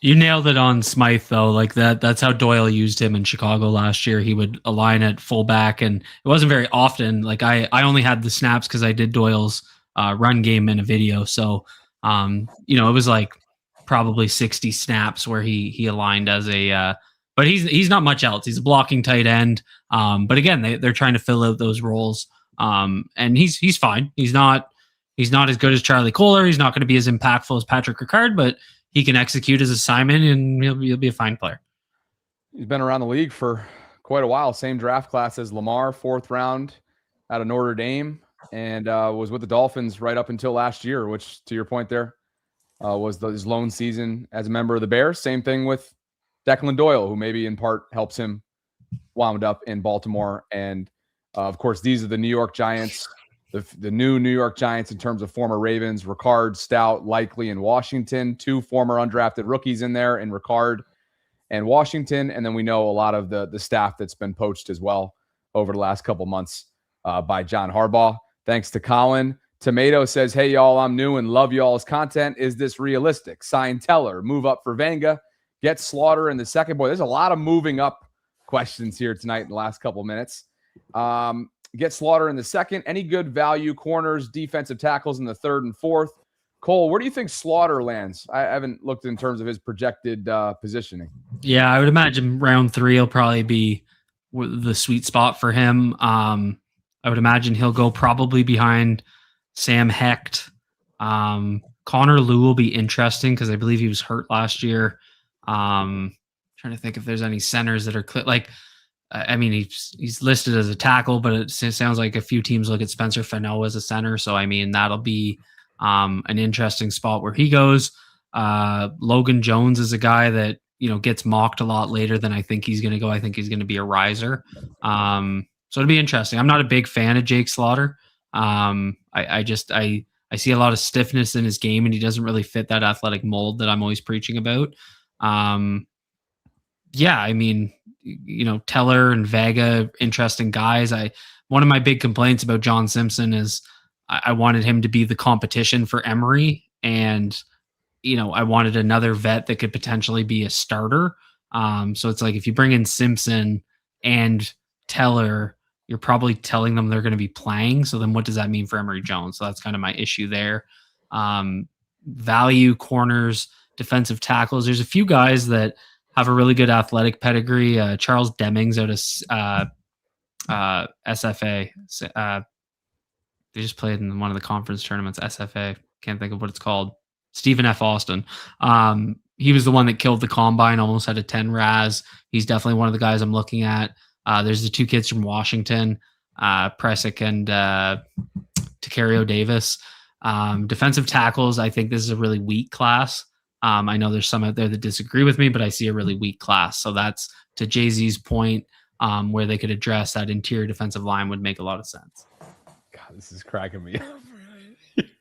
You nailed it on Smythe, though. Like that's how Doyle used him in Chicago last year. He would align at fullback, and it wasn't very often. Like I only had the snaps because I did Doyle's run game in a video. So, it was like probably 60 snaps where he aligned as a. But he's not much else. He's a blocking tight end. But again, they're trying to fill out those roles. And he's fine. He's not as good as Charlie Kohler. He's not going to be as impactful as Patrick Ricard, but he can execute his assignment, and he'll be a fine player. He's been around the league for quite a while. Same draft class as Lamar, 4th round out of Notre Dame, and was with the Dolphins right up until last year, which, to your point there, was his lone season as a member of the Bears. Same thing with Declan Doyle, who maybe in part helps him wound up in Baltimore. And, of course, these are the New York Giants, the new New York Giants in terms of former Ravens, Ricard, Stout, Likely, and Washington. 2 former undrafted rookies in there in Ricard and Washington. And then we know a lot of the staff that's been poached as well over the last couple months by John Harbaugh. Thanks to Colin. Tomato says, hey, y'all, I'm new and love y'all's content. Is this realistic? Sign Teller, move up for Vanga, get Slaughter in the second. Boy, there's a lot of moving up questions here tonight in the last couple minutes. Get Slaughter in the second. Any good value corners, defensive tackles in the 3rd and 4th? Cole, where do you think Slaughter lands? I haven't looked in terms of his projected positioning. Yeah, I would imagine round 3 will probably be the sweet spot for him. I would imagine he'll go probably behind Sam Hecht. Connor Lew will be interesting because I believe he was hurt last year. Trying to think if there's any centers that are he's listed as a tackle, but it sounds like a few teams look at Spencer Fano as a center. So, that'll be an interesting spot where he goes. Logan Jones is a guy that, gets mocked a lot later than I think he's going to go. I think he's going to be a riser. So it'll be interesting. I'm not a big fan of Jake Slaughter. I see a lot of stiffness in his game, and he doesn't really fit that athletic mold that I'm always preaching about. Teller and Vega, interesting guys. One of my big complaints about John Simpson is I wanted him to be the competition for Emery, and I wanted another vet that could potentially be a starter. So it's like if you bring in Simpson and Teller, you're probably telling them they're going to be playing. So then what does that mean for Emery Jones? So that's kind of my issue there. Value corners, defensive tackles. There's a few guys that have a really good athletic pedigree. Charles Demings out of SFA. They just played in one of the conference tournaments, SFA. Can't think of what it's called. Stephen F. Austin. He was the one that killed the combine, almost had a 10 RAS. He's definitely one of the guys I'm looking at. There's the 2 kids from Washington, Presic and Tacario Davis. Defensive tackles, I think this is a really weak class. I know there's some out there that disagree with me, but I see a really weak class. So that's to Jay-Z's point, where they could address that interior defensive line would make a lot of sense. God, this is cracking me up.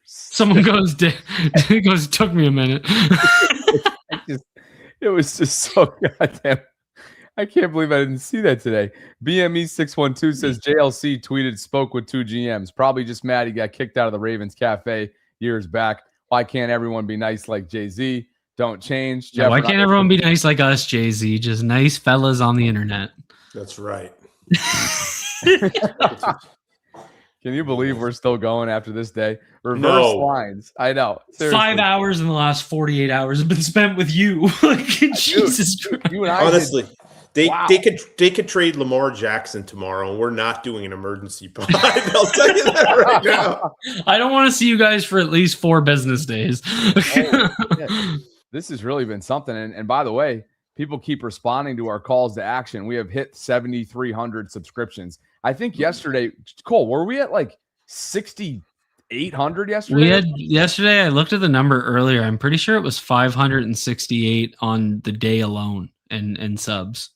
Someone goes, took me a minute. It was just so goddamn. I can't believe I didn't see that today. BME 612 says JLC tweeted, spoke with 2 GMs. Probably just mad he got kicked out of the Ravens Cafe years back. Why can't everyone be nice like Jay-Z? Don't change. Yeah, why can't everyone be nice like us, Jay-Z? Just nice fellas on the internet. That's right. Can you believe we're still going after this day? Reverse lines. I know. Seriously. 5 hours in the last 48 hours have been spent with you. Jesus Christ. You and I honestly. They could trade Lamar Jackson tomorrow, and we're not doing an emergency pod. I'll tell you that right now. I don't want to see you guys for at least 4 business days. This has really been something. And by the way, people keep responding to our calls to action. We have hit 7,300 subscriptions. I think yesterday, Cole, were we at like 6,800 yesterday? Yesterday, I looked at the number earlier. I'm pretty sure it was 568 on the day alone and subs.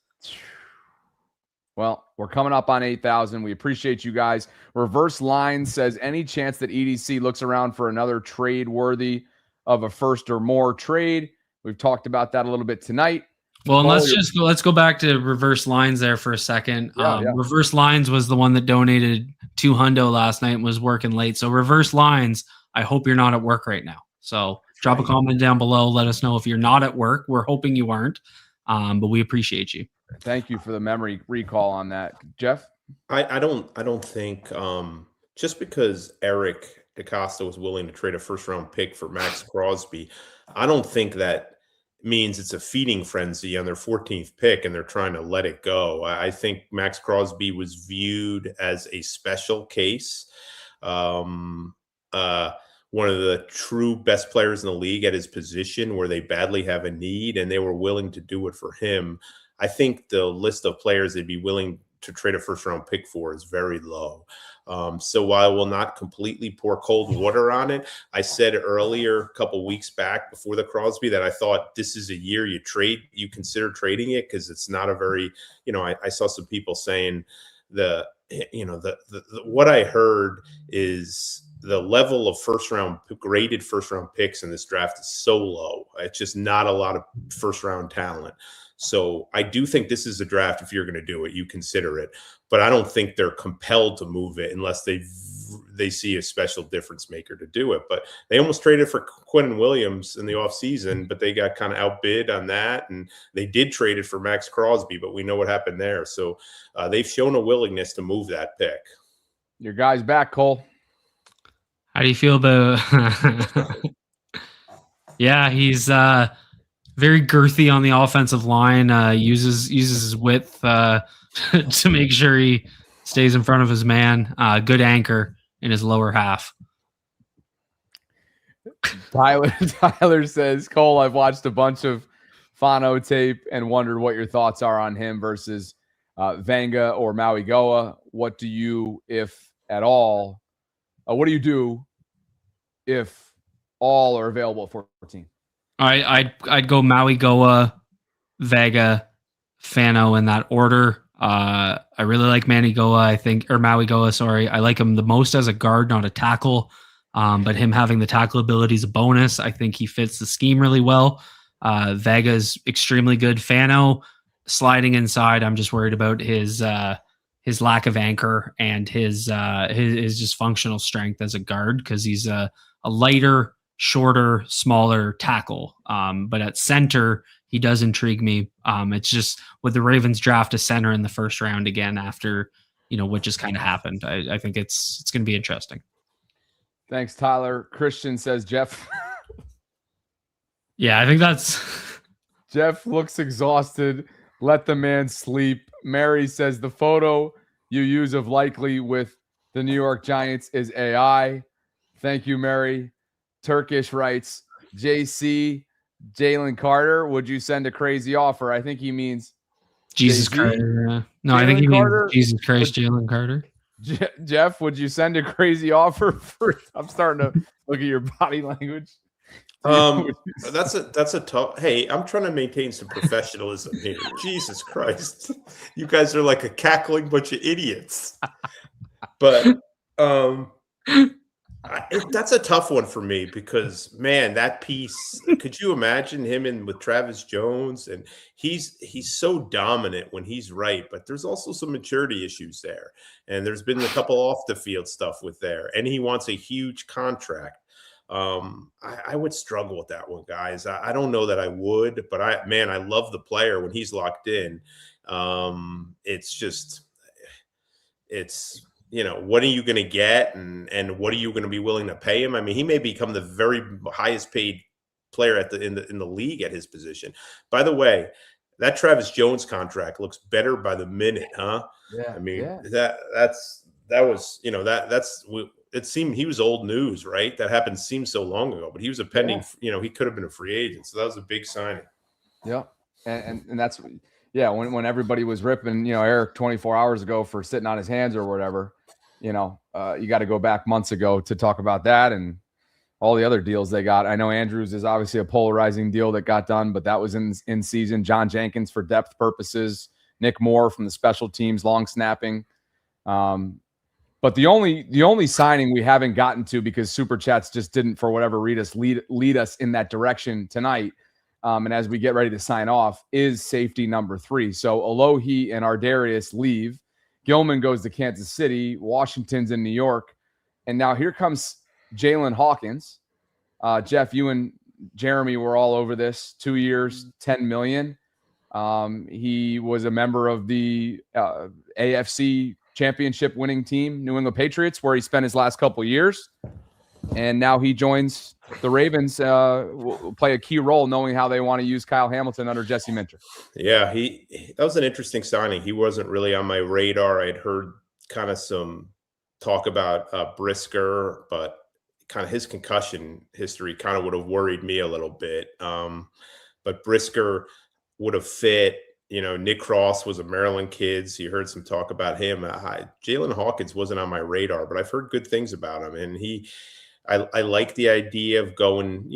Well, we're coming up on 8,000. We appreciate you guys. Reverse Line says, any chance that EDC looks around for another trade worthy of a first or more trade? We've talked about that a little bit tonight. Well, and let's go back to Reverse Lines there for a second. Yeah. Reverse Lines was the one that donated $200 last night and was working late. So Reverse Lines, I hope you're not at work right now. So drop a comment down below. Let us know if you're not at work. We're hoping you aren't, but we appreciate you. Thank you for the memory recall on that, Jeff. I don't think just because Eric DeCosta was willing to trade a first round pick for Max Crosby, I don't think that means it's a feeding frenzy on their 14th pick and they're trying to let it go. I think Max Crosby was viewed as a special case. One of the true best players in the league at his position where they badly have a need, and they were willing to do it for him. I think the list of players they'd be willing to trade a first round pick for is very low. So while I will not completely pour cold water on it, I said earlier, a couple weeks back before the Crosby, that I thought this is a year you consider trading it, because it's not a very, I saw some people saying what I heard is the level of graded first round picks in this draft is so low. It's just not a lot of first round talent. So I do think this is a draft, if you're going to do it, you consider it. But I don't think they're compelled to move it unless they see a special difference maker to do it. But they almost traded for Quentin Williams in the offseason, but they got kind of outbid on that. And they did trade it for Max Crosby, but we know what happened there. So they've shown a willingness to move that pick. Your guy's back, Cole. How do you feel about Yeah, he's very girthy on the offensive line, uses his width to make sure he stays in front of his man. Good anchor in his lower half. Tyler says, Cole, I've watched a bunch of Fano tape and wondered what your thoughts are on him versus Vanga or Maui Goa. What do you, if at all, what do you do if all are available at 14? I'd go Maui Goa, Vega, Fano in that order. I really like Maui Goa, sorry. I like him the most as a guard, not a tackle. But him having the tackle ability is a bonus. I think he fits the scheme really well. Vega's extremely good. Fano sliding inside, I'm just worried about his lack of anchor and his just functional strength as a guard, because he's a lighter, shorter, smaller tackle. But at center, he does intrigue me. It's just with the Ravens draft a center in the first round again after, what just kind of happened. I think it's going to be interesting. Thanks, Tyler. Christian says, Jeff. Yeah, I think that's... Jeff looks exhausted. Let the man sleep. Mary says the photo you use of Likely with the New York Giants is AI. Thank you, Mary. Turkish writes, JC, Jalen Carter, would you send a crazy offer? I think he means Jesus Jay-Z? Carter. No, Jalen I think he Carter? means Jesus Christ, Jalen Carter. Jeff, would you send a crazy offer for? I'm starting to look at your body language. That's a tough. Hey, I'm trying to maintain some professionalism here. Jesus Christ, you guys are like a cackling bunch of idiots. But that's a tough one for me because, man, that piece. Could you imagine him with Travis Jones? And he's so dominant when he's right, but there's also some maturity issues there, and there's been a couple off the field stuff with there, and he wants a huge contract. I would struggle with that one, guys. I don't know that I would, but I love the player when he's locked in. It's what are you going to get and what are you going to be willing to pay him? I mean, he may become the very highest paid player in the league at his position. By the way, that Travis Jones contract looks better by the minute, huh? Yeah. I mean, yeah. It seemed he was old news, right? That happened seems so long ago, but he was a pending, he could have been a free agent. So that was a big signing. Yeah. And that's, when everybody was ripping, Eric 24 hours ago for sitting on his hands or whatever, you got to go back months ago to talk about that and all the other deals they got. I know Andrews is obviously a polarizing deal that got done, but that was in season. John Jenkins for depth purposes, Nick Moore from the special teams, long snapping. But the only signing we haven't gotten to because Super Chats just didn't, for whatever reason, lead us in that direction tonight. And as we get ready to sign off, is safety number 3. So Alohi and Ardarius leave. Gilman goes to Kansas City. Washington's in New York. And now here comes Jalen Hawkins. Jeff, you and Jeremy were all over this. 2 years, $10 million. He was a member of the AFC championship winning team, New England Patriots, where he spent his last couple of years. And now he joins the Ravens, will play a key role knowing how they want to use Kyle Hamilton under Jesse Minter. Yeah, that was an interesting signing. He wasn't really on my radar. I'd heard kind of some talk about Brisker, but kind of his concussion history kind of would have worried me a little bit. But Brisker would have fit. Nick Cross was a Maryland kid, so you heard some talk about him. Jalen Hawkins wasn't on my radar, but I've heard good things about him. And I like the idea of going,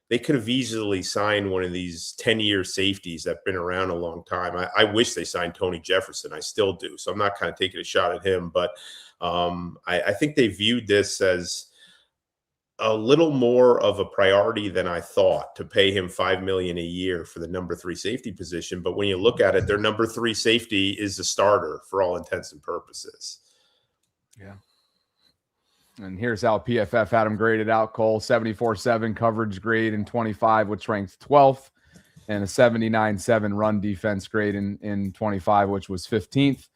they could have easily signed one of these 10-year safeties that have been around a long time. I wish they signed Tony Jefferson. I still do. So I'm not kind of taking a shot at him, but I think they viewed this as a little more of a priority than I thought to pay him $5 million a year for the number 3 safety position. But when you look at it, their number 3 safety is the starter for all intents and purposes. Yeah. And here's how PFF had him graded out, Cole. 74.7 coverage grade in 25, which ranked 12th, and a 79.7 run defense grade in 25, which was 15th.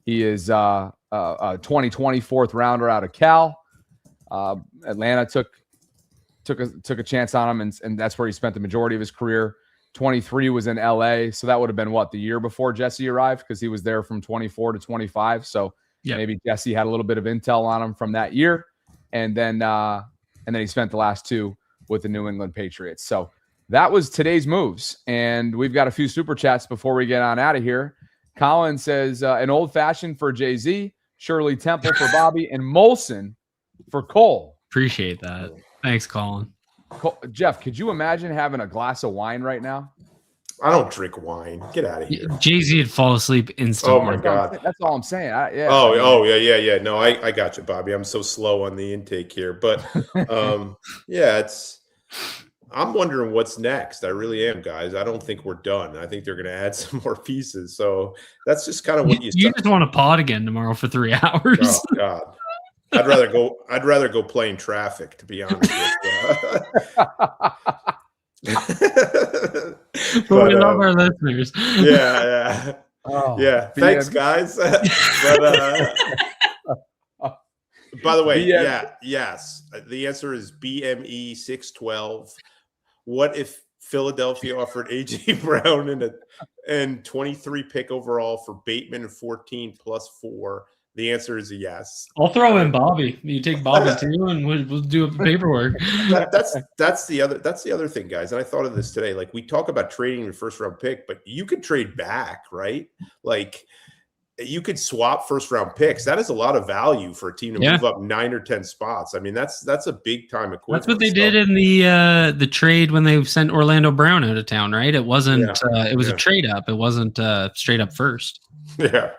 He is a 2020 fourth rounder out of Cal. Atlanta took a chance on him, and that's where he spent the majority of his career. 23 was in LA, so that would have been the year before Jesse arrived, because he was there from 24 to 25. So maybe Jesse had a little bit of intel on him from that year, and then he spent the last 2 with the New England Patriots. So that was today's moves, and we've got a few super chats before we get on out of here. Colin says an old fashioned for Jay-Z, Shirley Temple for Bobby, and Molson for Cole. Appreciate that. Thanks, Colin. Jeff, could you imagine having a glass of wine right now? I don't drink wine. Get out of here. Jay-Z would fall asleep instantly. Oh my God. That's all I'm saying. Yeah. Yeah. No, I got you, Bobby. I'm so slow on the intake here, but I'm wondering what's next. I really am, guys. I don't think we're done. I think they're going to add some more pieces. So that's just kind of what you just want to pod again tomorrow for 3 hours. Oh God. I'd rather go play in traffic, to be honest with you. But we love our listeners. Yeah. Oh, yeah. Thanks, guys. But by the way, yes. The answer is BME 612. What if Philadelphia offered AJ Brown and 23 pick overall for Bateman and 14 plus 4? The answer is a yes. I'll throw in Bobby. You take Bobby too, and we'll do the paperwork. That's the other thing, guys. And I thought of this today. Like, we talk about trading your first round pick, but you could trade back, right? Like, you could swap first round picks. That is a lot of value for a team to move up 9 or 10 spots. I mean, that's a big time equivalent. That's what they did in the trade when they sent Orlando Brown out of town, right? It wasn't. It was a trade up. It wasn't straight up first. Yeah.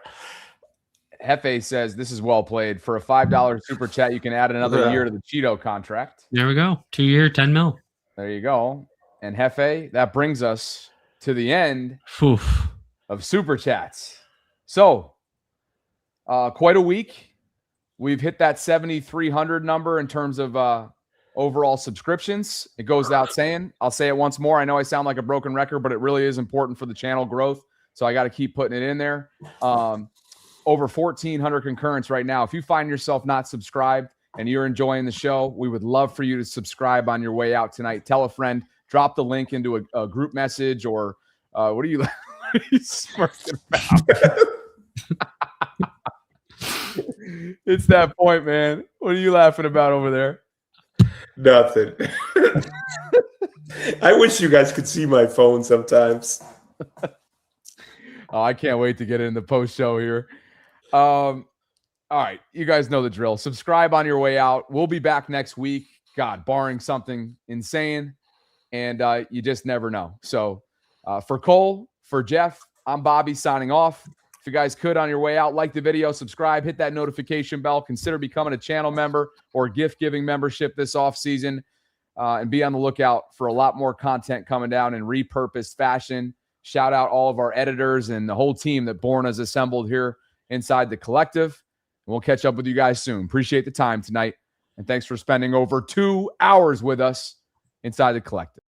Hefe says, this is well played. For a $5 super chat, you can add another year to the Cheeto contract. There we go. 2 year, 10 mil. There you go. And Hefe, that brings us to the end of super chats. So, quite a week. We've hit that 7,300 number in terms of overall subscriptions. It goes without saying. I'll say it once more. I know I sound like a broken record, but it really is important for the channel growth. So I got to keep putting it in there. Over 1,400 concurrents right now. If you find yourself not subscribed and you're enjoying the show, we would love for you to subscribe on your way out tonight. Tell a friend, drop the link into a group message, or what are you smirking about? It's that point, man. What are you laughing about over there? Nothing. I wish you guys could see my phone sometimes. Oh, I can't wait to get in the post show here. All right, you guys know the drill. Subscribe on your way out. We'll be back next week, God, barring something insane, and you just never know. So for Cole, for Jeff, I'm Bobby signing off. If you guys could, on your way out, like the video, subscribe, hit that notification bell, consider becoming a channel member or gift-giving membership this offseason, and be on the lookout for a lot more content coming down in repurposed fashion. Shout out all of our editors and the whole team that Born has assembled here inside the collective. We'll catch up with you guys soon. Appreciate the time tonight. And thanks for spending over 2 hours with us inside the Collective.